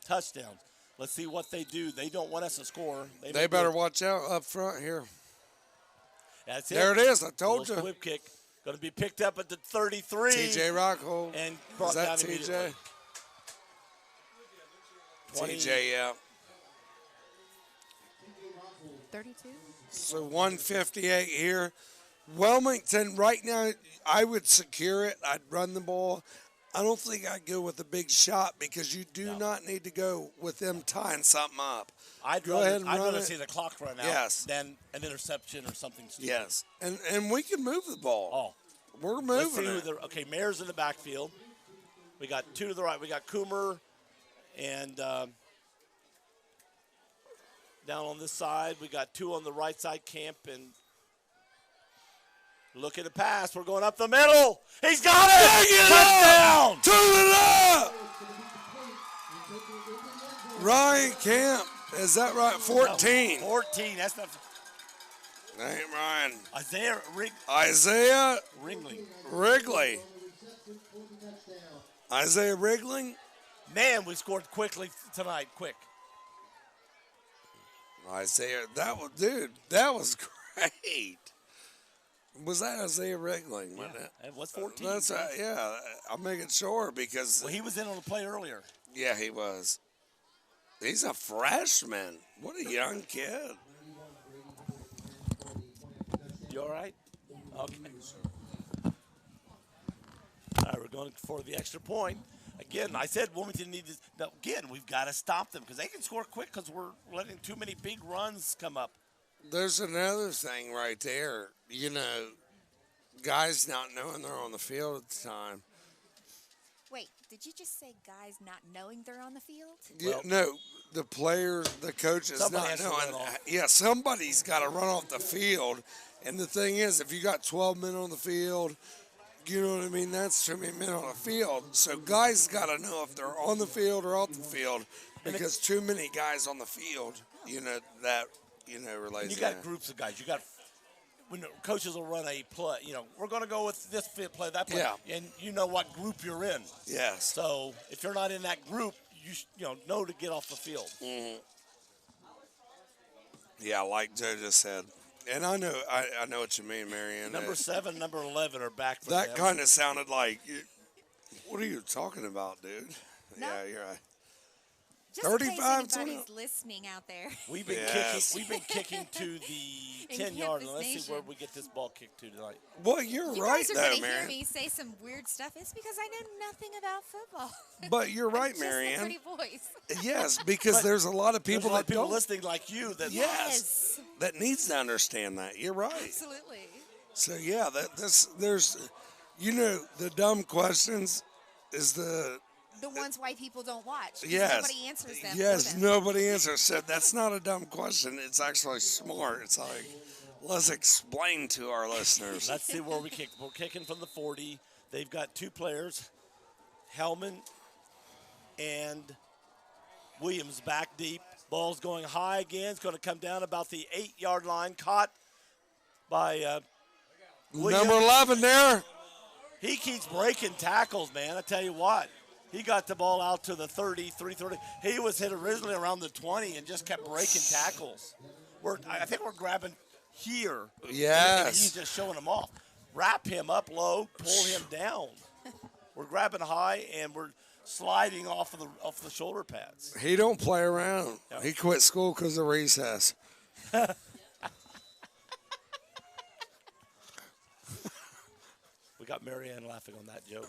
touchdowns. Let's see what they do. They don't want us to score. They better watch out up front here. That's it. There it is. I told you. Whip kick. Going to be picked up at the 33. TJ Rockhold. And brought is that down TJ? immediately. TJ, yeah. 32. So 158 here. Wilmington, right now, I would secure it. I'd run the ball. I don't think I'd go with a big shot because you do not need to go with them tying something up. I'd rather see the clock run out than an interception or something stupid. Yes, and we can move the ball. Oh. We're moving it. Mayer's in the backfield. We got 2 to the right. We got Coomer and down on this side. We got 2 on the right side, Camp and look at the pass. We're going up the middle. He's got it! Touchdown! Turn it up! Ryan Camp. Is that right? 14. No, 14. That's not. That ain't Ryan. Isaiah Wrigley. Isaiah Wrigley. Man, we scored quickly tonight. Quick. Isaiah, that was great. Was that Isaiah Wrigley? Yeah, it was 14. That's right. Yeah, I'm making sure because. Well, he was in on the play earlier. Yeah, he was. He's a freshman. What a young kid. You all right? Okay. All right, we're going for the extra point. Again, I said Wilmington needed. Now, again, we've got to stop them because they can score quick because we're letting too many big runs come up. There's another thing right there. You know, guys not knowing they're on the field at the time. Wait, did you just say guys not knowing they're on the field? Yeah, no, the players, the coaches not knowing. Yeah, somebody's got to run off the field. And the thing is, if you got 12 men on the field, you know what I mean? That's too many men on the field. So guys got to know if they're on the field or off the field because too many guys on the field, relates. You got groups of guys. You got when the coaches will run a play. We're going to go with this play, that play, and you know what group you're in. Yes. So if you're not in that group, you know to get off the field. Mm-hmm. Yeah, like Joe just said. And I know what you mean, Marianne. Number 7, number 11 are back for that kind of sounded like, what are you talking about, dude? No. Yeah, you're right. Just in case 35 anybody's listening out there. We've been Yes. kicking. We've been kicking to the In 10-yard Campus line. Let's see Nation. where we get this ball kicked to tonight. Well, you're You right, guys are though, going to hear Marianne. me say some weird stuff. It's because I know nothing about football. But you're right, Just a Marianne. pretty voice. Yes, because But there's a lot of There's people a lot that of people don't. listening like you that Yes, that needs to understand that. You're right. Absolutely. So yeah, there's, the dumb questions is the The ones white people don't watch. 'Cause yes, Nobody answers them. yes, for them. nobody answers. So that's not a dumb question. It's actually smart. It's like, let's explain to our listeners. Let's see where we kick. We're kicking from the 40. They've got two players, Hellman and Williams back deep. Ball's going high again. It's going to come down about the 8-yard line. Caught by Williams. Number 11 there. He keeps breaking tackles, man. I tell you what. He got the ball out to the 30, 330. He was hit originally around the 20 and just kept breaking tackles. I think we're grabbing here. Yes. And he's just showing them off. Wrap him up low, pull him down. We're grabbing high and we're sliding off the shoulder pads. He don't play around. Yep. He quit school because of recess. We got Marianne laughing on that joke.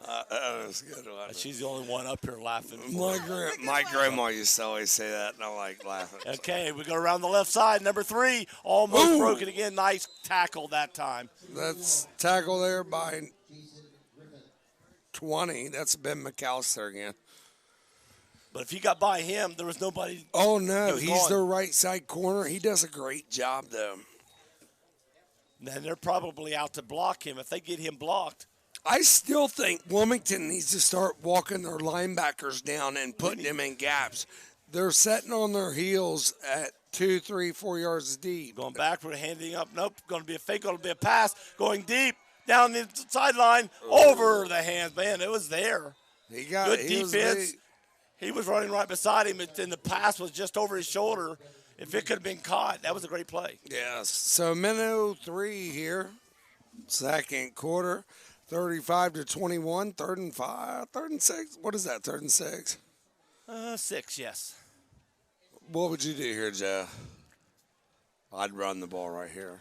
That was a good one. She's the only one up here laughing. My grandma used to always say that, and I like laughing. Okay, we go around the left side. Number 3, almost Ooh. broken again. Nice tackle that time. That's tackle there by 20. That's Ben McAllister again. But if you got by him, there was nobody. Oh, He no. was He's gone. the right side corner. He does a great job, though. Then they're probably out to block him. If they get him blocked, I still think Wilmington needs to start walking their linebackers down and putting them in gaps. They're sitting on their heels at 2, 3, 4 yards deep. going backward, handing up. Nope, going to be a fake, going to be a pass. Going deep, down the sideline, over the hands. Man, it was there. He got Good he was defense. big. He was running right beside him, and the pass was just over his shoulder. If it could have been caught, that was a great play. Yes. So minute 3 here. Second quarter. 35-21. 3rd and 5. 3rd and 6. What is that? 3rd and 6. 6, yes. What would you do here, Joe? I'd run the ball right here.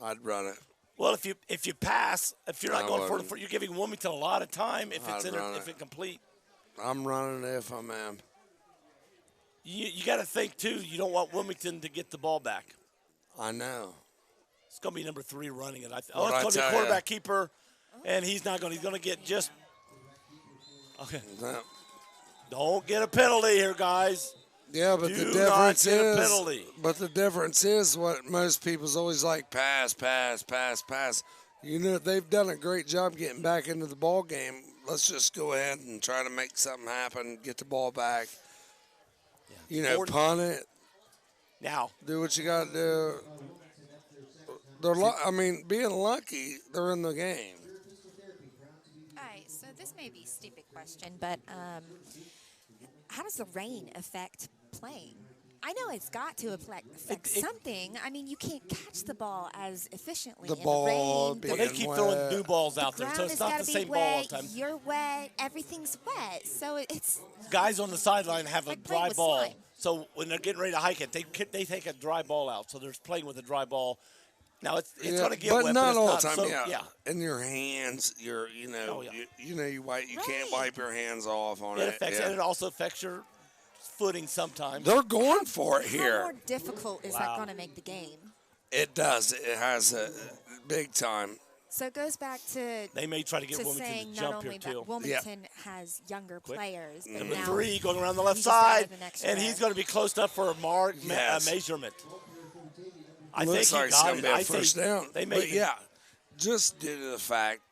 I'd run it. Well, if you pass, if you're not I going wouldn't. for you're giving Wilmington a lot of time if it's I'd run if it. incomplete. I'm running it if I'm am. You got to think too. You don't want Wilmington to get the ball back. I know. It's going to be number 3 running it. It's What'd I going to be tell a ya? quarterback keeper, and he's not going. He's going to get just. Okay. Don't get a penalty here, guys. Yeah, but Do the difference not get a is, penalty. but the difference is what most people's always like: pass, pass, pass, pass. They've done a great job getting back into the ball game. Let's just go ahead and try to make something happen, get the ball back. Punt it, Now, do what you got to do. Being lucky, they're in the game. All right, so this may be a stupid question, but how does the rain affect playing? I know it's got to affect something. I mean, you can't catch the ball as efficiently The in ball the being rain. they keep throwing wet. new balls out The there, so ground it's has not got the to be same ball all wet. the time. You're wet. Everything's wet. So it's Guys on the sideline have a like playing dry with ball, slime. so when they're getting ready to hike it, they take a dry ball out. So they're playing with a dry ball. Now it's going to get but wet, not it's all not. the time. So, yeah. In your hands, Oh, yeah. you can't Right. wipe your hands off on It it. affects, yeah. and it also affects your footing sometimes. They're going for it how here. more difficult is Wow. that going to make the game? It does. It has a big time. So it goes back to They may try to get Wilmington saying to not jump here only too. that Wilmington has younger players, but Number now 3 going around the left he just added side, an extra. and he's going to be close enough for a Yes. measurement. I Looks think like he it's got going it. to be a I first think down. They But may, yeah, just due to the fact,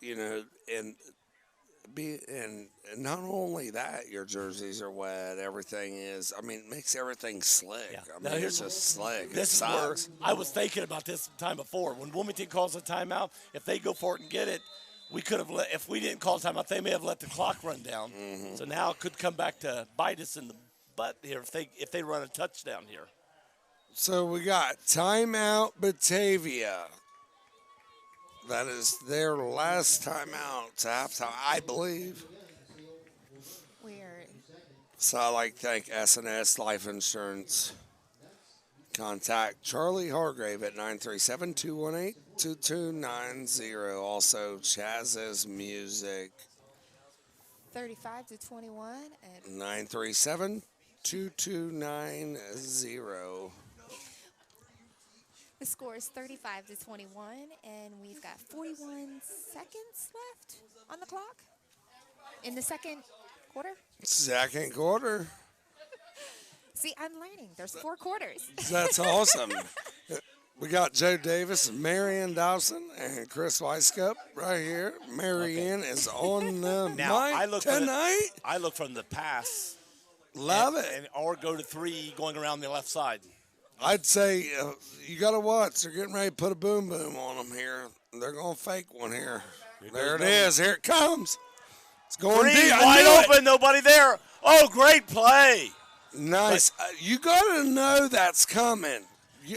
and not only that, your jerseys are wet. Everything is. It makes everything slick. Yeah. I Now mean, here's- it's just slick. This it is where sucks. I was thinking about this time before. When Wilmington calls a timeout, if they go for it and get it, we could have if we didn't call a timeout, they may have let the clock run down. Mm-hmm. So now it could come back to bite us in the butt here if they run a touchdown here. So we got timeout Batavia. That is their last timeout to halftime, I believe. we're So I like to thank S&S Life Insurance. Contact Charlie Hargrave at 937-218-2290. Also, Chaz's Music, 35 to 21. And 937-2290. the score is 35 to 21, and we've got 41 seconds left on the clock in the second quarter. Second quarter. See, I'm learning. There's 4 quarters. That's awesome. We got Joe Davis, Marianne Dawson, and Chris Weiskup right here. Marianne is on the mic tonight. I look from the pass. Love it. Or go to 3 going around the left side. I'd say you got to watch. They're getting ready to put a boom boom on them here. They're going to fake one here. There it is. Here it comes. It's going 3 deep. wide open. Nobody there. Oh, great play. Nice. You got to know that's coming.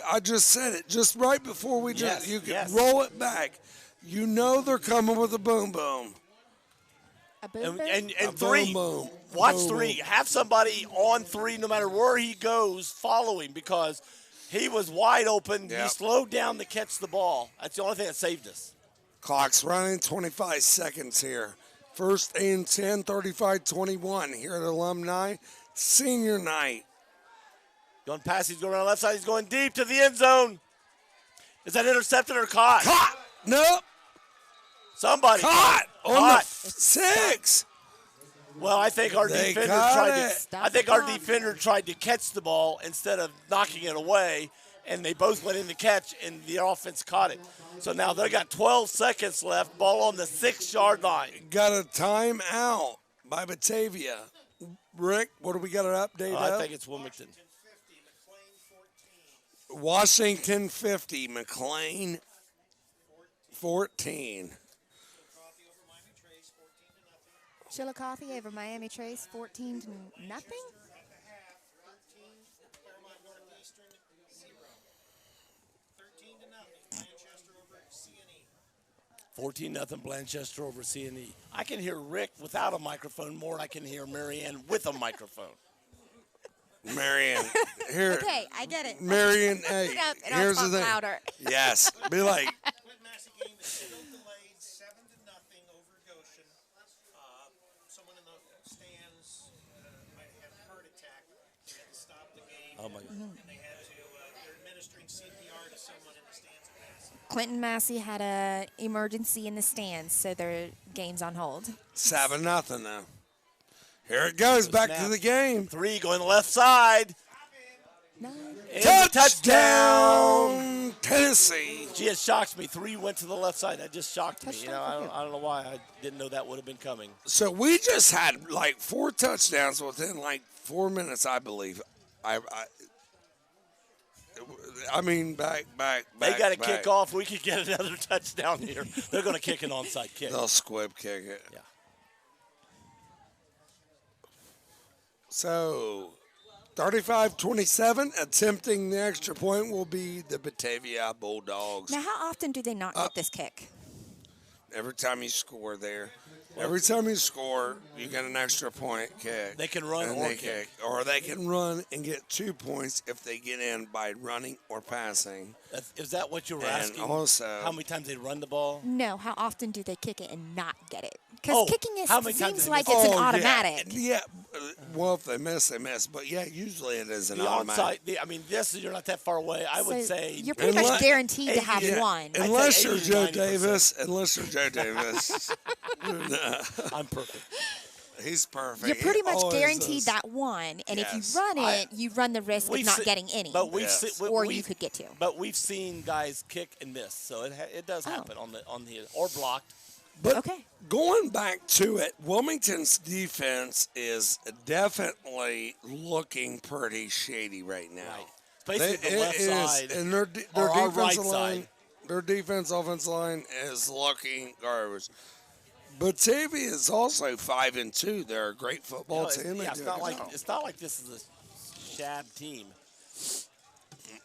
I just said it just right before we just. You can roll it back. You know they're coming with a boom boom. A boom boom? And A 3. boom boom. Watch Boom 3. boom. Have somebody on 3 no matter where he goes follow him because he was wide open. Yep. He slowed down to catch the ball. That's the only thing that saved us. Clock's running, 25 seconds here. First and 10, 35-21 here at Alumni. Senior night. Going past, he's going around the left side. He's going deep to the end zone. Is that intercepted or caught? Caught! Nope. Somebody Caught! On the Caught. 6. Well, I think our They defender got tried it. to. Stop I think the our clock. defender tried to catch the ball instead of knocking it away, and they both went in to catch, and the offense caught it. So now they got 12 seconds left. Ball on the 6-yard line. Got a timeout by Batavia. Rick, what do we got an update I of? think it's Wilmington. Washington 50, McLean 14. Chillicothe over Miami Trace, 14 to nothing. 14-0 Blanchester over CNE. I can hear Rick without a microphone more than I can hear Marianne with a microphone. Marianne, here. Okay, I get it. Marianne, hey, Shut up, and I'll here's the talk thing. louder. Yes, be like, Massey game is still delayed 7-0 over Goshen. Someone in the stands might have had a heart attack. They had to stop the game. Oh, my God. And they had to, they're administering CPR to someone in the stands at Massey. Clinton Massey had a emergency in the stands, so their game's on hold. 7-0 now. Here it goes, back to the game. 3 going the left side. No. And Touchdown, Tennessee. Gee, it shocks me. 3 went to the left side. That just shocked me. You know, Touchdown. I don't know why. I didn't know that would have been coming. So we just had like 4 touchdowns within like 4 minutes, I believe. I mean, back. They got to back. kick off. We could get another touchdown here. They're going to kick an onside kick. They'll squib kick it. Yeah. So, 35-27, attempting the extra point will be the Batavia Bulldogs. Now, how often do they not get this kick? Every time you score there, every time you score, you get an extra point kick. They can run and or they kick. Or they can run and get 2 points if they get in by running or passing. Is that what you were And asking? also, How many times they run the ball? No, how often do they kick it and not get it? Because Oh, kicking how many times seems did they like miss it's it? an automatic. Yeah. Well, if they miss, they miss. But yeah, usually it is an The automatic. onside. This you're not that far away. I would So say you're pretty much Unless- guaranteed to have Yeah, one. Unless say you're 80 to Joe 90%. Davis. Unless you're Joe Davis. I'm perfect. He's perfect. You're pretty He much always guaranteed does. that one, and Yes. if you run it, you run the risk of We've not se- getting any. But we've Yes. Or you could get to. But we've seen guys kick and miss, so it does happen on the or blocked. But Okay. going back to it, Wilmington's defense is definitely looking pretty shady right now. Right. Basically the left It is, side and their or our defensive right line, side. their defense offensive line is looking garbage. Batavia is also 5-2. They're a great football You know, team. They it's do not a like good it's not like this is a shab team.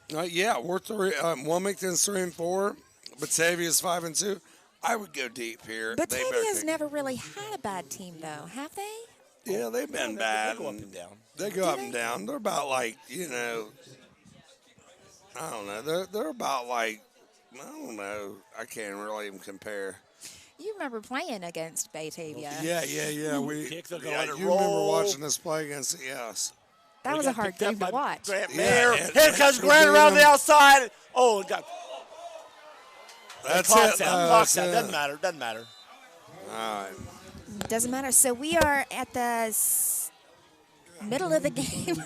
job. Yeah, we're 3. Wilmington's 3-4. Batavia's 5-2. I would go deep here. They better Batavia's take- never really had a bad team, though, have they? Yeah, they've been bad. They go up and down. They go up and down. They're about like, I don't know. They're about like, I don't know. I can't really even compare. You remember playing against Batavia? Yeah. They're gonna Yeah, let it you remember roll. watching us play against yes. That was a hard game to watch. Grant Yeah, Mayer. and- Here comes and Grant doing around the them- outside. Oh, God. That's Clock's it. out. though, Clock's that's out. it. Doesn't matter. All right. Doesn't matter. So we are at the middle of the game.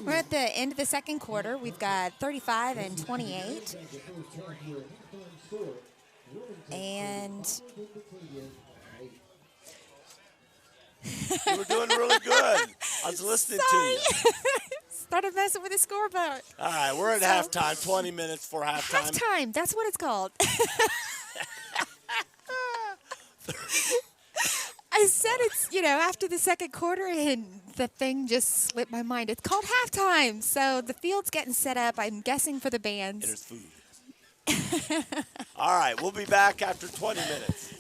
We're at the end of the second quarter. We've got 35 and 28. And You were doing really good. I was listening to sorry. you. Started messing with the scoreboard. All right, we're at halftime. 20 minutes for halftime. Halftime. That's what it's called. I said it's, after the second quarter, and the thing just slipped my mind. It's called halftime. So the field's getting set up, I'm guessing, for the And bands. there's food. All right, we'll be back after 20 minutes.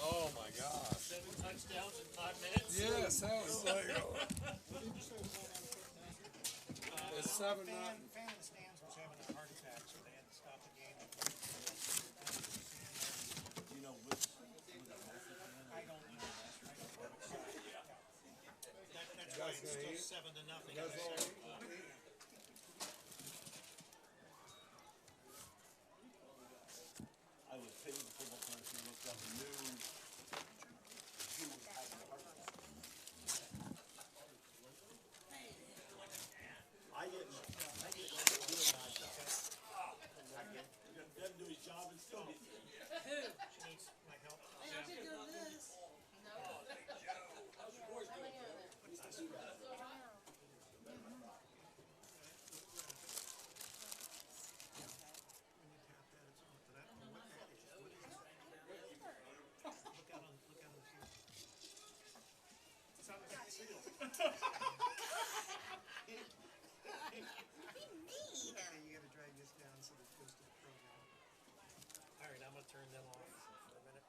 Oh my gosh. 7 touchdowns in 5 minutes. Yes, that was like. It's 7-0. Fan in the stands was having a heart attack, so they had to stop the game. That's why it's still 7-0. All right, I'm going to turn them off for a minute.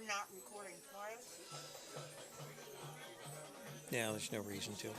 not recording twice. Yeah, there's no reason to.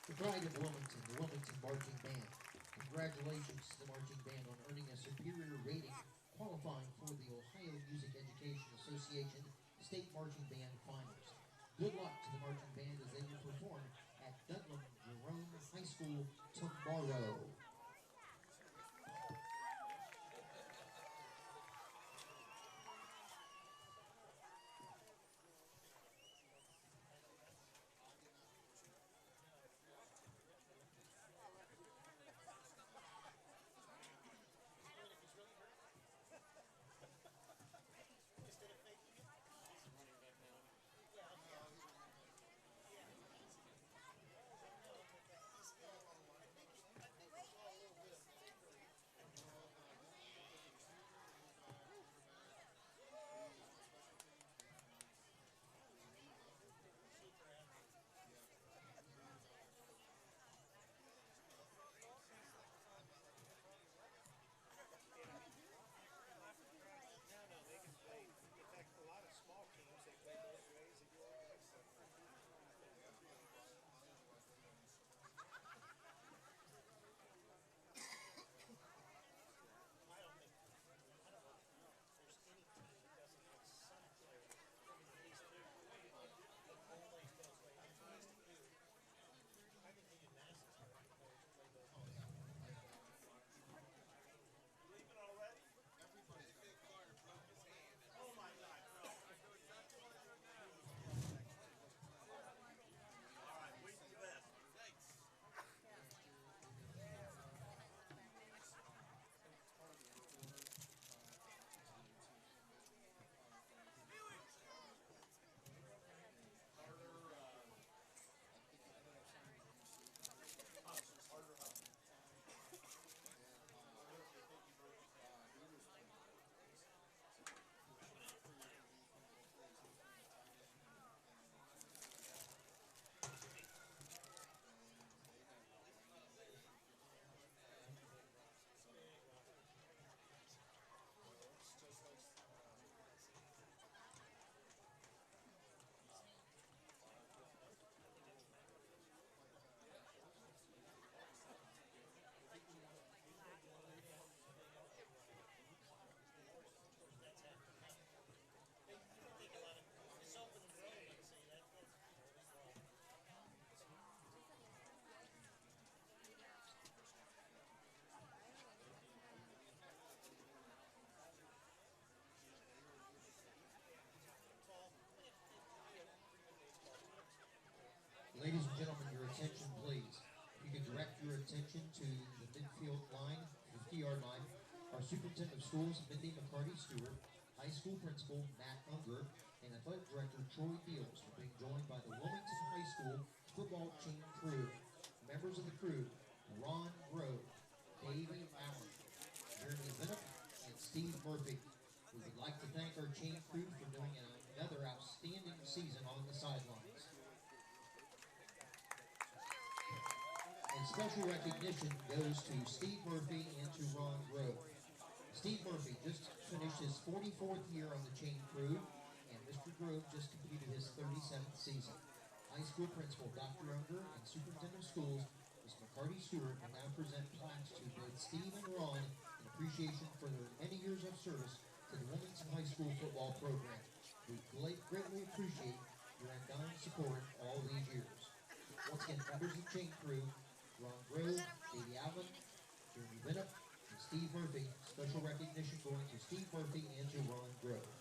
The pride of Wilmington, the Wilmington Marching Band. Congratulations to the marching band on earning a superior rating, qualifying for the Ohio Music Education Association State Marching Band Finals. Good luck to the marching band as they will perform at Bedlam Jerome High School tomorrow. Ladies and gentlemen, your attention please. If you can direct your attention to the midfield line, 50-yard line. Our superintendent of schools, Mindy McCarty Stewart, high school principal, Matt Unger, and athletic director, Troy Beals, are being joined by the Wilmington High School football team crew. Members of the crew, Ron Grove, Davey Allen, Jeremy Vinnup, and Steve Murphy. We would like to thank our chain crew for doing another outstanding season on the sidelines. And special recognition goes to Steve Murphy and to Ron Grove. Steve Murphy just finished his 44th year on the chain crew, and Mr. Grove just completed his 37th season. High school principal Dr. Unger and superintendent of schools, Ms. McCarty Stewart, will now present plaques to both Steve and Ron in appreciation for their many years of service to the Wilmington High School football program. We greatly appreciate your undying support all these years. Once again, members of the chain crew, Ron Grove, Davey Allen, Jeremy Vinnup, and Steve Murphy. Special recognition going to Steve Murphy and to Ron Grove.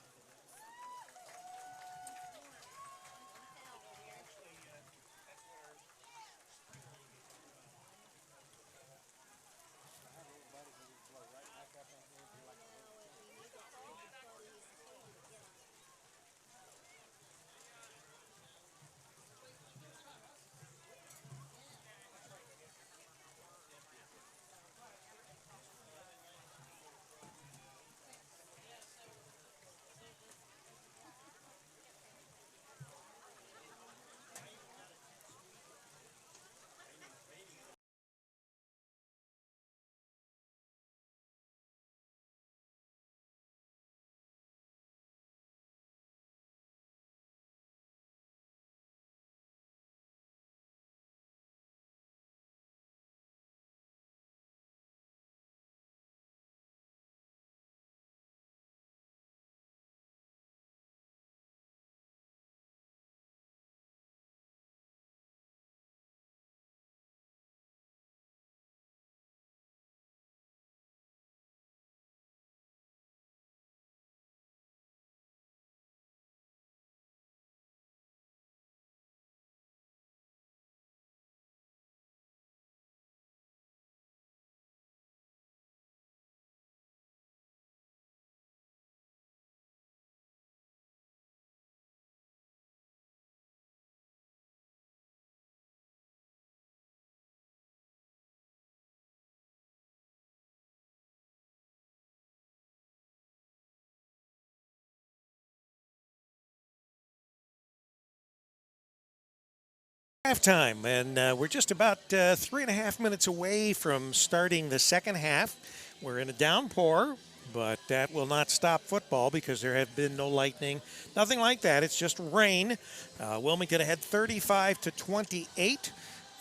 Halftime, and we're just about 3.5 minutes away from starting the second half. We're in a downpour, but that will not stop football because there have been no lightning, nothing like that. It's just rain. Wilmington ahead 35-28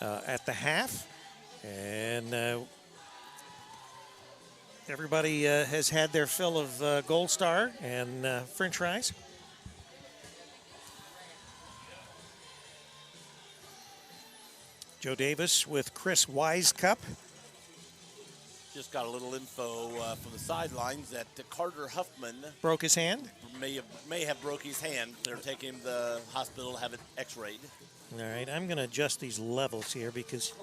at the half, and everybody has had their fill of Gold Star and French fries. Joe Davis with Chris Wisecup. Just got a little info from the sidelines that Carter Huffman Broke his hand. may have broke his hand. They're taking him to the hospital to have it x-rayed. All right, I'm going to adjust these levels here because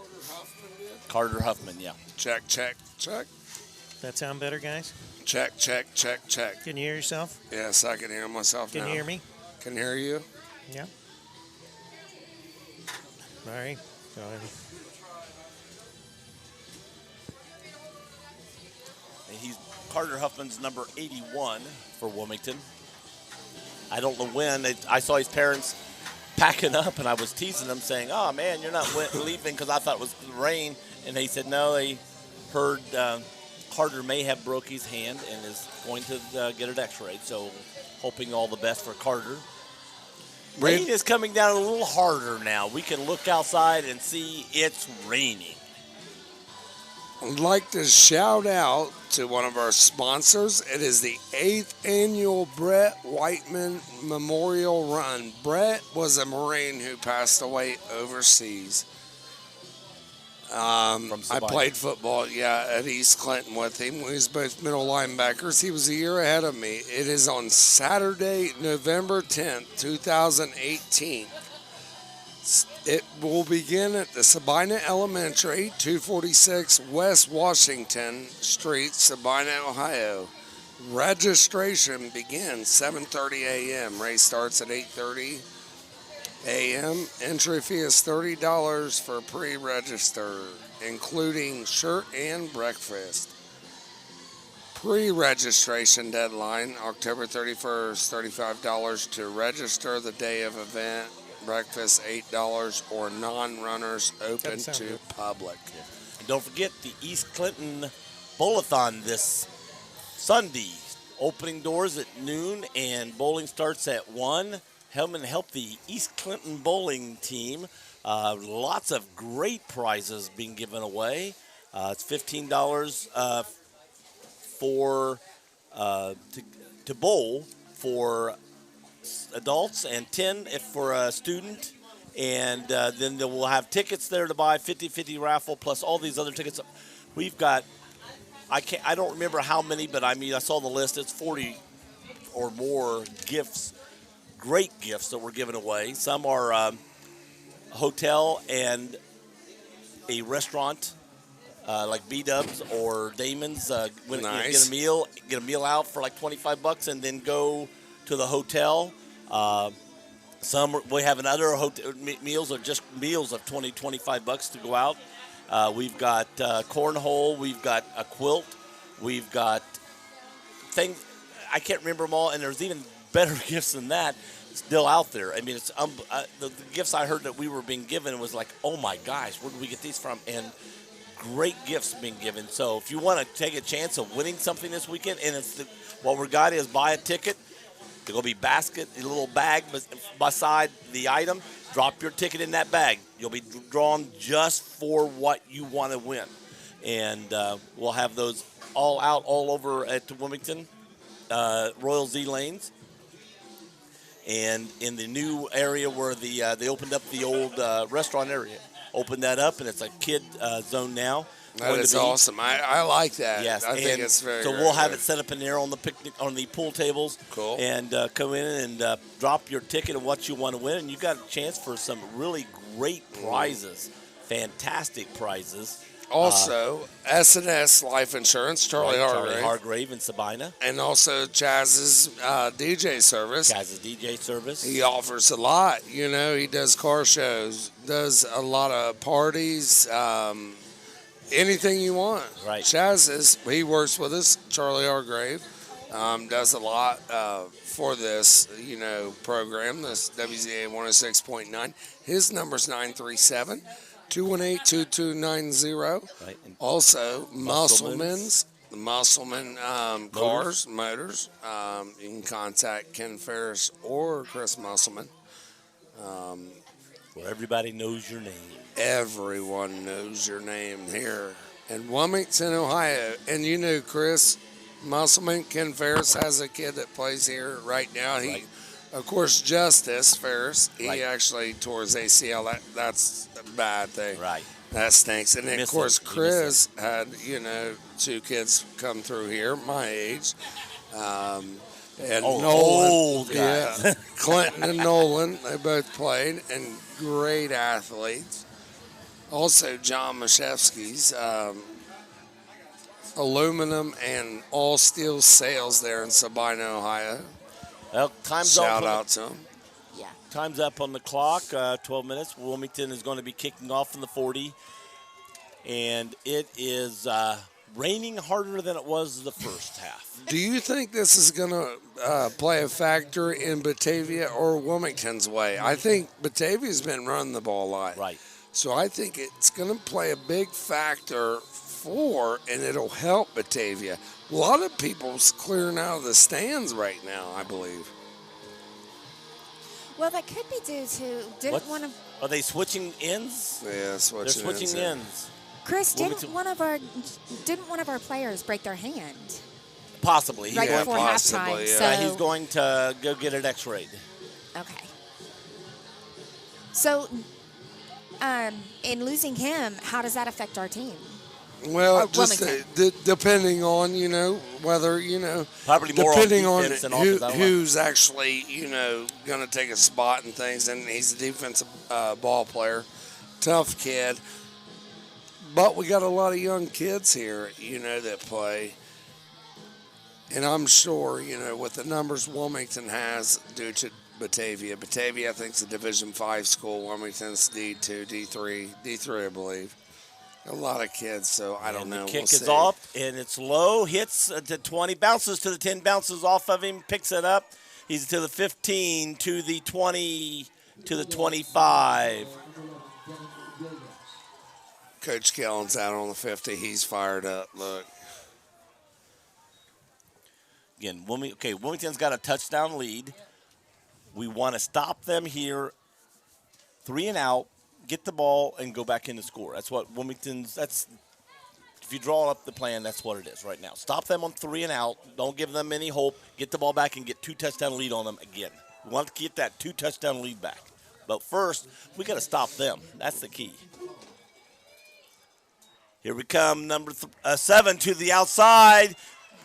Carter Huffman, yeah. Check, check, check. that sound better, guys? Check, check, check, check. Can you hear yourself? Yes, I can hear myself now. Can you hear me? Can hear you. Yeah. All right. Go ahead. And he's Carter Huffman's number 81 for Wilmington. I don't know when. I saw his parents packing up, and I was teasing them, saying, "Oh man, you're not leaving," because I thought it was rain. And they said no. They heard Carter may have broke his hand and is going to get it x-rayed. So, hoping all the best for Carter. Rain is coming down a little harder now. We can look outside and see it's raining. I'd like to shout out to one of our sponsors. It is the 8th annual Brett Whiteman Memorial Run. Brett was a Marine who passed away overseas. I played football, at East Clinton with him. We was both middle linebackers. He was a year ahead of me. It is on Saturday, November 10th, 2018. It will begin at the Sabina Elementary, 246 West Washington Street, Sabina, Ohio. Registration begins 7:30 a.m. Race starts at 8:30 a.m. Entry fee is $30 for pre-register, including shirt and breakfast. Pre-registration deadline, October 31st, $35 to register the day of event. Breakfast, $8, or non-runners open to good. public. And don't forget the East Clinton Bowl-a-thon this Sunday. Opening doors at noon and bowling starts at 1. Help the East Clinton bowling team. Lots of great prizes being given away. It's $15 for to bowl for adults and $10 if for a student. And then we'll have tickets there to buy, 50-50 raffle, plus all these other tickets. We've got, I don't remember how many, but I saw the list. It's 40 or more gifts, great gifts that we're giving away. Some are hotel and a restaurant, like B-Dubs or Damon's. Nice. Get a meal out for like $25 and then go to the hotel. We have another hotel meals are just meals of $20-25 to go out. We've got cornhole. We've got a quilt. We've got things. I can't remember them all, and there's even better gifts than that still out there. I mean, it's the gifts I heard that we were being given was like, oh my gosh, where did we get these from? And great gifts being given. So if you want to take a chance of winning something this weekend, and what we got is buy a ticket. There's going to be basket, a little bag beside the item. Drop your ticket in that bag. You'll be drawn just for what you want to win. And we'll have those all out all over at Wilmington, Royal Z Lanes. And in the new area where they opened up the old restaurant area. Opened that up, and it's a kid zone now. That is awesome. I like that. Yes, I think it's very so we'll have it set up in there on the picnic, on the pool tables. Cool. And come in and drop your ticket of what you want to win, and you got a chance for some really great prizes, fantastic prizes. Also, S&S Life Insurance, Charlie Hargrave in Sabina. And also Chaz's DJ service. Chaz's DJ service. He offers a lot. You know, he does car shows, does a lot of parties, anything you want. Right. Chaz's, he works with us, Charlie Hargrave. does a lot for this, program, this WZA 106.9. His number's 937-218-2290. Right. And Also, Musselman's. the Musselman Cars, Motors. You can contact Ken Ferris or Chris Musselman. Where everybody knows your name. Everyone knows your name here in Wilmington, Ohio. And Chris Musselman, Ken Ferris has a kid that plays here right now. He, of course, Justice Ferris, he actually tore his ACL. That's a bad thing. Right. That stinks. And then, of course, He Chris had, 2 kids come through here, my age. And Nolan, old guys. yeah, Clinton and Nolan, they both played, and great athletes. Also, John Mashevsky's aluminum and all steel sales there in Sabina, Ohio. Well, time's Shout up. out to him. Yeah. Time's up on the clock. 12 minutes. Wilmington is going to be kicking off in the 40, and it is raining harder than it was the first half. Do you think this is going to play a factor in Batavia or Wilmington's way? I think Batavia's been running the ball a lot. Right. So I think it's going to play a big factor and it'll help Batavia. A lot of people's clearing out of the stands right now, I believe. Well, that could be due to Are they switching ends? Yeah, They're switching ends. Chris, Wilmington- didn't one of our players break their hand Possibly. He's right going, before possibly, halftime? yeah. So he's going to go get it x-rayed. okay. So, in losing him, how does that affect our team? Well, Or just Wilmington. depending on, whether, Probably more depending on on defense than offense. who's actually, going to take a spot and things. And he's a defensive ball player, tough kid. But we got a lot of young kids here, that play. And I'm sure, with the numbers Wilmington has due to Batavia. Batavia, I think, is a Division V school. Wilmington's D2, D3, I believe. A lot of kids, so I don't know. The kick We'll is see. off, and it's low. Hits to 20, bounces to the 10, bounces off of him, picks it up. He's to the 15, to the 20, to the 25. Coach Kellen's out on the 50. He's fired up. Look. Again, Wilmington's got a touchdown lead. We want to stop them here, 3 and out, get the ball, and go back in to score. That's what if you draw up the plan, that's what it is right now. Stop them on 3 and out. Don't give them any hope. Get the ball back and get 2 touchdown lead on them again. We want to get that 2 touchdown lead back. But first, we got to stop them. That's the key. Here we come, number 7 to the outside.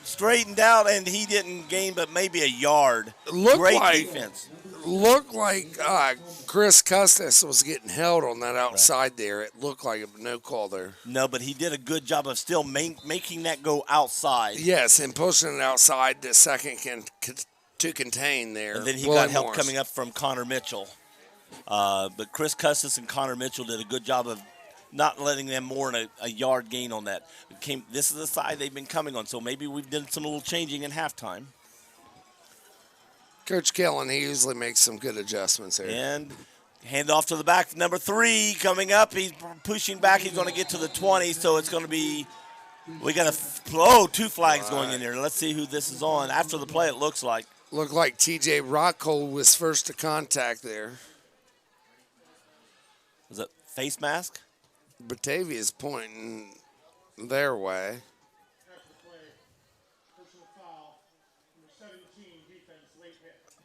Straightened out, and he didn't gain but maybe a yard. Great defense. Looked like Chris Custis was getting held on that outside there. It looked like a no call there. No, but he did a good job of still making that go outside. Yes, and pushing it outside the second to contain there. And then he Willie got help Morris. coming up from Connor Mitchell. But Chris Custis and Connor Mitchell did a good job of not letting them more than a yard gain on that. This is the side they've been coming on, so maybe we've done some little changing in halftime. Coach Kellen, he usually makes some good adjustments here. And hand off to the back. Number 3 coming up. He's pushing back. He's going to get to the 20, so it's going to be – we got 2 flags going in there. Let's see who this is on. After the play, it looks like. Looked like T.J. Rockhold was first to contact there. Was it face mask? Batavia's pointing their way.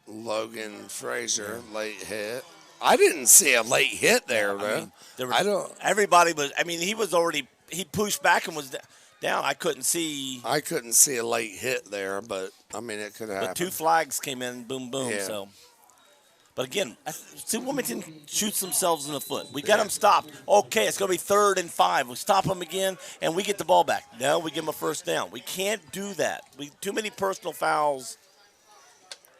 Logan Frazier, late hit. I didn't see a late hit there, though. Everybody was. He was already. He pushed back and was down. I couldn't see. I couldn't see a late hit there, but it could have happened. But 2 flags came in. Boom, boom. Yeah. So. But again, see, Wilmington shoots themselves in the foot. We got them stopped. Okay, it's going to be 3rd and 5. We stop them again, and we get the ball back. No, we give them a first down. We can't do that. Too many personal fouls.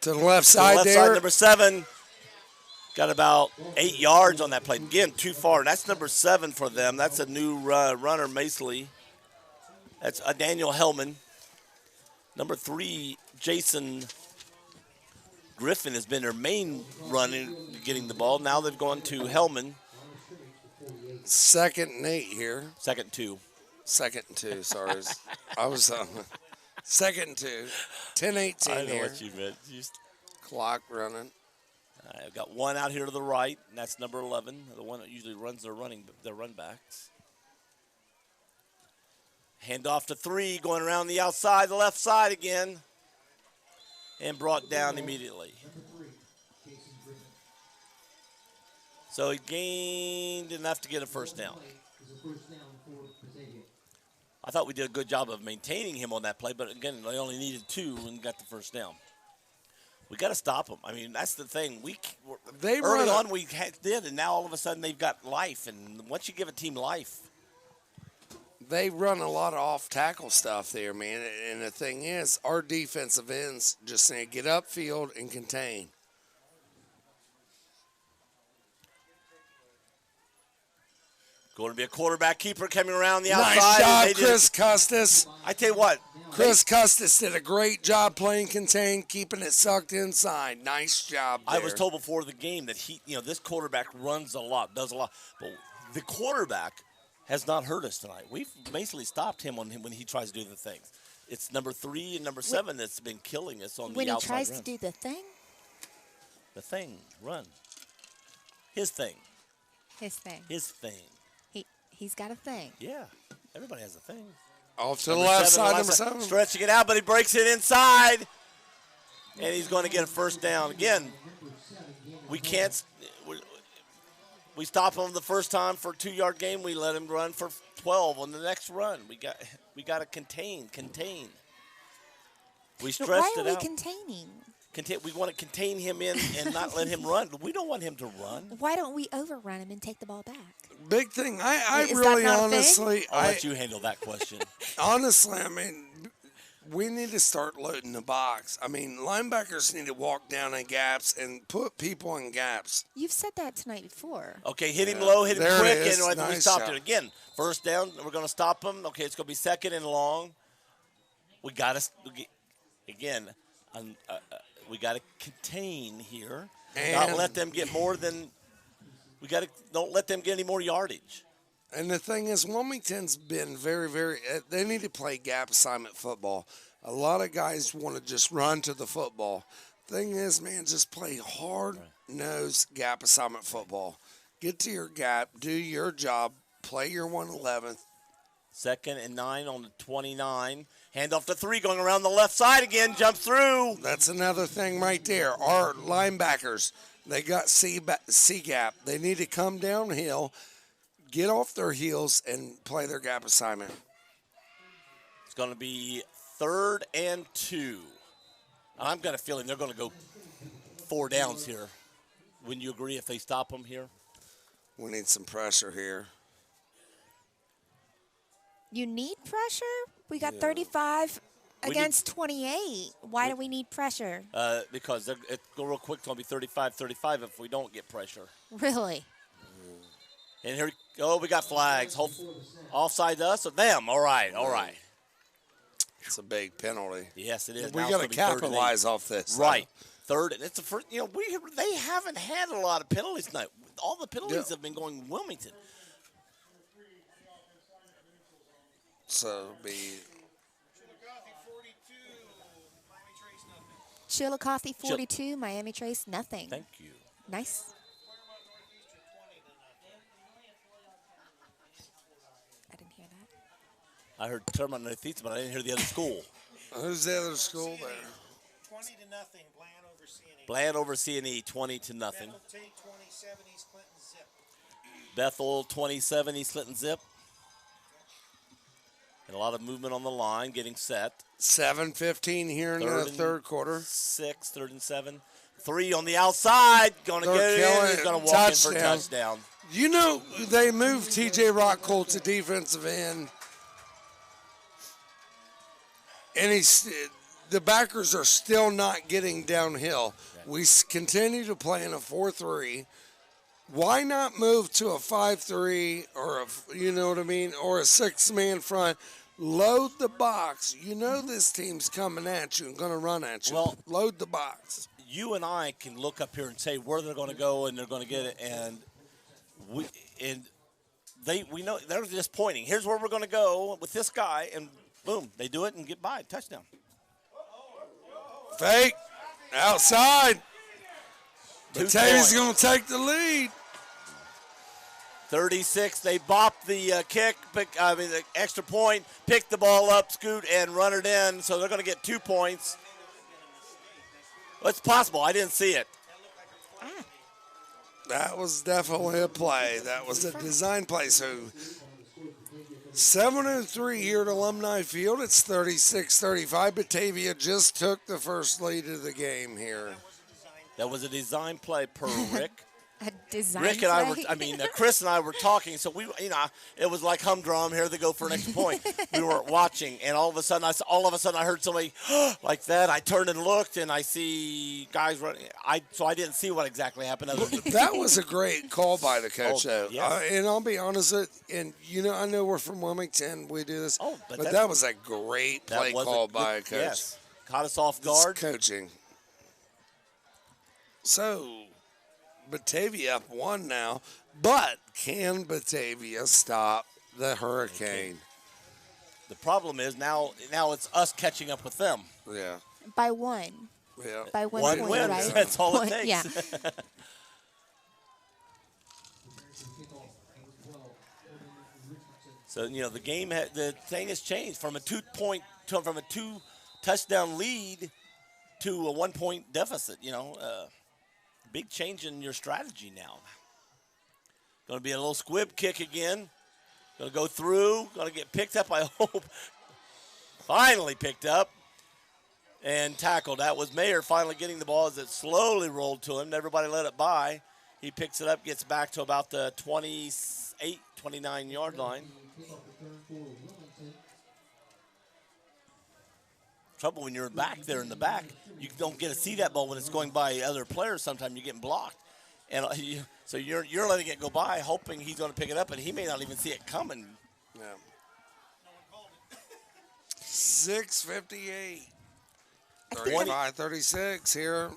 To the left side there. Side, number 7 got about 8 yards on that play. Again, too far. And that's number 7 for them. That's a new runner, Maceley. That's Daniel Hellman. Number 3, Jason Griffin has been their main running, getting the ball. Now they've gone to Hellman. 2nd and 8 here. 2nd 2. 2nd and 2, sorry. I was 2nd and 2. 10-18 I know here. what you meant. Clock running. I've got one out here to the right, and that's number 11, the one that usually runs their run backs. Hand off to 3, going around the outside, the left side again, and brought down immediately. So he gained enough to get a first down. I thought we did a good job of maintaining him on that play, but again, they only needed 2 and got the first down. We got to stop them. I mean, that's the thing. Early on we did, and now all of a sudden they've got life. And once you give a team life, they run a lot of off-tackle stuff there, man. And the thing is, our defensive ends just saying get upfield and contain. Going to be a quarterback keeper coming around the outside. Nice job, Chris Custis. I tell you what. Chris Custis did a great job playing contained, keeping it sucked inside. Nice job there. I was told before the game that this quarterback runs a lot, does a lot. But the quarterback has not hurt us tonight. We've basically stopped him when he tries to do the things. It's number 3 and number 7 that's been killing us on the outside. When he tries runs. to do the thing? The thing, run. His thing. His thing. His thing. He's got a thing. Yeah, everybody has a thing. Off to the left side, number 7. Stretching it out, but he breaks it inside. And he's going to get a first down. Again, we can't – we stop him the first time for a 2-yard game. We let him run for 12 on the next run. We got to contain. We stressed it out. Why are we containing? We want to contain him in and not let him run. We don't want him to run. Why don't we overrun him and take the ball back? Big thing. I Is really that not a honestly thing? I'll let you handle that question. Honestly, I mean, we need to start loading the box. I mean, linebackers need to walk down in gaps and put people in gaps. You've said that tonight before. Okay, hit him low, hit him There quick, it is. and we Nice stopped shot. it. Again, first down, we're going to stop him. Okay, it's going to be 2nd and long. We got to, again, we got to contain here. And not let them get more than, don't let them get any more yardage. And the thing is, Wilmington's been very, very – they need to play gap assignment football. A lot of guys want to just run to the football. Thing is, man, just play hard-nosed gap assignment football. Get to your gap, do your job, play your 111th. 2nd and 9 on the 29. Hand off to 3, going around the left side again, jump through. That's another thing right there. Our linebackers, they got C gap. They need to come downhill, get off their heels, and play their gap assignment. It's going to be 3rd and 2. I've got a feeling they're going to go 4 downs here. Wouldn't you agree if they stop them here? We need some pressure here. You need pressure? We got 35 against 28. Why do we need pressure? Because it go real quick. It's going to be 35-35 if we don't get pressure. Really? And here, we got flags. Offside us or them? All right. It's a big penalty. Yes, it is. We Now got to it's gonna be 3rd and 8. capitalize off this. Right. 3rd, and it's the first. They haven't had a lot of penalties tonight. All the penalties have been going Wilmington. So it'll be Chillicothe 42, Miami Trace nothing. Thank you. Nice. I didn't hear that. I heard Termont Northeast, but I didn't hear the other school. who's the other school there? 20 to nothing, Bland over C&E. Bland over C&E, 20 to nothing. Bethel take 27, East Clinton zip. Bethel 27, East Clinton zip. And a lot of movement on the line, getting set. 7:15 here in the third quarter. 6, 3rd and 7. 3 on the outside, going to get it in. He's going to walk in for a touchdown. You know, they moved T.J. Rockhold to defensive end. And the backers are still not getting downhill. Right. We continue to play in a 4-3. Why not move to a 5-3 or you know what I mean, or a 6-man front? load the box. You know this team's coming at you and going to run at you. Well, load the box. You and I can look up here and say where they're going to go and they're going to get it, and we know they're just pointing. Here's where we're going to go with this guy, and boom, they do it and get by touchdown. Fake outside. Batavia's going to take the lead. 36. They bop the kick, the extra point, pick the ball up, scoot, and run it in. So they're going to get 2 points. It's possible. I didn't see it. That was definitely a play. That was a design play. So 7:03 here at Alumni Field. It's 36-35. Batavia just took the first lead of the game here. That was a design play per Rick. A design Rick and I were, play? Chris and I were talking, so we, it was like humdrum. Here they go for an extra point. We were watching, and all of a sudden, I heard somebody like that. I turned and looked, and I see guys running. So I didn't see what exactly happened. That was a great call by the coach, though. Yes. And I'll be honest, and I know we're from Wilmington. We do this, but that was a great play call by a coach. Yes, caught us off guard. It's coaching. So, Batavia up 1 now, but can Batavia stop the hurricane? The problem is now it's us catching up with them. Yeah. By 1. Yeah. By 1 One point, win. right? That's all it takes. Yeah. So the game, the thing has changed from a 2 touchdown lead to a 1 point deficit. Big change in your strategy now. Going to be a little squib kick again. Going to go through. Going to get picked up, I hope. Finally picked up and tackled. That was Mayer finally getting the ball as it slowly rolled to him. Everybody let it by. He picks it up, gets back to about the 28, 29-yard line. Trouble when you're back there in the back, you don't get to see that ball when it's going by other players. Sometimes you're getting blocked, and so you're letting it go by, hoping he's going to pick it up, and he may not even see it coming. Yeah. 6:58. 35-36 here.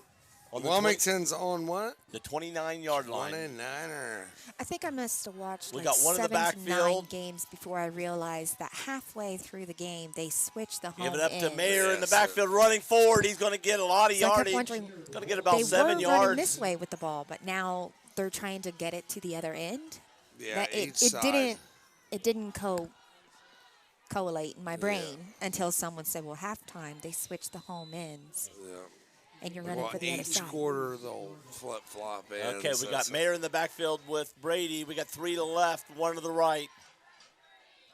Wilmington's on what? The 29-yard line. 29er. I think I must have watched We like got one in the 7 to 9 backfield. games before I realized that halfway through the game they switched the home Give it up to end. Mayer in the backfield, running forward. He's going to get a lot of So I kept yardage. wondering, Going to get about they 7 were yards. running this way with the ball, but now they're trying to get it to the other end. Yeah, It didn't collate in my brain until someone said, "Well, halftime they switched the home ends." Yeah. And you're running for the other each side. quarter they'll flip-flop in. Okay, we got Mayer in the backfield with Brady. We got 3 to the left, 1 to the right.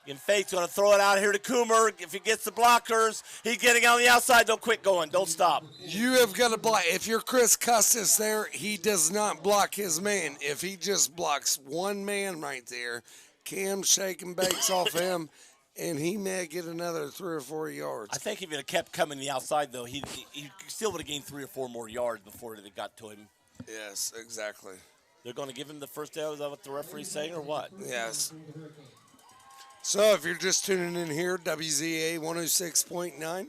And Fate's going to throw it out here to Coomer. If he gets the blockers, he's getting on the outside. Don't quit going. Don't stop. You have got to block. If you're Chris Custis there, he does not block his man. If he just blocks one man right there, Cam shake and bakes off him, and he may get another 3 or 4 yards. I think if he'd have kept coming the outside, though, he still would have gained 3 or 4 more yards before it got to him. Yes, exactly. They're going to give him the first down. Is that what the referee's saying or what? Yes. So if you're just tuning in here, WZA 106.9,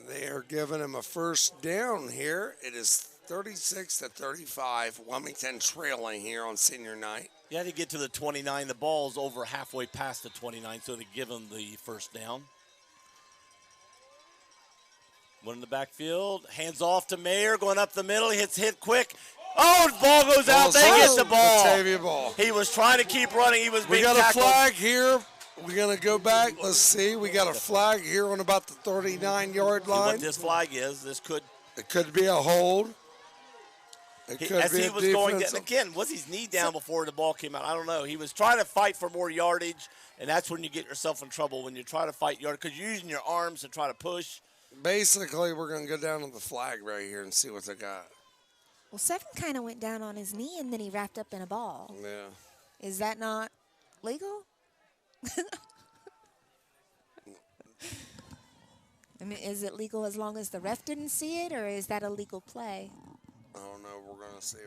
they are giving him a first down here. It is 36-35. Wilmington trailing here on senior night. You had to get to the 29. The ball's over halfway past the 29, so they give him the first down. One in the backfield. Hands off to Mayer, going up the middle. He hit quick. Oh, the ball goes out. They get the ball. Batavia ball. He was trying to keep running. He was being We got tackled. a flag here. We're going to go back. Let's see. We got a flag here on about the 39-yard See line. what this flag is. This could. It could be a hold. It could As be he a was going down, defensive. again, was his knee down before the ball came out? I don't know. He was trying to fight for more yardage, and that's when you get yourself in trouble, when you try to fight yardage, because you're using your arms to try to push. Basically, we're going to go down to the flag right here and see what they got. Well, Seven kind of went down on his knee and then he wrapped up in a ball. Yeah. Is that not legal? I mean, is it legal as long as the ref didn't see it, or is that a legal play? I don't know. We're going to see.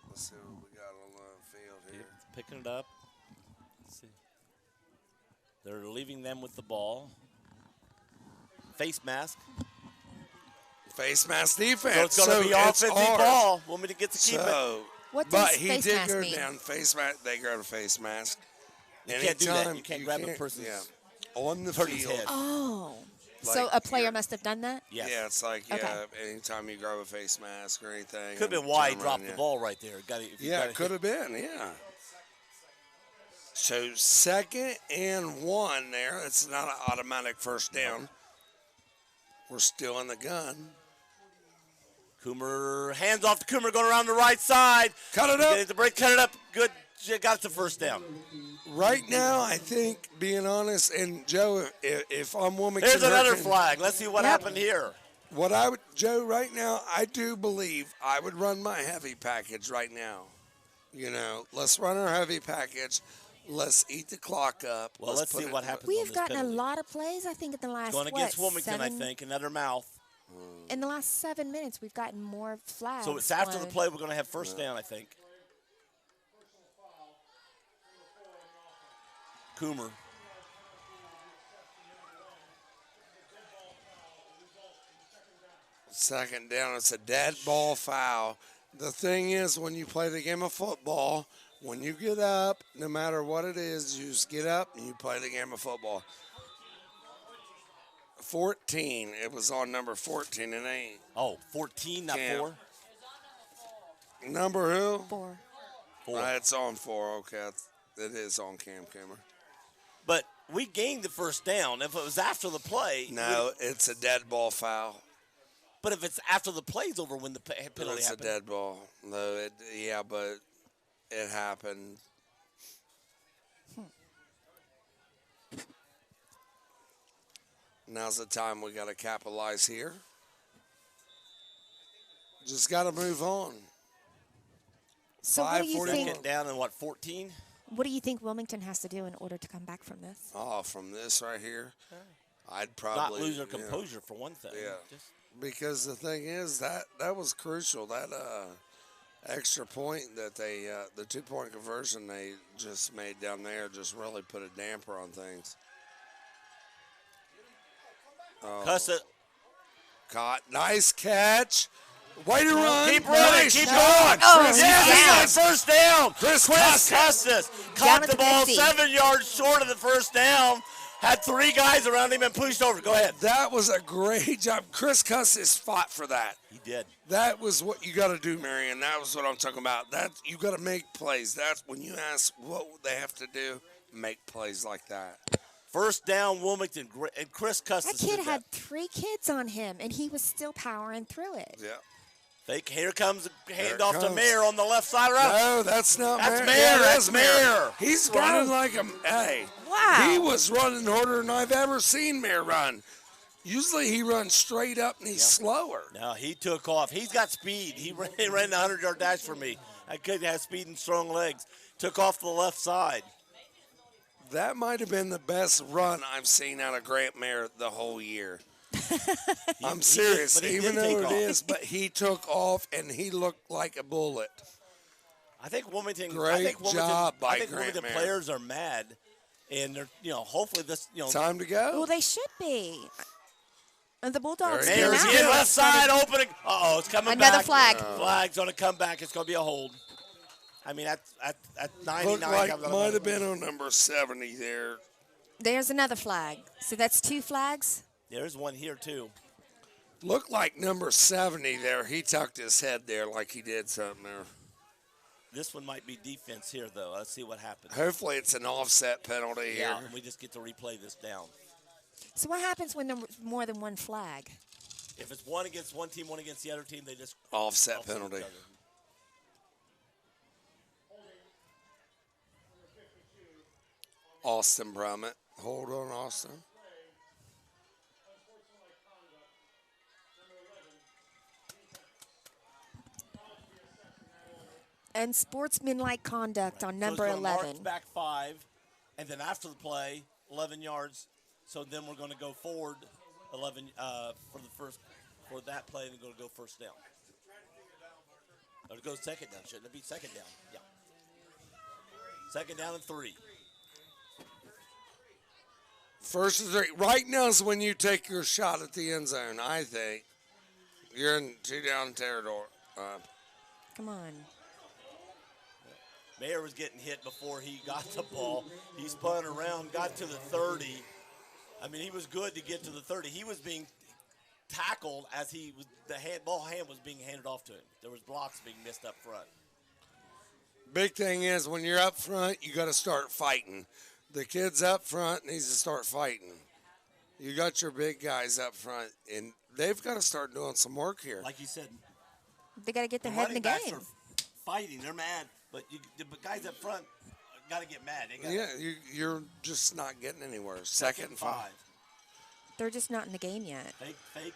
Let's see what we got on the field here. Picking it up. Let's see. They're leaving them with the ball. Face mask. Face mask defense. So it's going to be offensive ball. Wilmington gets to keep it. What But does he face did mask go mean? down face mask. They grab a face mask. You can't do that. You can't grab a person's on the person's field. head. Oh. Like, So a player must have done that? Yes. Yeah, it's like Okay. anytime you grab a face mask or anything. Could have been why he dropped the ball right there. It could have been. Yeah. So 2nd and 1 there. It's not an automatic first down. We're still in the gun. Coomer, hands off to Coomer, going around the right side. Cut it up. Getting the break, cut it up. Good. Got it to first down. Right now, I think, being honest, and Joe, if I'm Wilmington, There's another Hurricane, flag. Let's see what happened here. what I would, Joe, right now, I do believe I would run my heavy package right now. You know, let's run our heavy package. Let's eat the clock up. Well, let's see what happens. We've gotten a lot of plays, I think, in the last, Going against Wilmington, I 7 think. Another mouth. In the last 7 minutes, we've gotten more flags. So it's after the blown. play. We're going to have first down, I think. Coomer. Second down, it's a dead ball foul. The thing is, when you play the game of football, when you get up, no matter what it is, you just get up and you play the game of football. 14, it was on number 14 and 8. Oh, 14, not Cam. 4? Number who? 4. 4. It's on 4, okay. It is on Cam Kimmer. But we gained the first down. If it was after the play. No, it's a dead ball foul. But if it's after the play's over when the penalty It's a happened. dead ball. No, but it happened. Now's the time we got to capitalize here. Just got to move on. So what do you 5:41. think? Second down in what, 14? What do you think Wilmington has to do in order to come back from this? Oh, from this right here, I'd Not probably lose our yeah. composure for one thing. Yeah. Just, Because the thing is that was crucial. That extra point that they the 2-point conversion they just made down there just really put a damper on things. Oh, cuss it. caught, nice catch. Way to run. Keep running. Nice Keep shot. going. Oh, Chris Yeah, he's he down. got first down. Chris Custis Down caught at the the ball 50. 7 yards short of the first down. Had 3 guys around him and pushed over. Go ahead. That was a great job. Chris Custis fought for that. He did. That was what you got to do, Marion. That was what I'm talking about. That you got to make plays. That's when you ask what they have to do, make plays like that. First down, Wilmington. And Chris Custis That kid did had 3 kids on him, and he was still powering through it. Yeah. Fake. Here comes the Here it handoff to comes. Mayer on the left side. Right. No, that's not That's Mayer. Mayer. Yeah, That's it is Mayer. He's running like a hey. Wow. He was running harder than I've ever seen Mayer run. Usually he runs straight up and he's slower. No, he took off. He's got speed. He ran the 100-yard dash for me. That kid has speed and strong legs. Took off to the left side. That might have been the best run I've seen out of Grant Mayer the whole year. I'm serious, but he even did though take it off. is, but he took off and he looked like a bullet. I think Wilmington. Great job by I think Grant Wilmington Mayer. players are mad, and they're hopefully this Time to go. Well, they should be. And the Bulldogs There came he Mayer's goes. out. in left side opening. Uh-oh, it's coming Another back. flag. Flag's going to come back. It's going to be a hold. I mean, at 99. Looked like comes out might of have been on number 70 there. There's another flag. So that's 2 flags. There's one here, too. Looked like number 70 there. He tucked his head there like he did something there. This one might be defense here, though. Let's see what happens. Hopefully it's an offset penalty Yeah, here. and we just get to replay this down. So what happens when there's more than 1 flag? If it's one against one team, one against the other team, they just Offset offset penalty. each other. Austin Brummett. Hold on, Austin. And sportsmanlike conduct on So number it's gonna 11. march back 5, and then after the play, 11 yards. So then we're going to go forward 11 for that play, and we're going to go first down. Or it goes second down, shouldn't it be second down? Yeah. Second down and 3. First and 3. Right now is when you take your shot at the end zone, I think. You're in 2 down territory. Come on. Mayer was getting hit before he got the ball. He spun around, got to the 30. I mean, he was good to get to the 30. He was being tackled as the ball hand was being handed off to him. There was blocks being missed up front. Big thing is when you're up front, you got to start fighting. The kids up front needs to start fighting. You got your big guys up front, and they've got to start doing some work here. Like you said, They got to get their head in the running backs game. are fighting. They're mad, but the guys up front got to get mad. You're just not getting anywhere. Second and 5. They're just not in the game yet. Fake.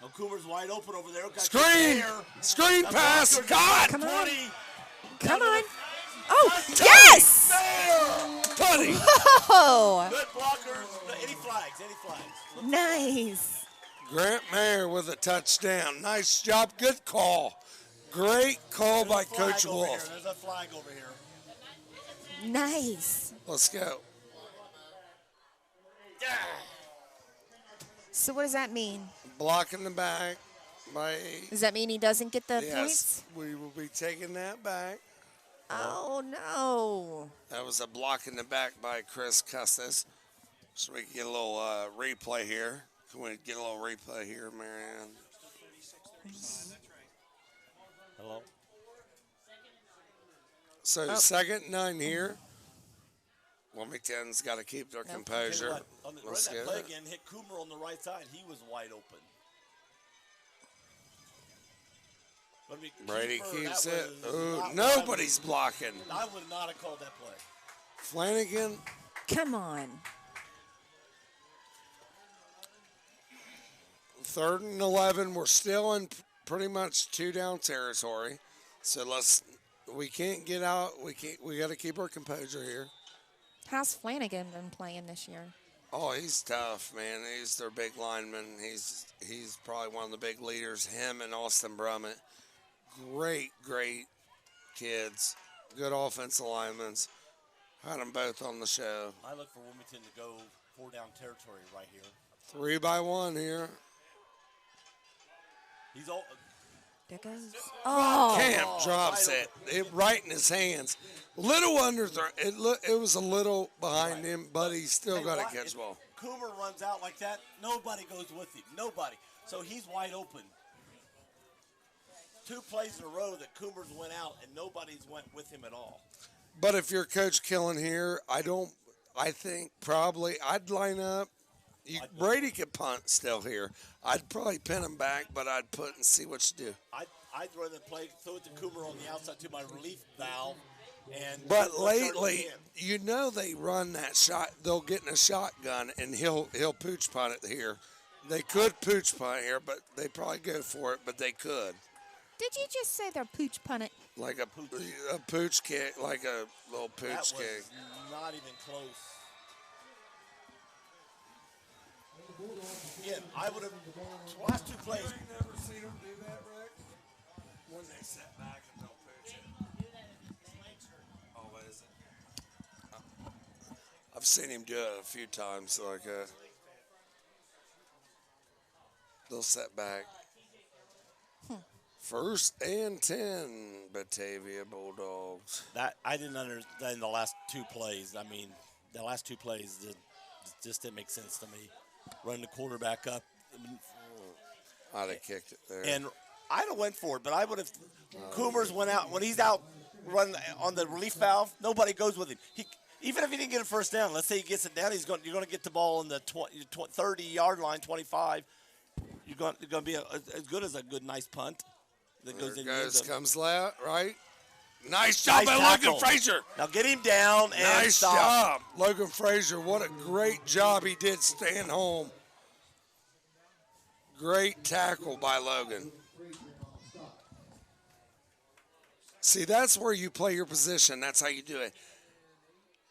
Oh, Coomer's wide open over there. Got Screen pass. God. Come on. 20. Come on. Oh, yes! Buddy. Oh, Good blockers. Any flags. nice. Grant Mayer with a touchdown. Nice job. Good call. Great call by Coach Wolf. There's a flag over here. Nice. Let's go. So what does that mean? Blocking the back by Does that mean he doesn't get the yes. points? We will be taking that back. Oh, no. That was a block in the back by Chris Custis. So we can get a little replay here. Can we get a little replay here, Marianne? Hello? So second and 9 here. Wilmington's got to keep their composure. Let's Run get that play it. again. Hit Coomer on the right side. He was wide open. But I mean, Brady keeper, keeps that it. was Ooh, not- nobody's blocking. I would not have called that play. Flanagan. Come on. 3rd and 11. We're still in pretty much 2 down territory. So we can't get out. We got to keep our composure here. How's Flanagan been playing this year? Oh, he's tough, man. He's their big lineman. He's probably one of the big leaders. Him and Austin Brummett. Great kids. Good offensive linemen. Had them both on the show. I look for Wilmington to go 4 down territory right here. 3 by 1 here. He's all. There goes. Oh. Camp drops right it right in his hands. Little under it was a little behind him, but he still got to catch the ball. Coomer runs out like that, nobody goes with him. Nobody. So he's wide open. 2 plays in a row that Coomer's went out and nobody's went with him at all. But if you're Coach Killen here, I think probably I'd line up. Brady could punt still here. I'd probably pin him back, but I'd put and see what you do. I'd rather throw it to Coomer on the outside to my relief valve. But lately, they run that shot. They'll get in a shotgun, and he'll pooch punt it here. They could pooch punt here, but they probably go for it, but they could. Did you just say they're pooch punting? Like a pooch kick, like a little pooch that was kick. not even close. Again, I would have last 2 plays. You never seen him do that, Rick? When they set back and they'll pooch it. Oh, what is it? I've seen him do it a few times. They'll set back. 1st and 10, Batavia Bulldogs. That I didn't understand the last 2 plays. I mean, the last 2 plays just didn't make sense to me. Run the quarterback up. I'd have kicked it there. And I'd have went for it, but I would have. Coomer's went out. When he's out running on the relief valve, nobody goes with him. Even if he didn't get a first down, let's say he gets it down, you're going to get the ball in the 30-yard line, 25. You're going to be as good as a nice punt. That goes in Comes left, right? Nice job by Logan Frazier. Now get him down and nice stop. job. Logan Frazier, what a great job he did staying home. Great tackle by Logan. See, that's where you play your position. That's how you do it.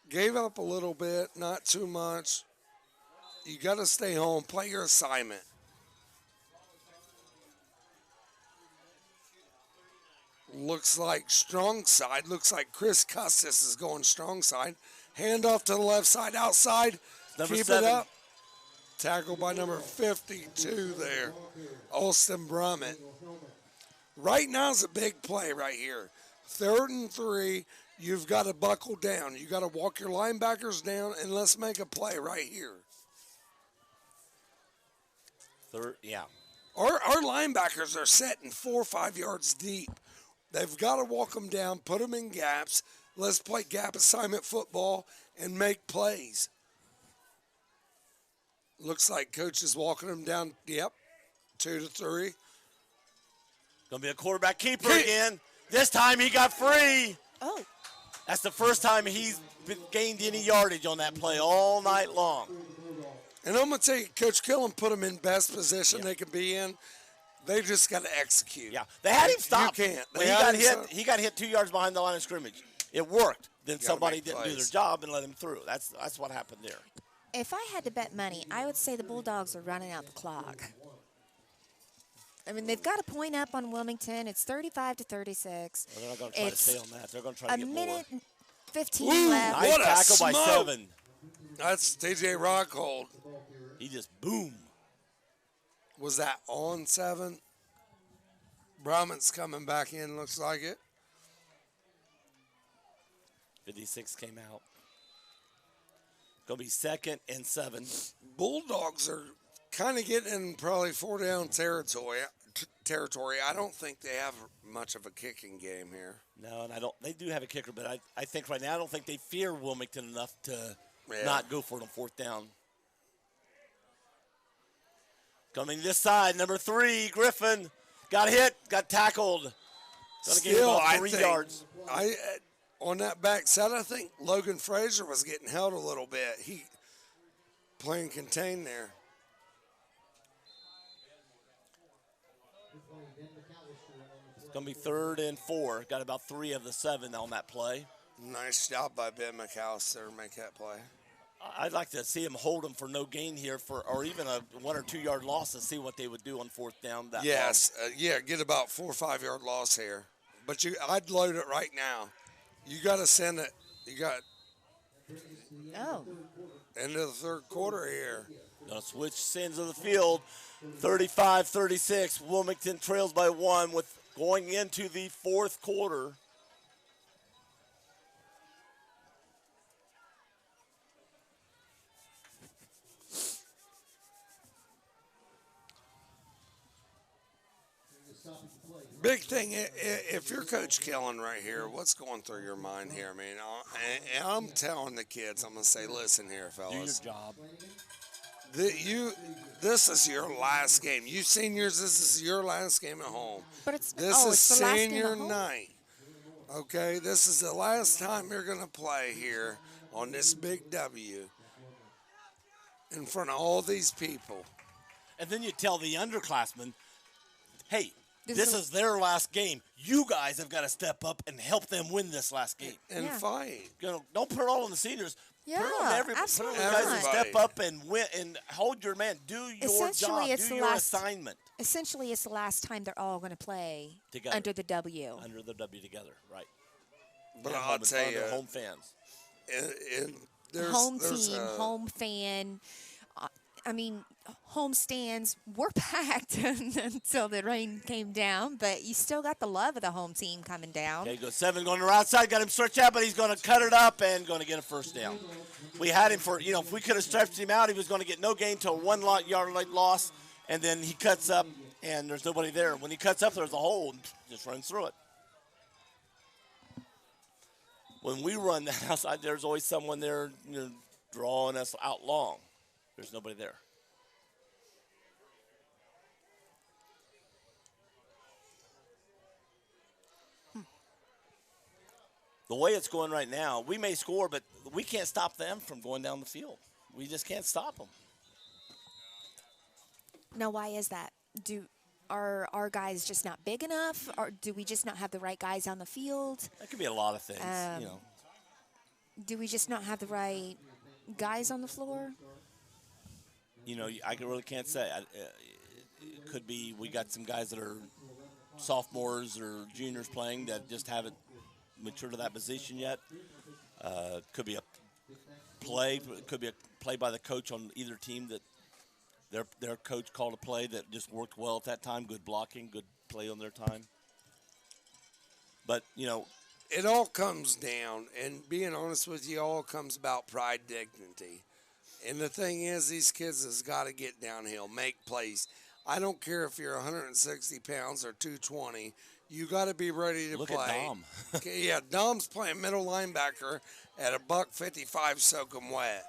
Gave up a little bit, not too much. You got to stay home, play your assignment. Looks like strong side. Looks like Chris Custis is going strong side. Hand off to the left side, outside. Number Keep 7. it up. Tackle by number 52 there, Austin Brummett. Right now is a big play right here. 3rd and 3. You've got to buckle down. You got to walk your linebackers down, and let's make a play right here. Yeah. Our linebackers are setting 4 or 5 yards deep. They've got to walk them down, put them in gaps. Let's play gap assignment football and make plays. Looks like coach is walking them down. Yep, 2 to 3. Going to be a quarterback keeper again. This time he got free. Oh. That's the first time he's gained any yardage on that play all night long. And I'm going to tell you, Coach Killen put them in best position they can be in. They just got to execute. Yeah, they had him stopped. You can't. When he got hit 2 yards behind the line of scrimmage. It worked. Then somebody didn't do their job and let him through. That's what happened there. If I had to bet money, I would say the Bulldogs are running out the clock. I mean, they've got a point up on Wilmington. It's 35 to 36. Well, they're not going to try to stay on that. They're going to try to get more. A minute and 15 left. Nice What a tackle by smoke. 7. That's TJ Rockhold. He just boom. Was that on 7? Brummett's coming back in, looks like it. 56 came out. Going to be 2nd and 7. Bulldogs are kind of getting in probably 4-down territory. I don't think they have much of a kicking game here. No, and they do have a kicker, but I think right now I don't think they fear Wilmington enough to not go for it on 4th down. Coming this side, number 3, Griffin. Got hit, got tackled. Gonna gain about 3 yards. On that backside, I think Logan Frazier was getting held a little bit. He playing contain there. It's going to be 3rd and 4. Got about 3 of the 7 on that play. Nice job by Ben McAllister to make that play. I'd like to see him hold him for no gain here, or even a 1 or 2 yard loss, and see what they would do on 4th down. Yes, get about 4 or 5 yard loss here. But I'd load it right now. You got to send it. You got into the 3rd quarter here. Gonna switch sends of the field. 35-36. Wilmington trails by 1 with going into the 4th quarter. Big thing, if you're Coach Killen right here, what's going through your mind here? I mean, and I'm telling the kids, I'm going to say, listen here, fellas. Do your job. This is your last game. You seniors, this is your last game at home. But it's This is it's the last game senior at home? night. Okay, this is the last time you're going to play here on this big W in front of all these people. And then you tell the underclassmen, hey, This this is- is their last game. You guys have got to step up and help them win this last game. And Yeah. fight. Don't put it all on the seniors. Yeah, put it on put it on absolutely the guys not. to step up and win and hold your man. Do your Essentially, job. it's Do the your last- assignment. Essentially, it's the last time they're all going to play Together. under the W. Under the W together, right? But And I'll tell you, home fans. there's Home there's team, a- home fan. I mean, home stands were packed until the rain came down, but you still got the love of the home team coming down. Okay, goes 7 going to the outside. Got him stretched out, but he's going to cut it up and going to get a 1st down. We had him for, if we could have stretched him out, he was going to get no gain to a 1 yard loss, and then he cuts up, and there's nobody there. When he cuts up, there's a hole, and just runs through it. When we run that outside, there's always someone there drawing us out long. There's nobody there. The way it's going right now, we may score, but we can't stop them from going down the field. We just can't stop them. Now, why is that? Are our guys just not big enough, or do we just not have the right guys on the field? That could be a lot of things, Do we just not have the right guys on the floor? I really can't say. It could be we got some guys that are sophomores or juniors playing that just haven't matured to that position yet. Could be a play. It could be a play by the coach on either team that their coach called a play that just worked well at that time. Good blocking, good play on their time. But, it all comes down, and being honest with you, all comes about pride, dignity. And the thing is, these kids has got to get downhill, make plays. I don't care if you're 160 pounds or 220. You got to be ready to Look play. at Dom. Okay, yeah, Dom's playing middle linebacker at $155 soaking wet.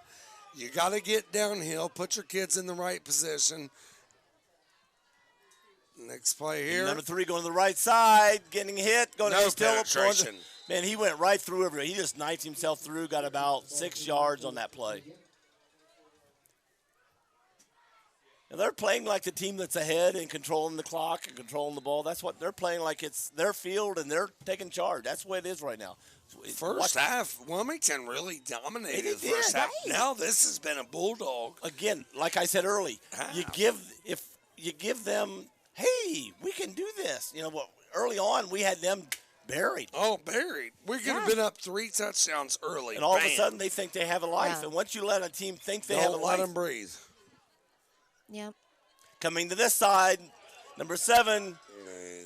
You got to get downhill, put your kids in the right position. Next play here. Number 3 going to the right side, getting hit, going No to still penetration. Man, he went right through everybody. He just knifed himself through, got about 6 yards on that play. And they're playing like the team that's ahead and controlling the clock and controlling the ball. That's what they're playing like. It's their field and they're taking charge. That's the way it is right now. First half, Wilmington really dominated the They first did, half. right. Now this has been a bulldog. Again, like I said early, if you give them, hey, we can do this. Early on we had them buried. Oh, buried. We could have been up 3 touchdowns early. And all of Bam. a sudden they think they have a life. Yeah. And once you let a team think they have a Don't life, let them breathe. Yep. coming to this side, number 7.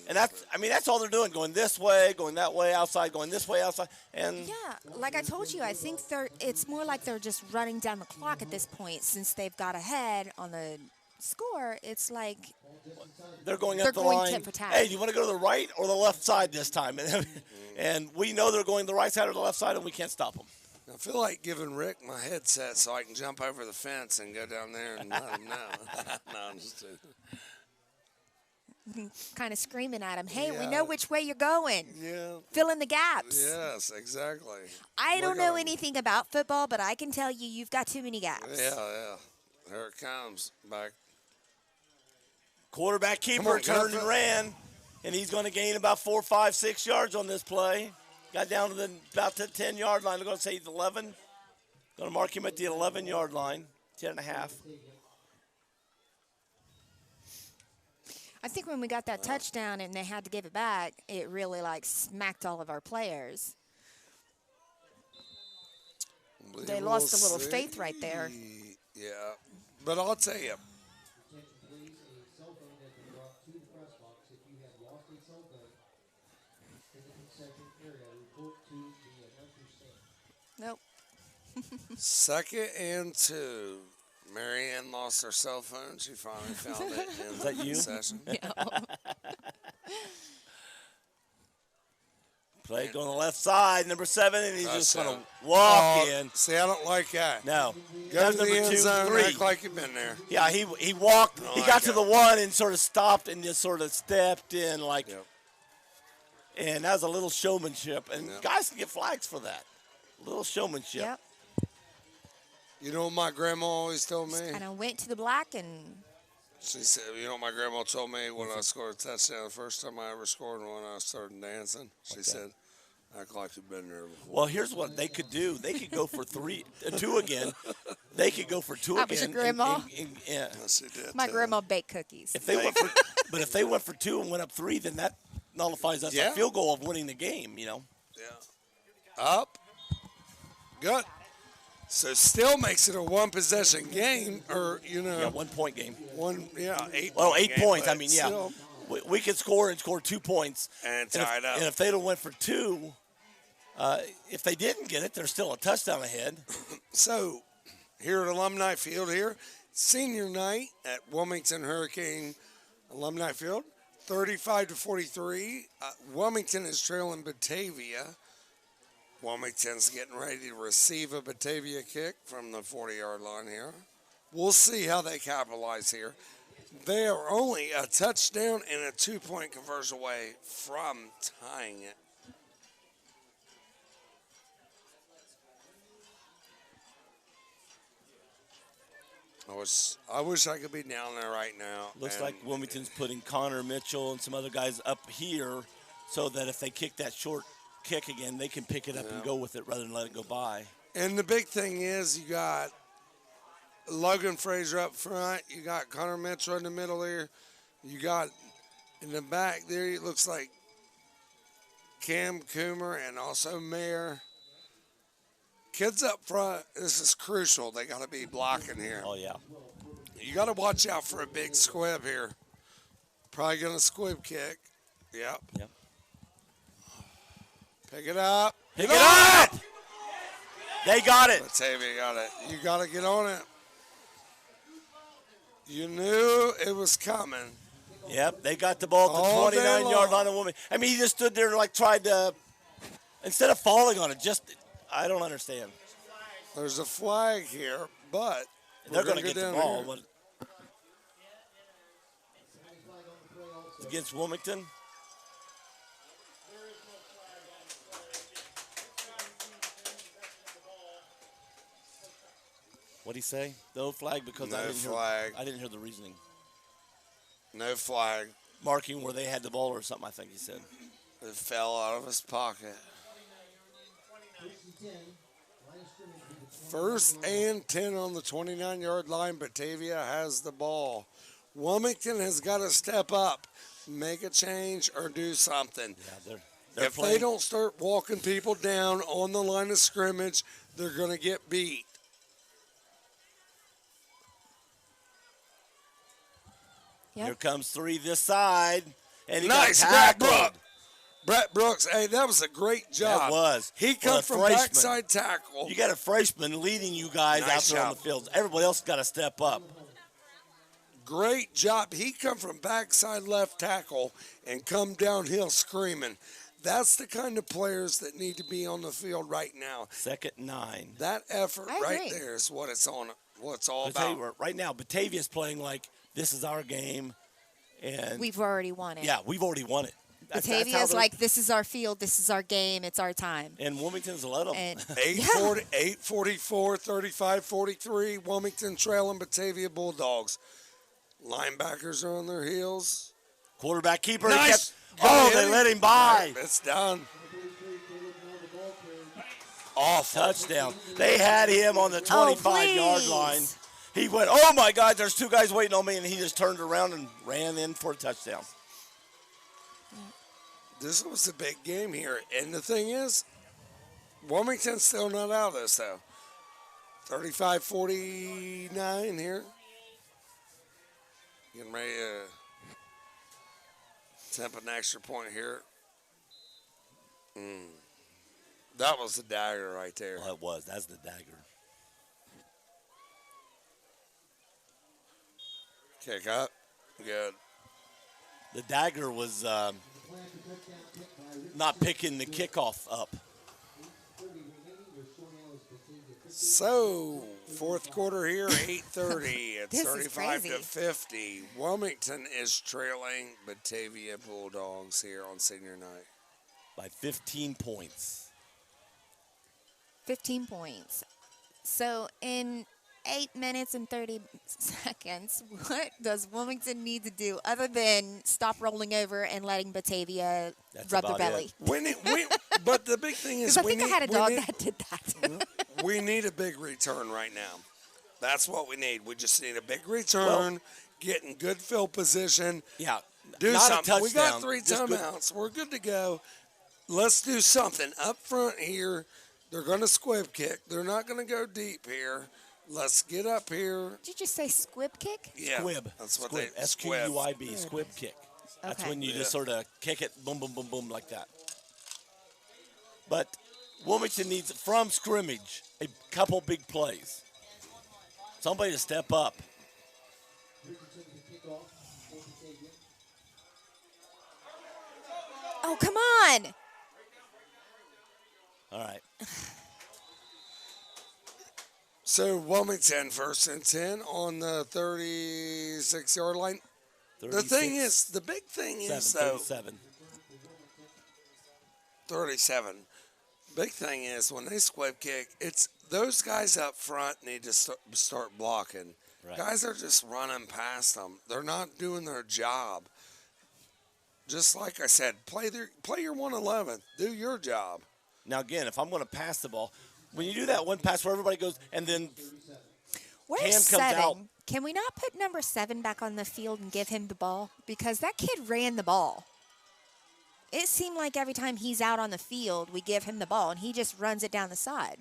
And that's all they're doing, going this way, going that way, outside, going this way, outside. And Yeah, like I told you, I think it's more like they're just running down the clock at this point since they've got ahead on the score. It's like they're going They're up the going line. tit for tat. Hey, do you want to go to the right or the left side this time? And we know they're going the right side or the left side, and we can't stop them. I feel like giving Rick my headset so I can jump over the fence and go down there and let him know. No, I'm just kidding. kind of screaming at him, hey, we Yeah. know which way you're going. Yeah. Fill in the gaps. Yes, exactly. I don't Look at know 'em. anything about football, but I can tell you you've got too many gaps. Yeah. Here it comes. Back. Quarterback Come keeper on, get up, turned and Phil. ran, and he's going to gain about 4, 5, 6 yards on this play. Got down to about the 10-yard line. They're going to say 11. Going to mark him at the 11-yard line, 10.5. I think when we got that touchdown and they had to give it back, it really smacked all of our players. They lost a little faith right there. Yeah. But I'll tell you, Attention please, a cell phone has been brought to the press box. If you have lost a cell phone in the concession area, report to the announcer stand. Nope. 2nd and 2. Marianne lost her cell phone. She finally found it in that the you? concession. Play going to the left side, number 7, and he's just going him. to walk Oh, in. See, I don't like that. No. Go That's to the number end 2, zone, 3. act like you've been there. Yeah, he walked. He like got to that. the 1 and sort of stopped and just sort of stepped in Yep. and that was a little showmanship. And Yep. guys can get flags for that. A little showmanship. Yep. You know what my grandma always told me? And I went to the black and She said, you know what my grandma told me when I scored a touchdown the first time I ever scored when I started dancing? She said, act like you've been there before. Well, here's what they could do. They could go for 2 again. They could go for 2 That was again. your grandma? Yeah. Yes, she did. my too. grandma baked cookies. If they went for 2 and went up 3, then that nullifies us Yeah. a field goal of winning the game. Yeah. Up. Good. So still makes it a 1-possession game, or, Yeah, 1 point game. 8 Well, point 8 game, points. I but mean, yeah. still. We could score and score 2 points. And if, tie it up. And if they'd have went for 2, if they didn't get it, they're still a touchdown ahead. So, here at Alumni Field here, senior night at Wilmington Hurricane Alumni Field, 35-43. Wilmington is trailing Batavia. Wilmington's getting ready to receive a Batavia kick from the 40-yard line here. We'll see how they capitalize here. They are only a touchdown and a 2-point conversion away from tying it. I wish I could be down there right now. Looks and- like Wilmington's putting Connor Mitchell and some other guys up here so that if they kick that short kick again, they can pick it up and go with it rather than let it go by. And the big thing is you got Logan Fraser up front. You got Connor Mitchell in the middle here. You got in the back there, it looks like Cam Coomer and also Mayer. kids up front, this is crucial. They got to be blocking here. Oh, yeah. You got to watch out for a big squib here. Probably going to squib kick. Yep. Yep. Pick it up. Pick it up! They got it. Batavia got it. You got to get on it. You knew it was coming. Yep, they got the ball at All the day 29-yard long. line of Wilmington. I mean, he just stood there and, like, tried to, instead of falling on it, I don't understand. There's a flag here, but They're going to get the down ball. here. But against Wilmington. What'd he say? No flag because No I flag. I didn't hear the reasoning. No flag. Marking where they had the ball or something, I think he said. It fell out of his pocket. First and 10 on the 29-yard line. Batavia has the ball. Wilmington has got to step up, make a change, or do something. Yeah, they're If playing. they don't start walking people down on the line of scrimmage, they're going to get beat. Yep. Here comes 3 this side. And he Nice, got Brett tackled. Brooks. Brett Brooks, hey, that was a great job. That was. He Well, come a from freshman. backside tackle. You got a freshman leading you guys Nice out there on job. the field. Everybody else got to step up. Great job. He come from backside left tackle and come downhill screaming. That's the kind of players that need to be on the field right now. 2nd and 9. That effort I right agree. there is what it's on. What it's all Batavia, about. right now, Batavia's playing like this is our game. And We've already won it. yeah, we've already won it. That's how Batavia's they're- like, this is our field, this is our game, it's our time. And Wilmington's let them. And 8:40, 8:44, 35-43. Wilmington trailing Batavia Bulldogs. Linebackers are on their heels. Quarterback keeper. Nice. Oh, Go they ahead. let him by. It's done. Awful. Touchdown. They had him on the 25-yard please. line. He went, oh, my God, there's 2 guys waiting on me, and he just turned around and ran in for a touchdown. This was a big game here. And the thing is, Wilmington's still not out of this, though. 35-49 here. Getting ready to attempt an extra point here. That was the dagger right there. Well, it was. That's the dagger. Kick up. Good. The dagger was not picking the kickoff up. So, fourth quarter here, 8:30. It's This is 35-50. Wilmington is trailing Batavia Bulldogs here on senior night. By 15 points. 15 points. So in 8 minutes and 30 seconds, what does Wilmington need to do other than stop rolling over and letting Batavia That's rub their about belly? But the big thing is, Because I think I had a dog that did that. we need a big return right now. That's what we need. We just need a big return, get in good field position, Yeah. do not something. A We got touchdown, 3 just good. timeouts. We're good to go. Let's do something up front here. They're going to squib kick. They're not going to go deep here. Let's get up here. Did you just say squib kick? Yeah, Squib. That's what Squib. they SQUIB. Squib kick. That's Okay. when you Yeah. just sort of kick it, boom, boom, boom, boom, like that. But Wilmington needs, from scrimmage, a couple big plays. Somebody to step up. Oh, come on. All right. So Wilmington first and 10 on the 36-yard line. The thing is, the big thing is, though, 37. 37. Big thing is when they squib kick, it's those guys up front need to start blocking. Right. Guys are just running past them. They're not doing their job. Just like I said, play your 111. Do your job. Now, again, if I'm going to pass the ball, when you do that one pass where everybody goes, and then Where's Cam comes 7? out. Can we not put number 7 back on the field and give him the ball? Because that kid ran the ball. It seemed like every time he's out on the field, we give him the ball, and he just runs it down the side.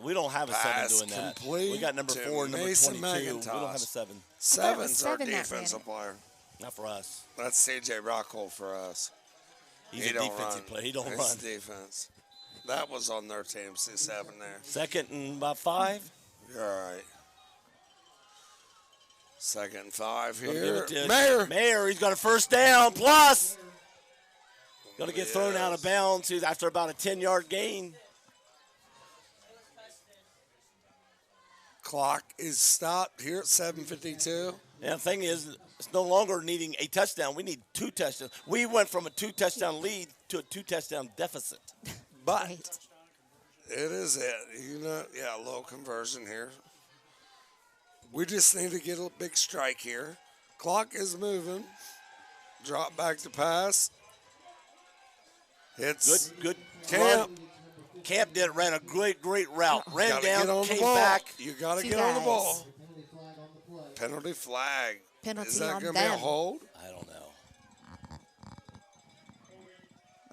We don't have a Pass 7 doing that. complete We got number to 4 and number Mason 22. We don't have a McIntosh. 7. Seven's our 7 that ran defensive it. player. Not for us. That's C.J. Rockhold for us. He's He a don't defensive run. player. He don't It's run. defense. That was on their team, C7 there. 2nd and about 5. You're all right. 2nd and 5 Gonna give here. it to Mayer. Mayer, he's got a first down. Plus, going to get thrown out of Yes. bounds after about a 10-yard gain. Clock is stopped here at 7:52. And the thing is, it's no longer needing a touchdown. We need 2 touchdowns. We went from a 2-touchdown lead to a 2-touchdown deficit. But Right. it is it. A little conversion here. We just need to get a big strike here. Clock is moving. Drop back to pass. It's Good Camp. run. Camp ran a great route. Ran Gotta get down, on the came ball. back. You got to Two get on the guys. ball. Penalty flag on the play. Penalty flag. Penalty Is that on going to be a them. hold? I don't know.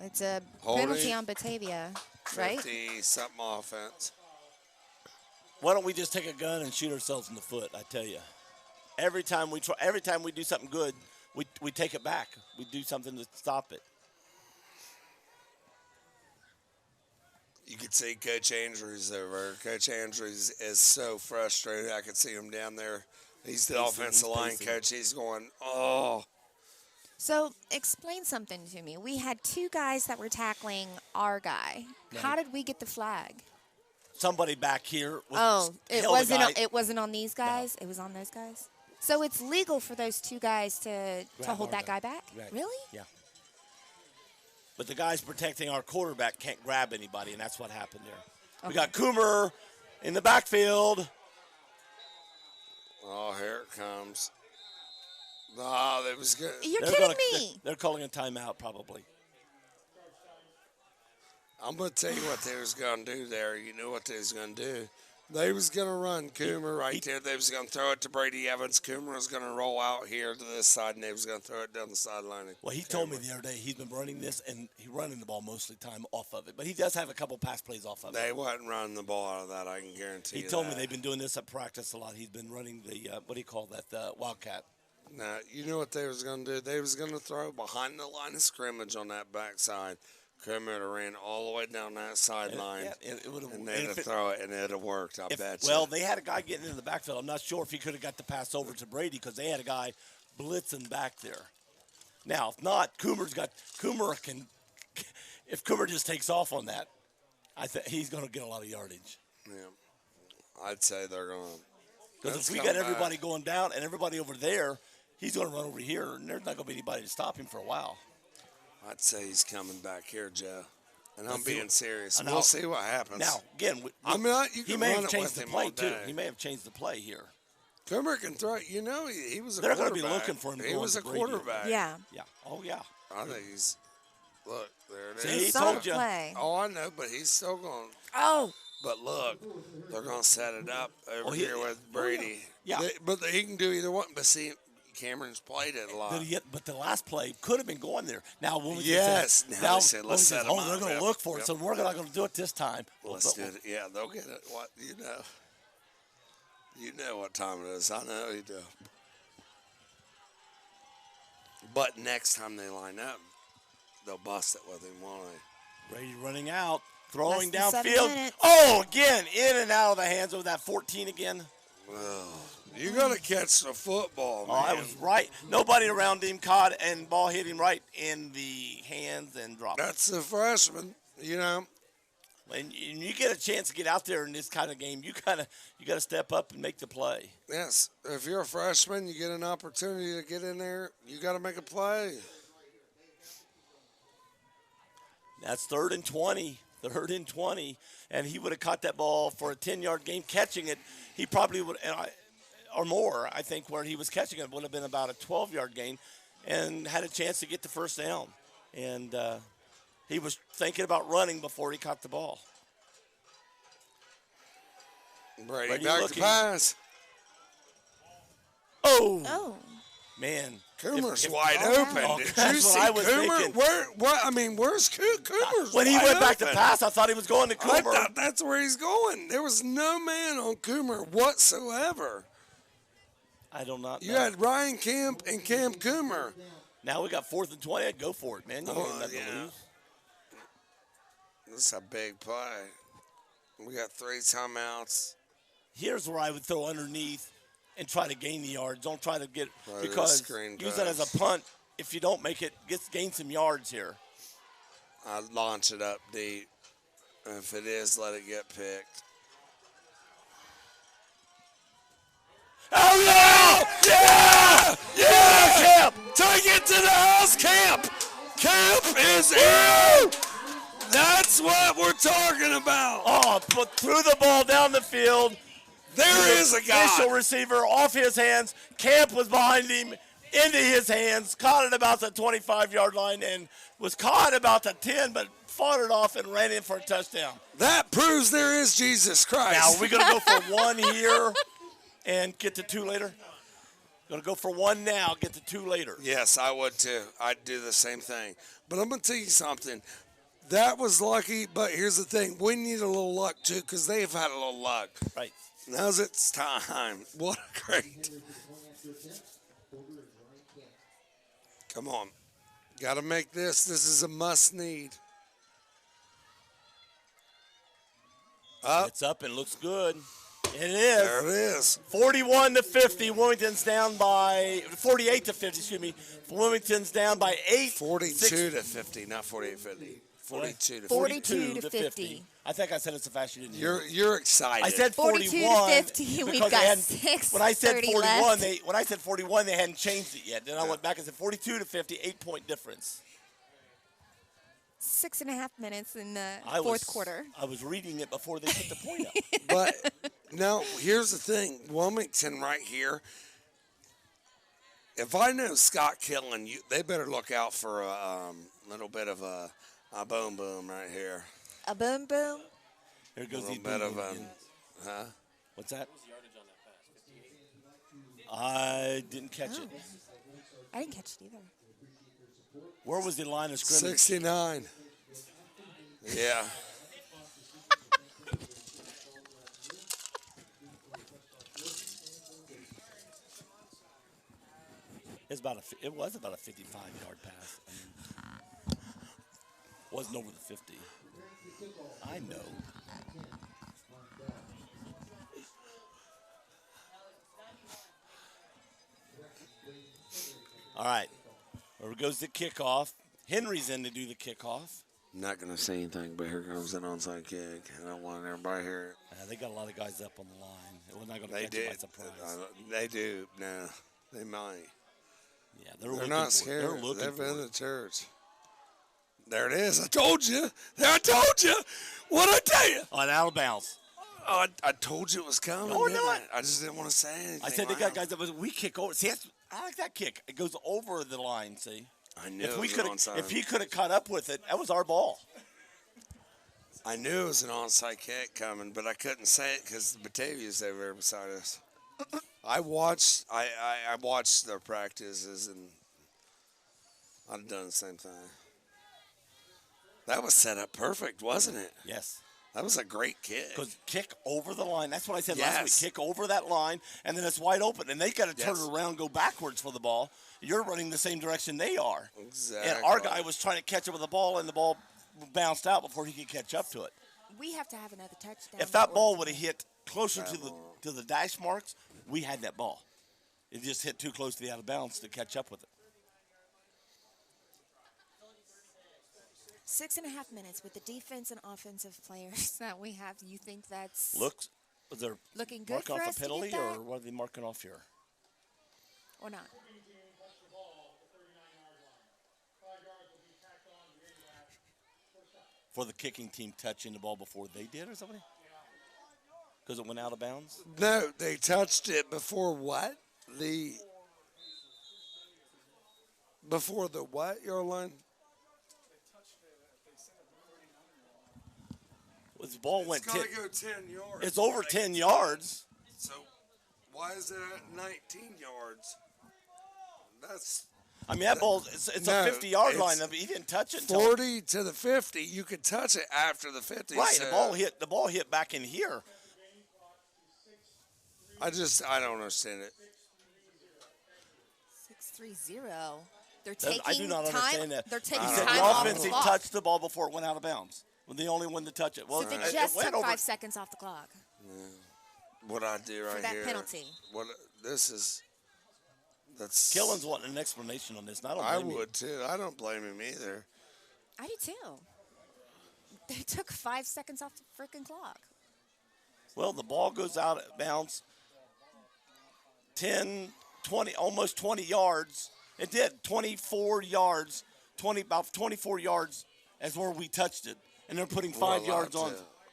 It's a Holding. penalty on Batavia, right? 50-something offense. Why don't we just take a gun and shoot ourselves in the foot? I tell you, every time we do something good, we take it back. We do something to stop it. You could see Coach Andrews over. Coach Andrews is so frustrated. I could see him down there. He's the offensive line pacing. coach. He's going, oh. So explain something to me. We had 2 guys that were tackling our guy. How did we get the flag? Somebody back here. Oh, it held a wasn't. guy. It wasn't on these guys. It was on those guys. So it's legal for those 2 guys to Grab hold our that guy back. Right. Really? Yeah. But the guys protecting our quarterback can't grab anybody, and that's what happened there. We got Coomer in the backfield. Oh, here it comes. No, that was good. You're They're kidding gonna- me. They're calling a timeout probably. I'm going to tell you what they was going to do there. You know what they was going to do. They was going to run Coomer right there. They was going to throw it to Brady Evans. Coomer was going to roll out here to this side, and they was going to throw it down the sideline. Well, he told me the other day he's been running this, and he's running the ball mostly time off of it. But he does have a couple pass plays off of They it. wasn't running the ball out of that, I can guarantee He you told me that. they've been doing this at practice a lot. He's been running the, what do you call that, the Wildcat. Now, you know what they was going to do? They was going to throw behind the line of scrimmage on that backside. Coomer would have ran all the way down that sideline, Yeah, it would have. and they'd have throw it, and it would have worked, I bet you. Well, they had a guy getting into the backfield. I'm not sure if he could have got the pass over to Brady because they had a guy blitzing back there. Now, if not, Coomer can. If Coomer just takes off on that, I think he's going to get a lot of yardage. Yeah. I'd say they're going to. Because if we got everybody going down and everybody over there, he's going to run over here, and there's not going to be anybody to stop him for a while. I'd say he's coming back here, Joe. And I'm Let's see being what- serious. Now- We'll see what happens. Now, again, I mean, you he can may run have it changed with the him play all too. day. He may have changed the play here. Coomer can throw it. You know, he was a They're quarterback. gonna be looking for him to He go was a on to Brady. quarterback. Yeah. Yeah. Oh yeah. I think he's. Look, there it is. See, he Some told you. play. Oh, I know, but he's still going. Oh, But look, they're going to set it up over Oh, he- here with Brady. Yeah. But he can do either one. But see, Cameron's played it a lot. But the last play could have been going there. Now, when we Yes. Now they said, when let's we set said, 'em they're up. going Yep. to look for it, Yep. so we're not going to do it this time. Let's But- do it. Yeah, they'll get it. What you know what time it is. I know you do. But next time they line up, they'll bust it with him, won't they? Brady running out, throwing Less than 7 downfield. minutes. Oh, again, in and out of the hands of that 14 again. You got to catch the football, man. Oh, that was right. Nobody around him caught, and ball hit him right in the hands and dropped. That's the freshman, you know. And you get a chance to get out there in this kind of game, you got to step up and make the play. Yes, if you're a freshman, you get an opportunity to get in there. You got to make a play. That's 3rd and 20. 3rd and 20. And he would have caught that ball for a 10-yard gain. Catching it, he probably would, or more, I think, where he was catching it would have been about a 12-yard gain and had a chance to get the first down. And he was thinking about running before he caught the ball. Brady Brady back looking. to pass. Oh, oh. man. Coomer's if- wide Oh, open. wow. Did That's you see what I was Coomer? thinking. Where's Coomer's When he wide went back to open? pass, I thought he was going to I Coomer. thought that's where he's going. There was no man on Coomer whatsoever. I do not know. You had Ryan Camp and Cam Coomer. Now we got 4th and 20. I'd go for it, man. You ain't nothing to lose. This is a big play. We got 3 timeouts. Here's where I would throw underneath and try to gain the yards. Don't try to get Right, because screen use that as pass. a punt. If you don't make it, gain some yards here. I launch it up deep. If it is, let it get picked. Oh yeah! Yeah! Yeah! Camp! Take it to the house, Camp. Camp is in. That's what we're talking about. Oh, threw the ball down the field. There is a guy. Official receiver off his hands. Camp was behind him, into his hands, caught it about the 25-yard line, and was caught about the 10, but fought it off and ran in for a touchdown. That proves there is Jesus Christ. Now, are we going to go for 1 here and get to 2 later? Going to go for 1 now, get to 2 later. Yes, I would too. I'd do the same thing. But I'm going to tell you something. That was lucky, but here's the thing. We need a little luck too because they've had a little luck. Right. Now's its time. What a great. Come on. Got to make this. This is a must need. Up. It's up and looks good. It There it is. is. 41-50. Wilmington's down by 48-50. Excuse me. Wilmington's down by 8. 42 to 50, not 48-50. 42 to 50. 42 to 50. I think I said it so fast you didn't hear. You're excited. I said 42 to 41. 50. We've because got they hadn't- 6:30 When I said 41, left. when I said 41, they hadn't changed it yet. Then I went back and said 42 to 50, 8-point difference. 6.5 minutes in the I fourth quarter. I was reading it before they put the point up. But now, here's the thing. Wilmington right here, if I know Scott Killen, they better look out for a little bit of a boom boom right here. A boom boom. Here A goes little the bit of again. huh? What's that? I didn't catch it. I didn't catch it either. Where was the line of scrimmage? 69. Yeah. It was about a 55-yard pass. I mean, wasn't over the 50. I know. All right. Where goes the kickoff? Henry's in to do the kickoff. I'm not going to say anything, but here comes an onside kick. I don't want everybody to hear it. They got a lot of guys up on the line. We're not going to They catch it by did. surprise. They do. No, they might. Yeah, they're They're looking not for it. scared. They're looking They've for been it. to church. There it is. I told you. I told you. What'd I tell you? On out of bounds. Oh, I told you it was coming. No, didn't no, I just didn't want to say anything. I said they got loud. guys that we kick over. See, I like that kick. It goes over the line. See, I knew if it we was could, an onside. if he could have caught up with it, that was our ball. I knew it was an onside kick coming, but I couldn't say it because Batavia's over there beside us. I watched their practices, and I'd have done the same thing. That was set up perfect, wasn't it? Yes. That was a great kick. Because kick over the line. That's what I said Yes. last week. Kick over that line, and then it's wide open. And they got to turn Yes. it around, go backwards for the ball. You're running the same direction they are. Exactly. And our guy was trying to catch up with the ball, and the ball bounced out before he could catch up to it. We have to have another touchdown. If that ball would have hit closer to the dash marks, we had that ball. It just hit too close to the out of bounds to catch up with it. 6.5 minutes with the defense and offensive players that we have. You think that's Was there looking good mark for off us a to penalty, get that? or what are they marking off here? Or not? For the kicking team touching the ball before they did, or something? Because it went out of bounds? No, they touched it before what? Before the what, your line? The ball went It's got 10. to go 10 yards. It's over 10 yards. So why is it at 19 yards? I mean, that ball, it's No, a 50-yard line. it's He didn't touch it until 40 to the 50. You could touch it after the 50. right. So The ball hit back in here. I don't understand it. 6-3-0. They're taking I do not time. understand that. They're taking He said time the off offense, the he clock. touched the ball before it went out of bounds. We're the only one to touch it. Well, So they it just went took over. 5 seconds off the clock. What I do right that here. penalty. That's Killen's wanting an explanation on this. And I don't blame would too. I don't blame him either. I do too. They took 5 seconds off the freaking clock. Well, the ball goes out of bounds 10, 20, almost 20 yards. It did, 24 yards, about 24 yards as where we touched it. And they're putting 5 yards on.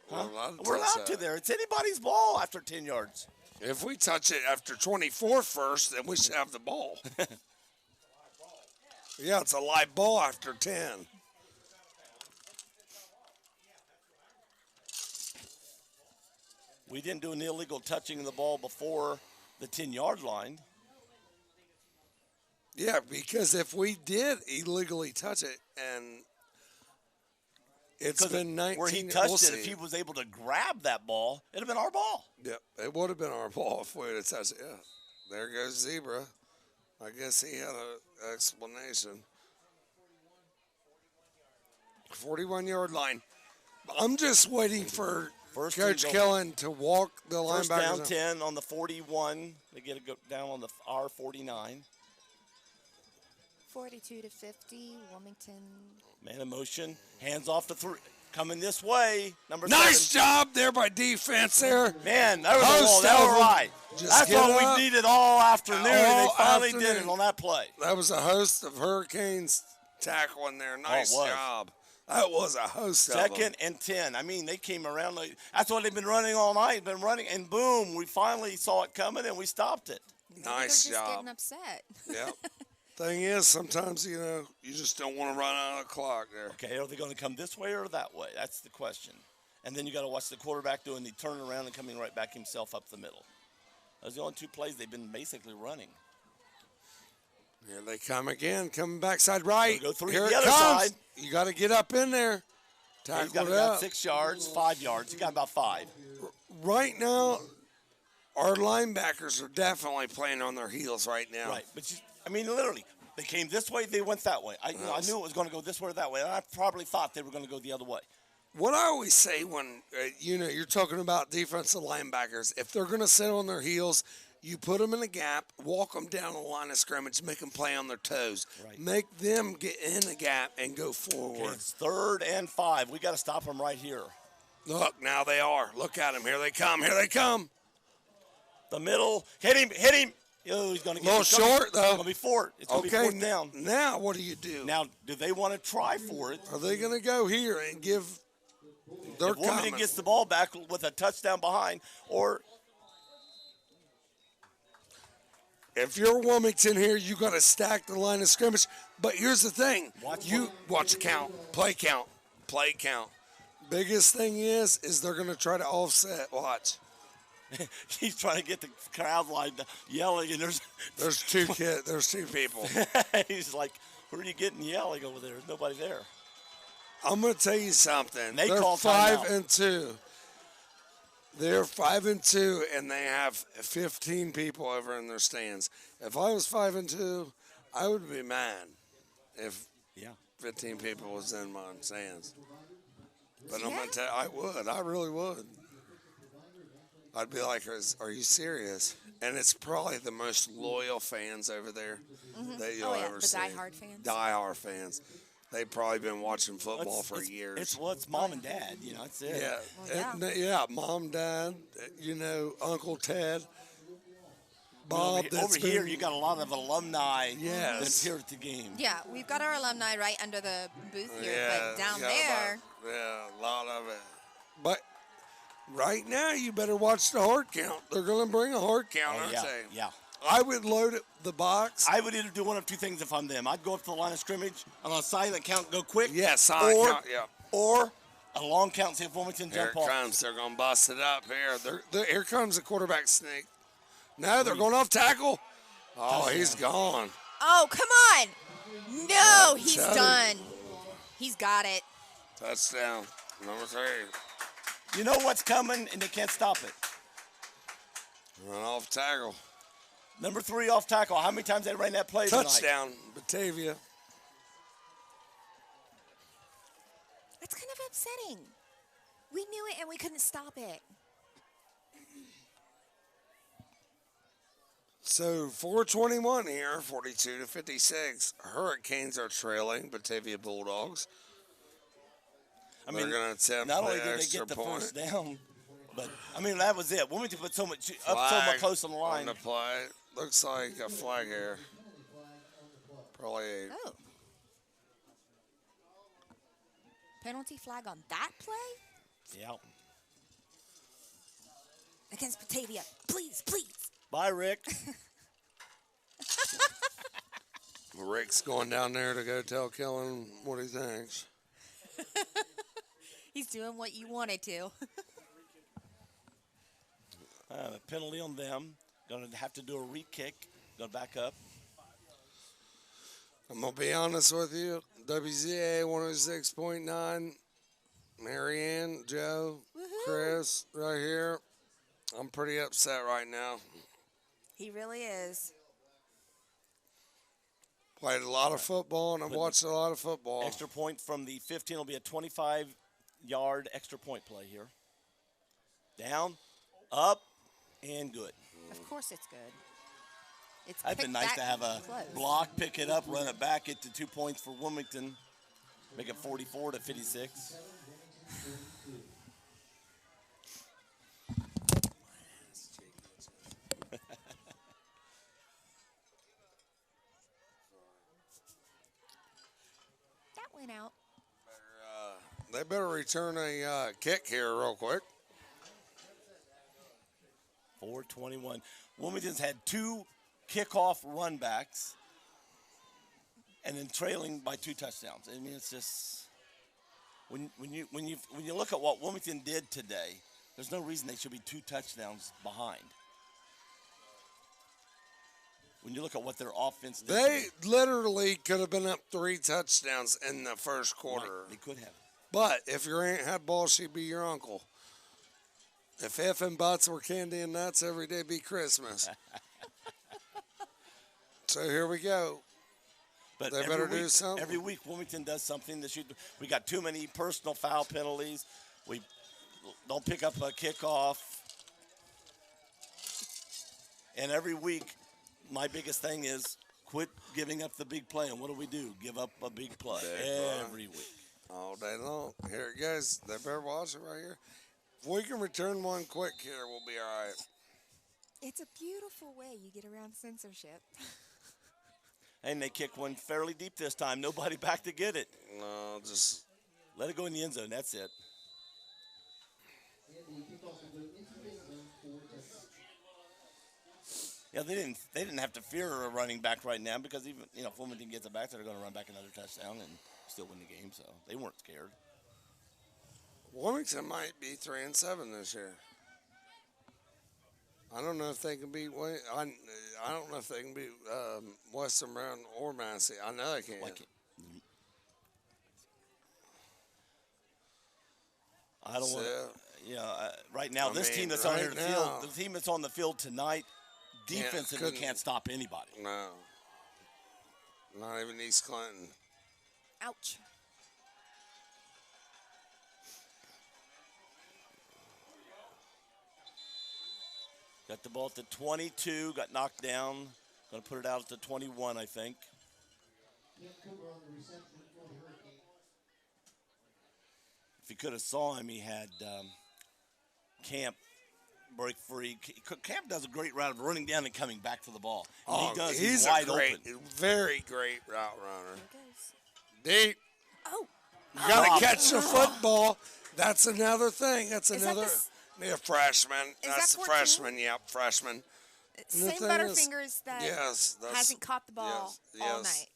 We're allowed to there. It's anybody's ball after 10 yards. If we touch it after 24 first, then we should have the ball. Yeah, it's a live ball after 10. We didn't do an illegal touching the ball before the 10-yard line. Yeah, because if we did illegally touch it and it's been 19 where he we'll touched it, see. if he was able to grab that ball, it'd have been our ball. Yep, it would have been our ball if we would have touched it. Yeah, there goes Zebra. I guess he had an explanation. 41-yard line. I'm just waiting for First Coach and Killen to walk the First linebackers. down out. 10 on the 41. They get to go down on the R49. 42-50, Wilmington. Man in motion. Hands off the three. Coming this way. Number Nice 7. job there by defense there. Man, that was Host a ball. That of was them. right. Just That's get what up. we needed all afternoon, and they finally did afternoon. it on that play. That was a host of Hurricanes tackling there. Nice was. job. That was a host of them. Second and 10. I mean, they came around. That's what they've been running all night. Been running, and boom, we finally saw it coming, and we stopped it. Maybe Nice they're just job. getting upset. Yep. Thing is, sometimes, you just don't want to run out of the clock there. Okay, are they going to come this way or that way? That's the question. And then you got to watch the quarterback doing the turn around and coming right back himself up the middle. Those are the only 2 plays they've been basically running. Here they come again, coming backside right. Go through Here the it other comes. side. You got to get up in there. He's Tackle got it about up. 6 yards, 5 yards. He got about 5. Right now, our linebackers are definitely playing on their heels right now. Right, but literally, they came this way, they went that way. I knew it was going to go this way or that way, and I probably thought they were going to go the other way. What I always say when, you're talking about defensive linebackers, if they're going to sit on their heels, you put them in a gap, walk them down the line of scrimmage, make them play on their toes. Right. Make them get in the gap and go forward. Okay, it's 3rd and 5. We got to stop them right here. Look, now they are. Look at them. Here they come. Here they come. The middle, hit him. Oh, he's going to get A little short, though. It's going to be 4. It's going to be 4th down. Now what do you do? Now, do they want to try for it? Are they going to go here and give their If Wilmington comment? gets the ball back with a touchdown behind, or If you're Wilmington here, you got to stack the line of scrimmage. But here's the thing: watch the count, play count. Biggest thing is they're going to try to offset. Watch. he's trying to get the crowd line yelling, and There's 2 kids. There's 2 people. he's like, "Where are you getting yelling over there? There's nobody there." I'm going to tell you something. They They're call 5-2. They're 5-2, and they have 15 people over in their stands. If I was 5-2, I would be mad if 15 people was in my stands. But I'm going to tell you, I would. I really would. I'd be like, are you serious? And it's probably the most loyal fans over there that you'll ever see. The diehard fans. Diehard fans. They've probably been watching football for years. It's mom and dad, that's it. Yeah, yeah, mom, dad, Uncle Ted, Bob. Over here, you got a lot of alumni Yes. that's here at the game. Yeah, we've got our alumni right under the booth here, Yeah, but down got there. a lot of it. But right now, you better watch the hard count. They're going to bring a hard count, aren't they? Yeah. I would load the box. I would either do one of 2 things if I'm them. I'd go up to the line of scrimmage on a silent count, go quick. Yeah, silent count, yeah. Or a long count, see if Wilmington Here jump it off. comes. They're going to bust it up here. Here comes the quarterback sneak. No, they're going off tackle. Oh, he's gone. Oh, come on. No, he's Tell you. done. He's got it. Touchdown. Number 3. You know what's coming, and they can't stop it. Run off tackle. Number 3 off tackle. How many times they ran that play tonight? Touchdown. Batavia. That's kind of upsetting. We knew it and we couldn't stop it. So 4:21 here, 42-56. Hurricanes are trailing Batavia Bulldogs. I They're mean, going to attempt not only the did they extra get the point. first down, but I mean that was it. Wilmington put so much up, so Flag much close on the line. on the play. Looks like a flag here. Probably a Oh. Penalty flag on that play? Yeah. Against Batavia. Please, please. Bye, Rick. Rick's going down there to go tell Kellen what he thinks. He's doing what you wanted to. A penalty on them. Going to have to do a re-kick. Going to back up. I'm going to be honest with you. WZA 106.9. Marianne, Joe, Chris, right here. I'm pretty upset right now. He really is. Played a lot of football, and I've watched a lot of football. Extra point from the 15 will be a 25-yard extra point play here. Down, up, and good. Of course it's good. It's That'd been nice to have a block, pick it up, run it back, get to 2 points for Wilmington, make it 44-56. That went out. They better return a kick here real quick. 4:21. Wilmington's had 2 kickoff run backs and then trailing by 2 touchdowns. I mean, it's just when you look at what Wilmington did today, there's no reason they should be 2 touchdowns behind. When you look at what their offense did, They literally could have been up 3 touchdowns in the first quarter. right, they could have. But if your aunt had balls, she'd be your uncle. If and buts were candy and nuts, every day be Christmas. So here we go. But They better do something. Every week, Wilmington does something. We got too many personal foul penalties. We don't pick up a kickoff. And every week, my biggest thing is quit giving up the big play. And what do? Give up a big play every week. All day long. Here it goes. They better watch it right here. If we can return one quick here, we'll be all right. It's a beautiful way you get around censorship. And they kick one fairly deep this time. Nobody back to get it. No, just Let it go in the end zone. That's it. Yeah, they didn't have to fear a running back right now because even if Wilmington gets it back, they're going to run back another touchdown and still win the game. So they weren't scared. Wilmington might be 3-7 this year. I don't know if they can beat. I don't know if they can beat Western Brown or Massey. I know they can. Why can't- I don't want to. Right now, this team that's on here, the team that's on the field tonight, defensively can't stop anybody. No. Not even East Clinton. Ouch. Got the ball at the 22, got knocked down. Going to put it out at the 21, I think. If you could have saw him, he had Camp break free. Camp does a great route of running down and coming back for the ball. And he does. He's wide a open. very great route runner. There it goes. Deep. Oh. You got to catch the football. That's another thing. That's Is another. that Freshman. That's that the 14? freshman. Yep, freshman. Same thing Butterfingers that yes, hasn't caught the ball all night.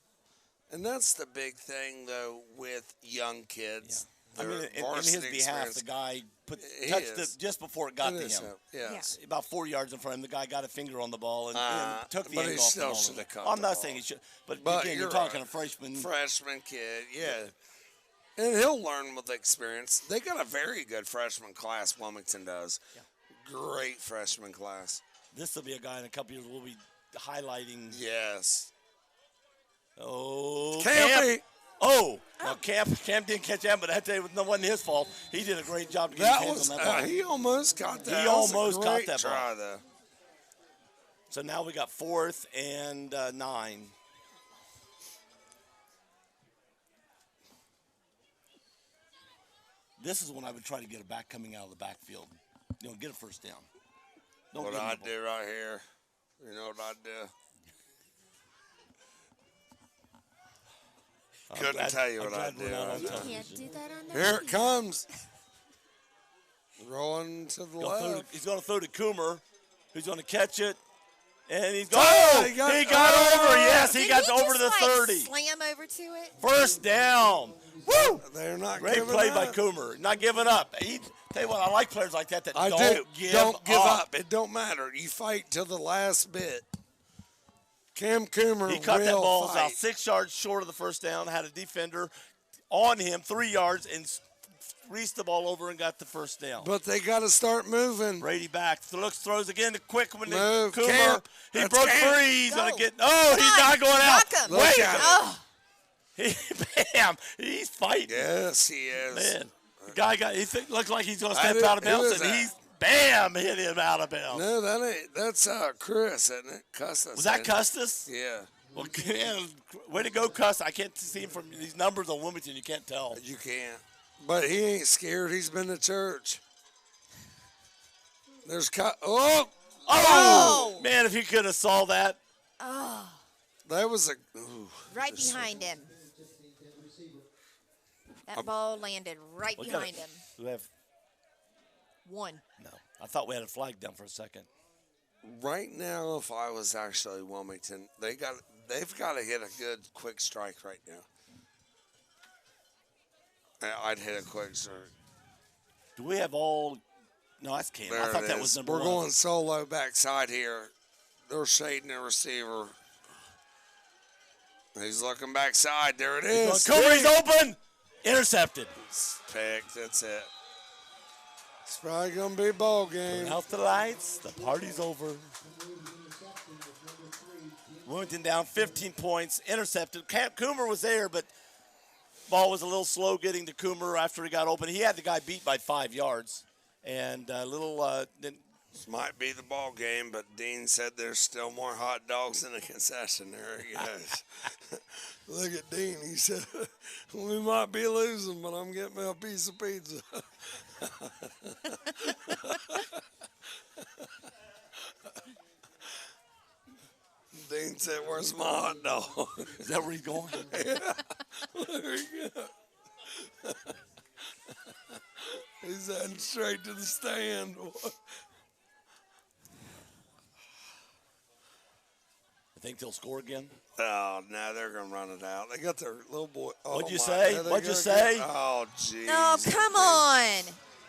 And that's the big thing, though, with young kids. I mean, in his behalf, the guy touched is. it just before it got It to is him. him, yes. About 4 yards in front of him, the guy got a finger on the ball and took the but he angle off the still ball. should have caught I'm the not ball. saying he should, but But again, you're you're talking right. a freshman. Freshman kid, yeah. And he'll learn with experience. They got a very good freshman class, Wilmington does. Yeah. Great freshman class. This will be a guy in a couple years we'll be highlighting. Yes. Oh, Campy. Oh, well, Cam didn't catch that, but that day wasn't his fault. He did a great job to get That his hands was, on that ball. he almost caught that. He That was a almost caught great that ball. try, though. So now we got 4th and 9. This is when I would try to get a back coming out of the backfield. Get a first down. Don't What give him I'd the ball. do right here, you know what I'd do? Couldn't tell you I'm what glad I'd we're do. not on right now. television. Can't do that on the Here it radio. comes. Rolling to the left. He's going to throw to Coomer, who's going to catch it. And he's Oh, going. he got- He got over. Yes, he Did got he over to the just, 30. Slam over to it. First down. Woo! They're not Great giving play up. by Coomer. Not giving up. Tell you what, I like players like that I don't do. give Don't give up. up. It don't matter. You fight till the last bit. Cam Coomer He caught that will ball fight. about 6 yards short of the first down, had a defender on him 3 yards, and reached the ball over and got the first down. But they got to start moving. Brady back, throws again to quick when Move, Coomer. Camp. He That's broke Camp. free. He's going to Go. get. Oh, he's not going out. Knock him. Look Wait. at him. Oh, Bam. He's fighting. Yes, he is. Man. The guy looked like he's going to I step did- out of who bounds, is and that? he's bam hit him out of bounds. No, that ain't. That's Chris, isn't it? Custis. Was that ain't it? Custis? Yeah. Well, yeah, way to go, Cuss. I can't see him from these numbers on Wilmington. You can't tell. You can't. But he ain't scared. He's been to church. There's Oh, man, if he could have saw that. that was a. Ooh, right behind him. That ball landed right What kind behind of- him. Do we have? One. No. I thought we had a flag down for a second. right now, if I was actually Wilmington, they've got to hit a good quick strike right now. I'd hit a quick strike. Do we have all? No, that's Cam. I There thought it that is. was number We're one. going solo backside here. They're shading the receiver. He's looking backside. There it is. Cooper's open. Intercepted. Picked. That's it. It's probably going to be a ball game. Turn out the lights. The party's over. Wilmington down 15 points. Intercepted. Coomer was there, but ball was a little slow getting to Coomer after he got open. He had the guy beat by 5 yards. And This might be the ball game, but Dean said there's still more hot dogs in the concession. There he goes. Look at Dean. He said, we might be losing, but I'm getting me a piece of pizza. Dean said, where's my hot dog? is that where he's going? There you go. He's heading straight to the stand. I think they'll score again. Oh, no, they're going to run it out. They got their little boy. Oh, What'd you my. say? Yeah, they What'd you gotta say? Oh, jeez. Oh, come on.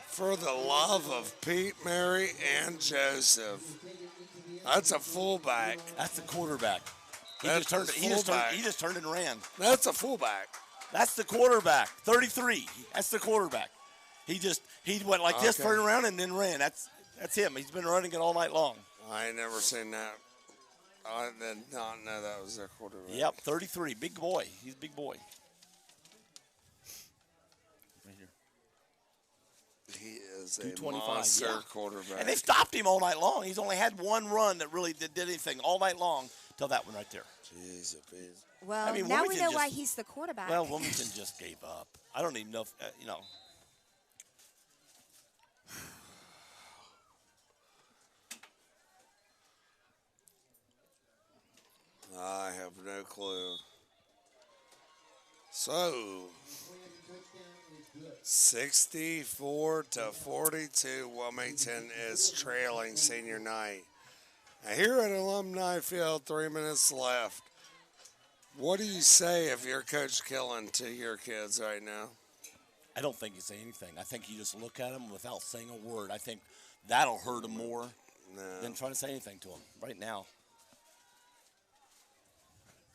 For the love of Pete, Mary, and Joseph. That's a fullback. That's the quarterback. He That's just turned. the He just turned. fullback. He just turned and ran. That's a fullback. That's the quarterback. 33. That's the quarterback. He went like this, Okay. turned around, and then ran. That's him. He's been running it all night long. I ain't never seen that. I did not know that was their quarterback. Yep, 33. Big boy. He's a big boy. Right here. He is a 225, monster yeah. quarterback. And they stopped him all night long. He's only had one run that really did anything all night long till that one right there. Jeez, Well, I mean, now we Wilmington know why just- he's the quarterback. Well, Wilmington just gave up. I don't even know if, I have no clue. So, 64-42, Wilmington is trailing senior night. Now here at Alumni Field, 3 minutes left. What do you say if you're Coach Killen to your kids right now? I don't think you say anything. I think you just look at them without saying a word. I think that'll hurt them more than trying to say anything to them right now.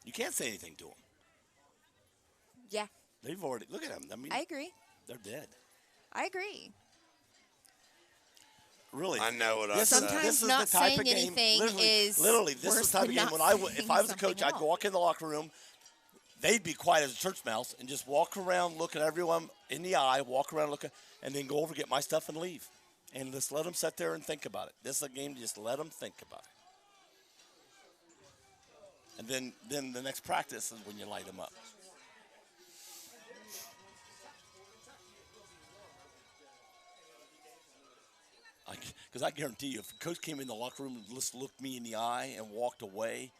You can't say anything to them. Yeah, They've already, look at them. I mean, I agree. they're dead. I agree. Really. I know what I This said. Sometimes this is not the type saying of game, anything literally, this worse is the type of than game not when if saying I was a coach, something I'd at walk in the locker room. They'd be quiet as a church mouse and just walk around, look at everyone in the eye, walk around, look at, and then go over, get my stuff, and leave. And just let them sit there and think about it. This is a game, just let them think about it. And then the next practice is when you light them up. Because I guarantee you, if a coach came in the locker room and just looked me in the eye and walked away,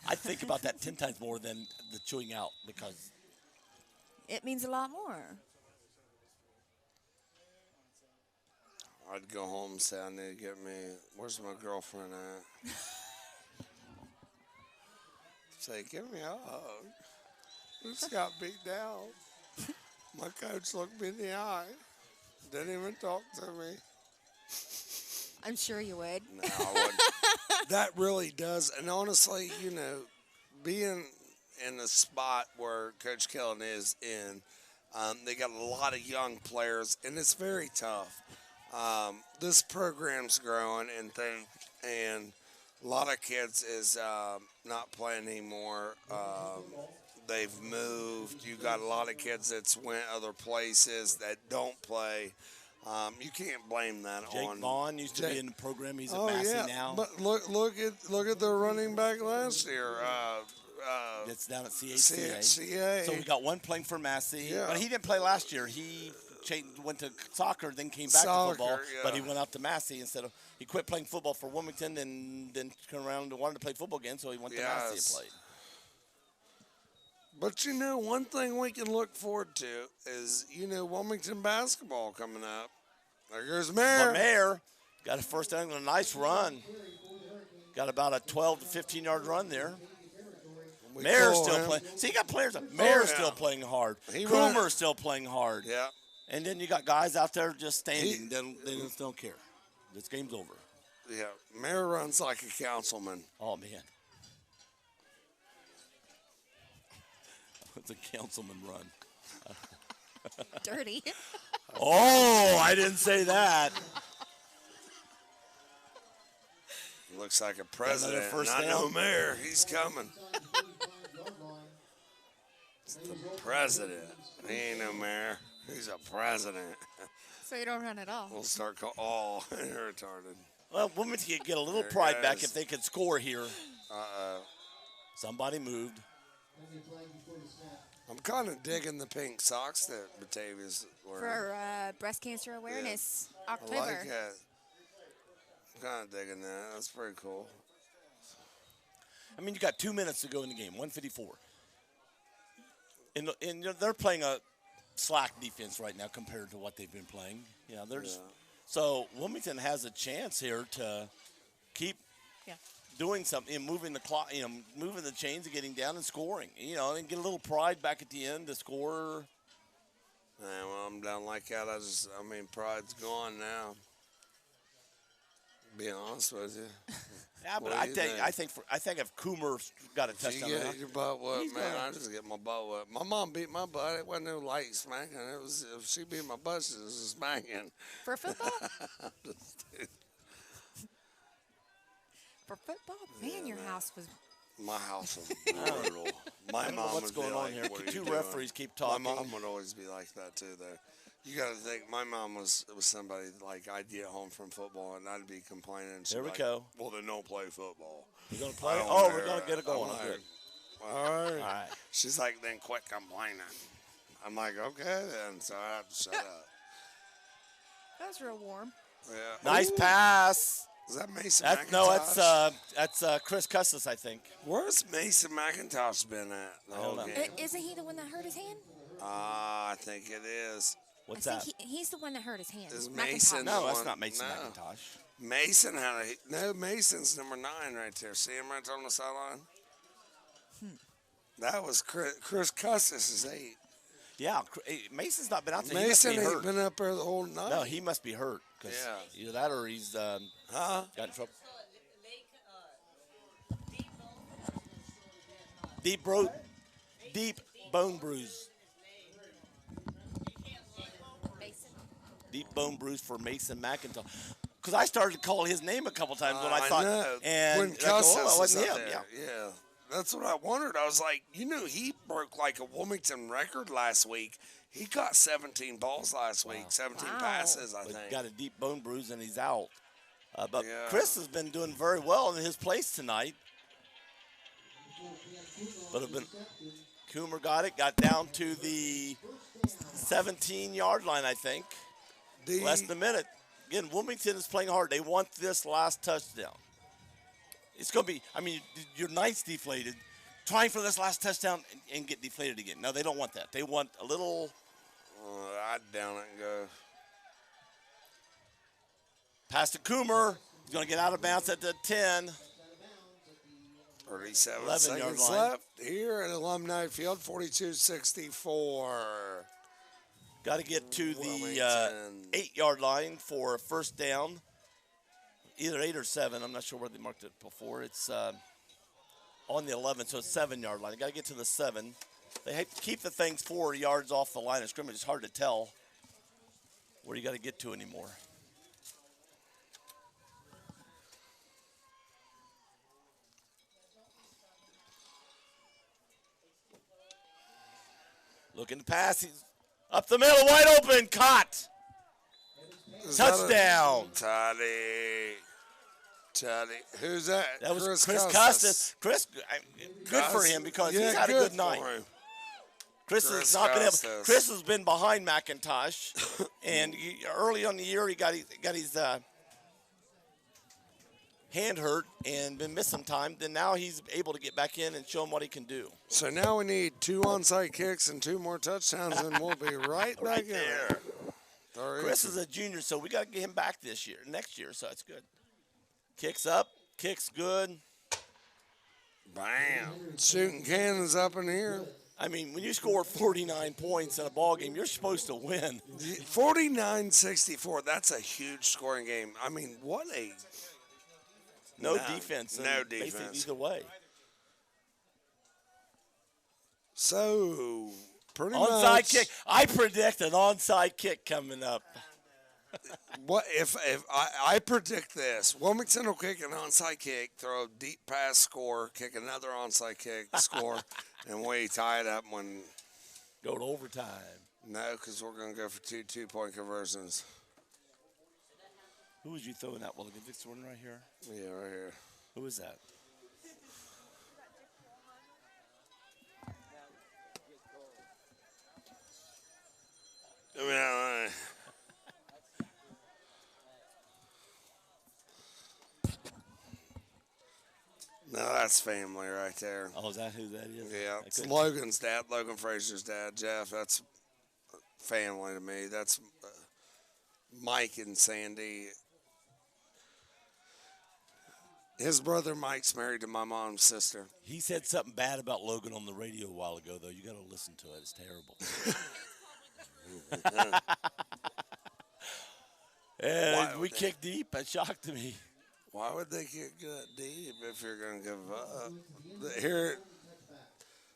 I'd think about that 10 times more than the chewing out, because It means a lot more. I'd go home and say, I need to get me, where's my girlfriend at? Say, give me a hug. We just got beat down. My coach looked me in the eye. Didn't even talk to me. I'm sure you would. No, I wouldn't. That really does. And honestly, you know, being in the spot where Coach Kellen is in, they got a lot of young players, and it's very tough. This program's growing and a lot of kids is not playing anymore. They've moved. You got a lot of kids that's went other places that don't play. You can't blame that Jake on Vaughn used to be in the program. He's at Massey now. But look at their running back last year. That's down at CHCA. CA. So we got one playing for Massey, Yeah. but he didn't play last year. He went to soccer, then came back Soccer, to football, but he yeah. went out to Massey instead of he quit playing football for Wilmington, and then turned around and wanted to play football again, so he went to Massey and Yes. played. But you know, one thing we can look forward to is, you know, Wilmington basketball coming up. There goes Mayor. But Mayor got a first down and a nice run. Got about a 12 to 15-yard run there. We Mayor's call still him. playing. See, you got players. Mayor's yeah. still playing hard. He Coomer's still playing hard. Yeah. And then you got guys out there just standing. They just don't care. This game's over. Yeah. Mayor runs like a councilman. Oh, man. It's a councilman run. Dirty. Oh, I didn't say that. Looks like a president. first I know down. Mayor. He's coming. It's the president. He ain't no mayor. He's a president. So you don't run at all. We'll start calling. Oh, you're retarded. Well, Wilmington could get a little There it pride back goes. if they could score here. Uh-oh. Somebody moved. I'm kind of digging the pink socks that Batavia's wearing. For Breast Cancer Awareness I October. like it. I'm kind of digging that. That's pretty cool. I mean, you got 2 minutes to go in the game, 154. And they're playing a slack defense right now compared to what they've been playing. You know, they're just, so Wilmington has a chance here to keep doing something and moving the clock, you know, moving the chains and getting down and scoring. You know, and get a little pride back at the end to score. Yeah, well, I'm down like that. I mean, pride's gone now. Be honest with you. Yeah, but What do you think? I think if Coomer got a You touchdown, get your butt whooped, He's man. gonna- I just get my butt whooped. My mom beat my butt. It wasn't no light smacking. It was if she beat my butt, she was just smacking. For football? For football? Man, your house was. My house was brutal. My I don't know mom what's would be going on like, here. "What are Two you doing?" referees keep talking. My mom would always be like that too, though. You got to think, my mom was somebody like I'd get home from football and I'd be complaining. And she'd There be we like, go. Well, then don't play football. We're gonna play. I don't Oh, care. we're gonna get it going. I'm I'm good. like, all right. All right. She's like, then quit complaining. I'm like, okay, then. So I have to shut up. That was real warm. Yeah. Nice Ooh. pass. Is that Mason That's McIntosh? that's Chris Custis, I think. Where's Mason McIntosh been at the I whole don't know. game? Isn't he the one that hurt his hand? I think it is. What's I that? think he's the one that hurt his hand. Is McIntosh. Mason- No, that's one- not Mason no. McIntosh. Mason had no. Mason's number 9 right there. See him right on the sideline. That was Chris Custis is 8. Yeah, Mason's not been out there. Mason he must be ain't hurt. been up there the whole night. No, he must be hurt. 'Cause Yeah. either that or he's got in trouble. Deep bone bruise. Mason. Deep bone bruise for Mason McIntosh. Because I started to call his name a couple times when I thought, know. and When I go, Custis oh, it was wasn't up him. there. Yeah. Yeah. That's what I wondered. I was like, he broke like a Wilmington record last week. He caught 17 balls last week, 17 Wow. passes, I But think. got a deep bone bruise and he's out. But Yeah. Chris has been doing very well in his place tonight. But Coomer got it, got down to the 17-yard line, I think. Less than a minute. Again, Wilmington is playing hard. They want this last touchdown. It's going to be, your night's deflated. Trying for this last touchdown and get deflated again. No, they don't want that. They want a little. I'd down it and go. Pass to Coomer. He's going to get out of bounds at the 10. 37 11-yard seconds line. left here at Alumni Field, 42-64. Got to get to the Wilmington. 8-yard line for a first down. Either 8 or 7. I'm not sure where they marked it before. It's on the 11, so it's 7-yard line. Got to get to the 7. They keep the things 4 yards off the line of scrimmage. It's hard to tell where you got to get to anymore. Looking to pass. He's up the middle, wide open, caught. Touchdown. Toddy. Who's that? That was Chris Custis. Custis. Chris, good for him because he's had a good night. Chris has been behind McIntosh, and early on the year he got his hand hurt and been missing time. Then now he's able to get back in and show him what he can do. So now we need 2 onside kicks and 2 more touchdowns, and we'll be right back in there. All right. Chris is a junior, so we got to get him back next year, so that's good. Kicks up, kicks good. Bam. Shooting cannons up in here. When you score 49 points in a ball game, you're supposed to win. 49-64, that's a huge scoring game. What a... No defense. No Basically defense. either way. So, pretty Onside much... kick. I predict an onside kick coming up. What if I predict this? Wilmington will kick an onside kick, throw a deep pass, score, kick another onside kick, score, and we tie it up when... Go to overtime. No, because we're going to go for 2 two-point conversions. Who was you throwing at? Well, this one right here. Yeah, right here. Who was that? No, that's family right there. Oh, is that who that is? Yeah, it's Logan's dad, Logan Frazier's dad, Jeff. That's family to me. That's Mike and Sandy. His brother Mike's married to my mom's sister. He said something bad about Logan on the radio a while ago, though. You got to listen to it. It's terrible. And we kicked deep. That shocked me. Why would they kick that deep if you're going to give up? Here,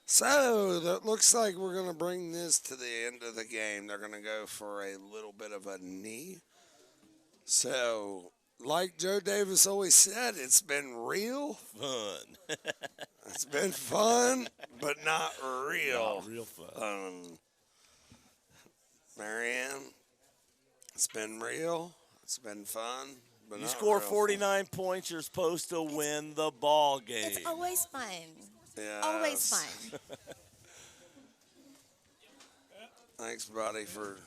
so that looks like we're going to bring this to the end of the game. They're going to go for a little bit of a knee. So, like Joe Davis always said, it's been real Fun. It's been fun, but not real. Not real fun. Marianne, it's been real. It's been fun. But You not score real 49 points, you're supposed to win the ball game. It's always fun. Yes. Always fun. Thanks, buddy, for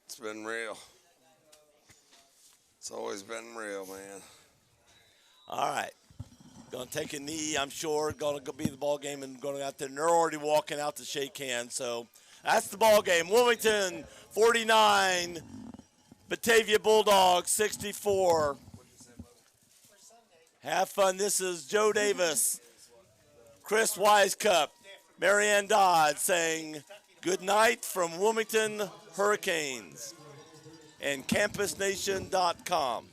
it's been real. It's always been real, man. All right. Going to take a knee, I'm sure. Going to go be the ball game and going out there. And they're already walking out to shake hands. So that's the ball game. Wilmington 49, Batavia Bulldogs 64. Have fun. This is Joe Davis, Chris Wisecup, Marianne Dodd saying Good night from Wilmington Hurricanes and CampusNation.com.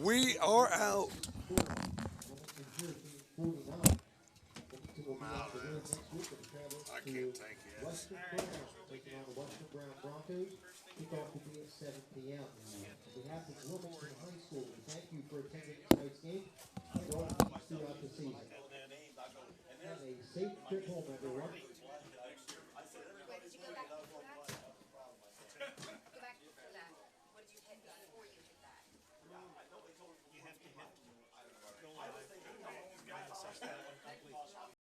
We are out. I can't take it. Western Brown taking on the Western Brown Broncos. Kickoff will be at 7 p.m. On behalf of Wilmington High School, we thank you for attending tonight's game and all teams throughout the season. Have a safe trip home, everyone.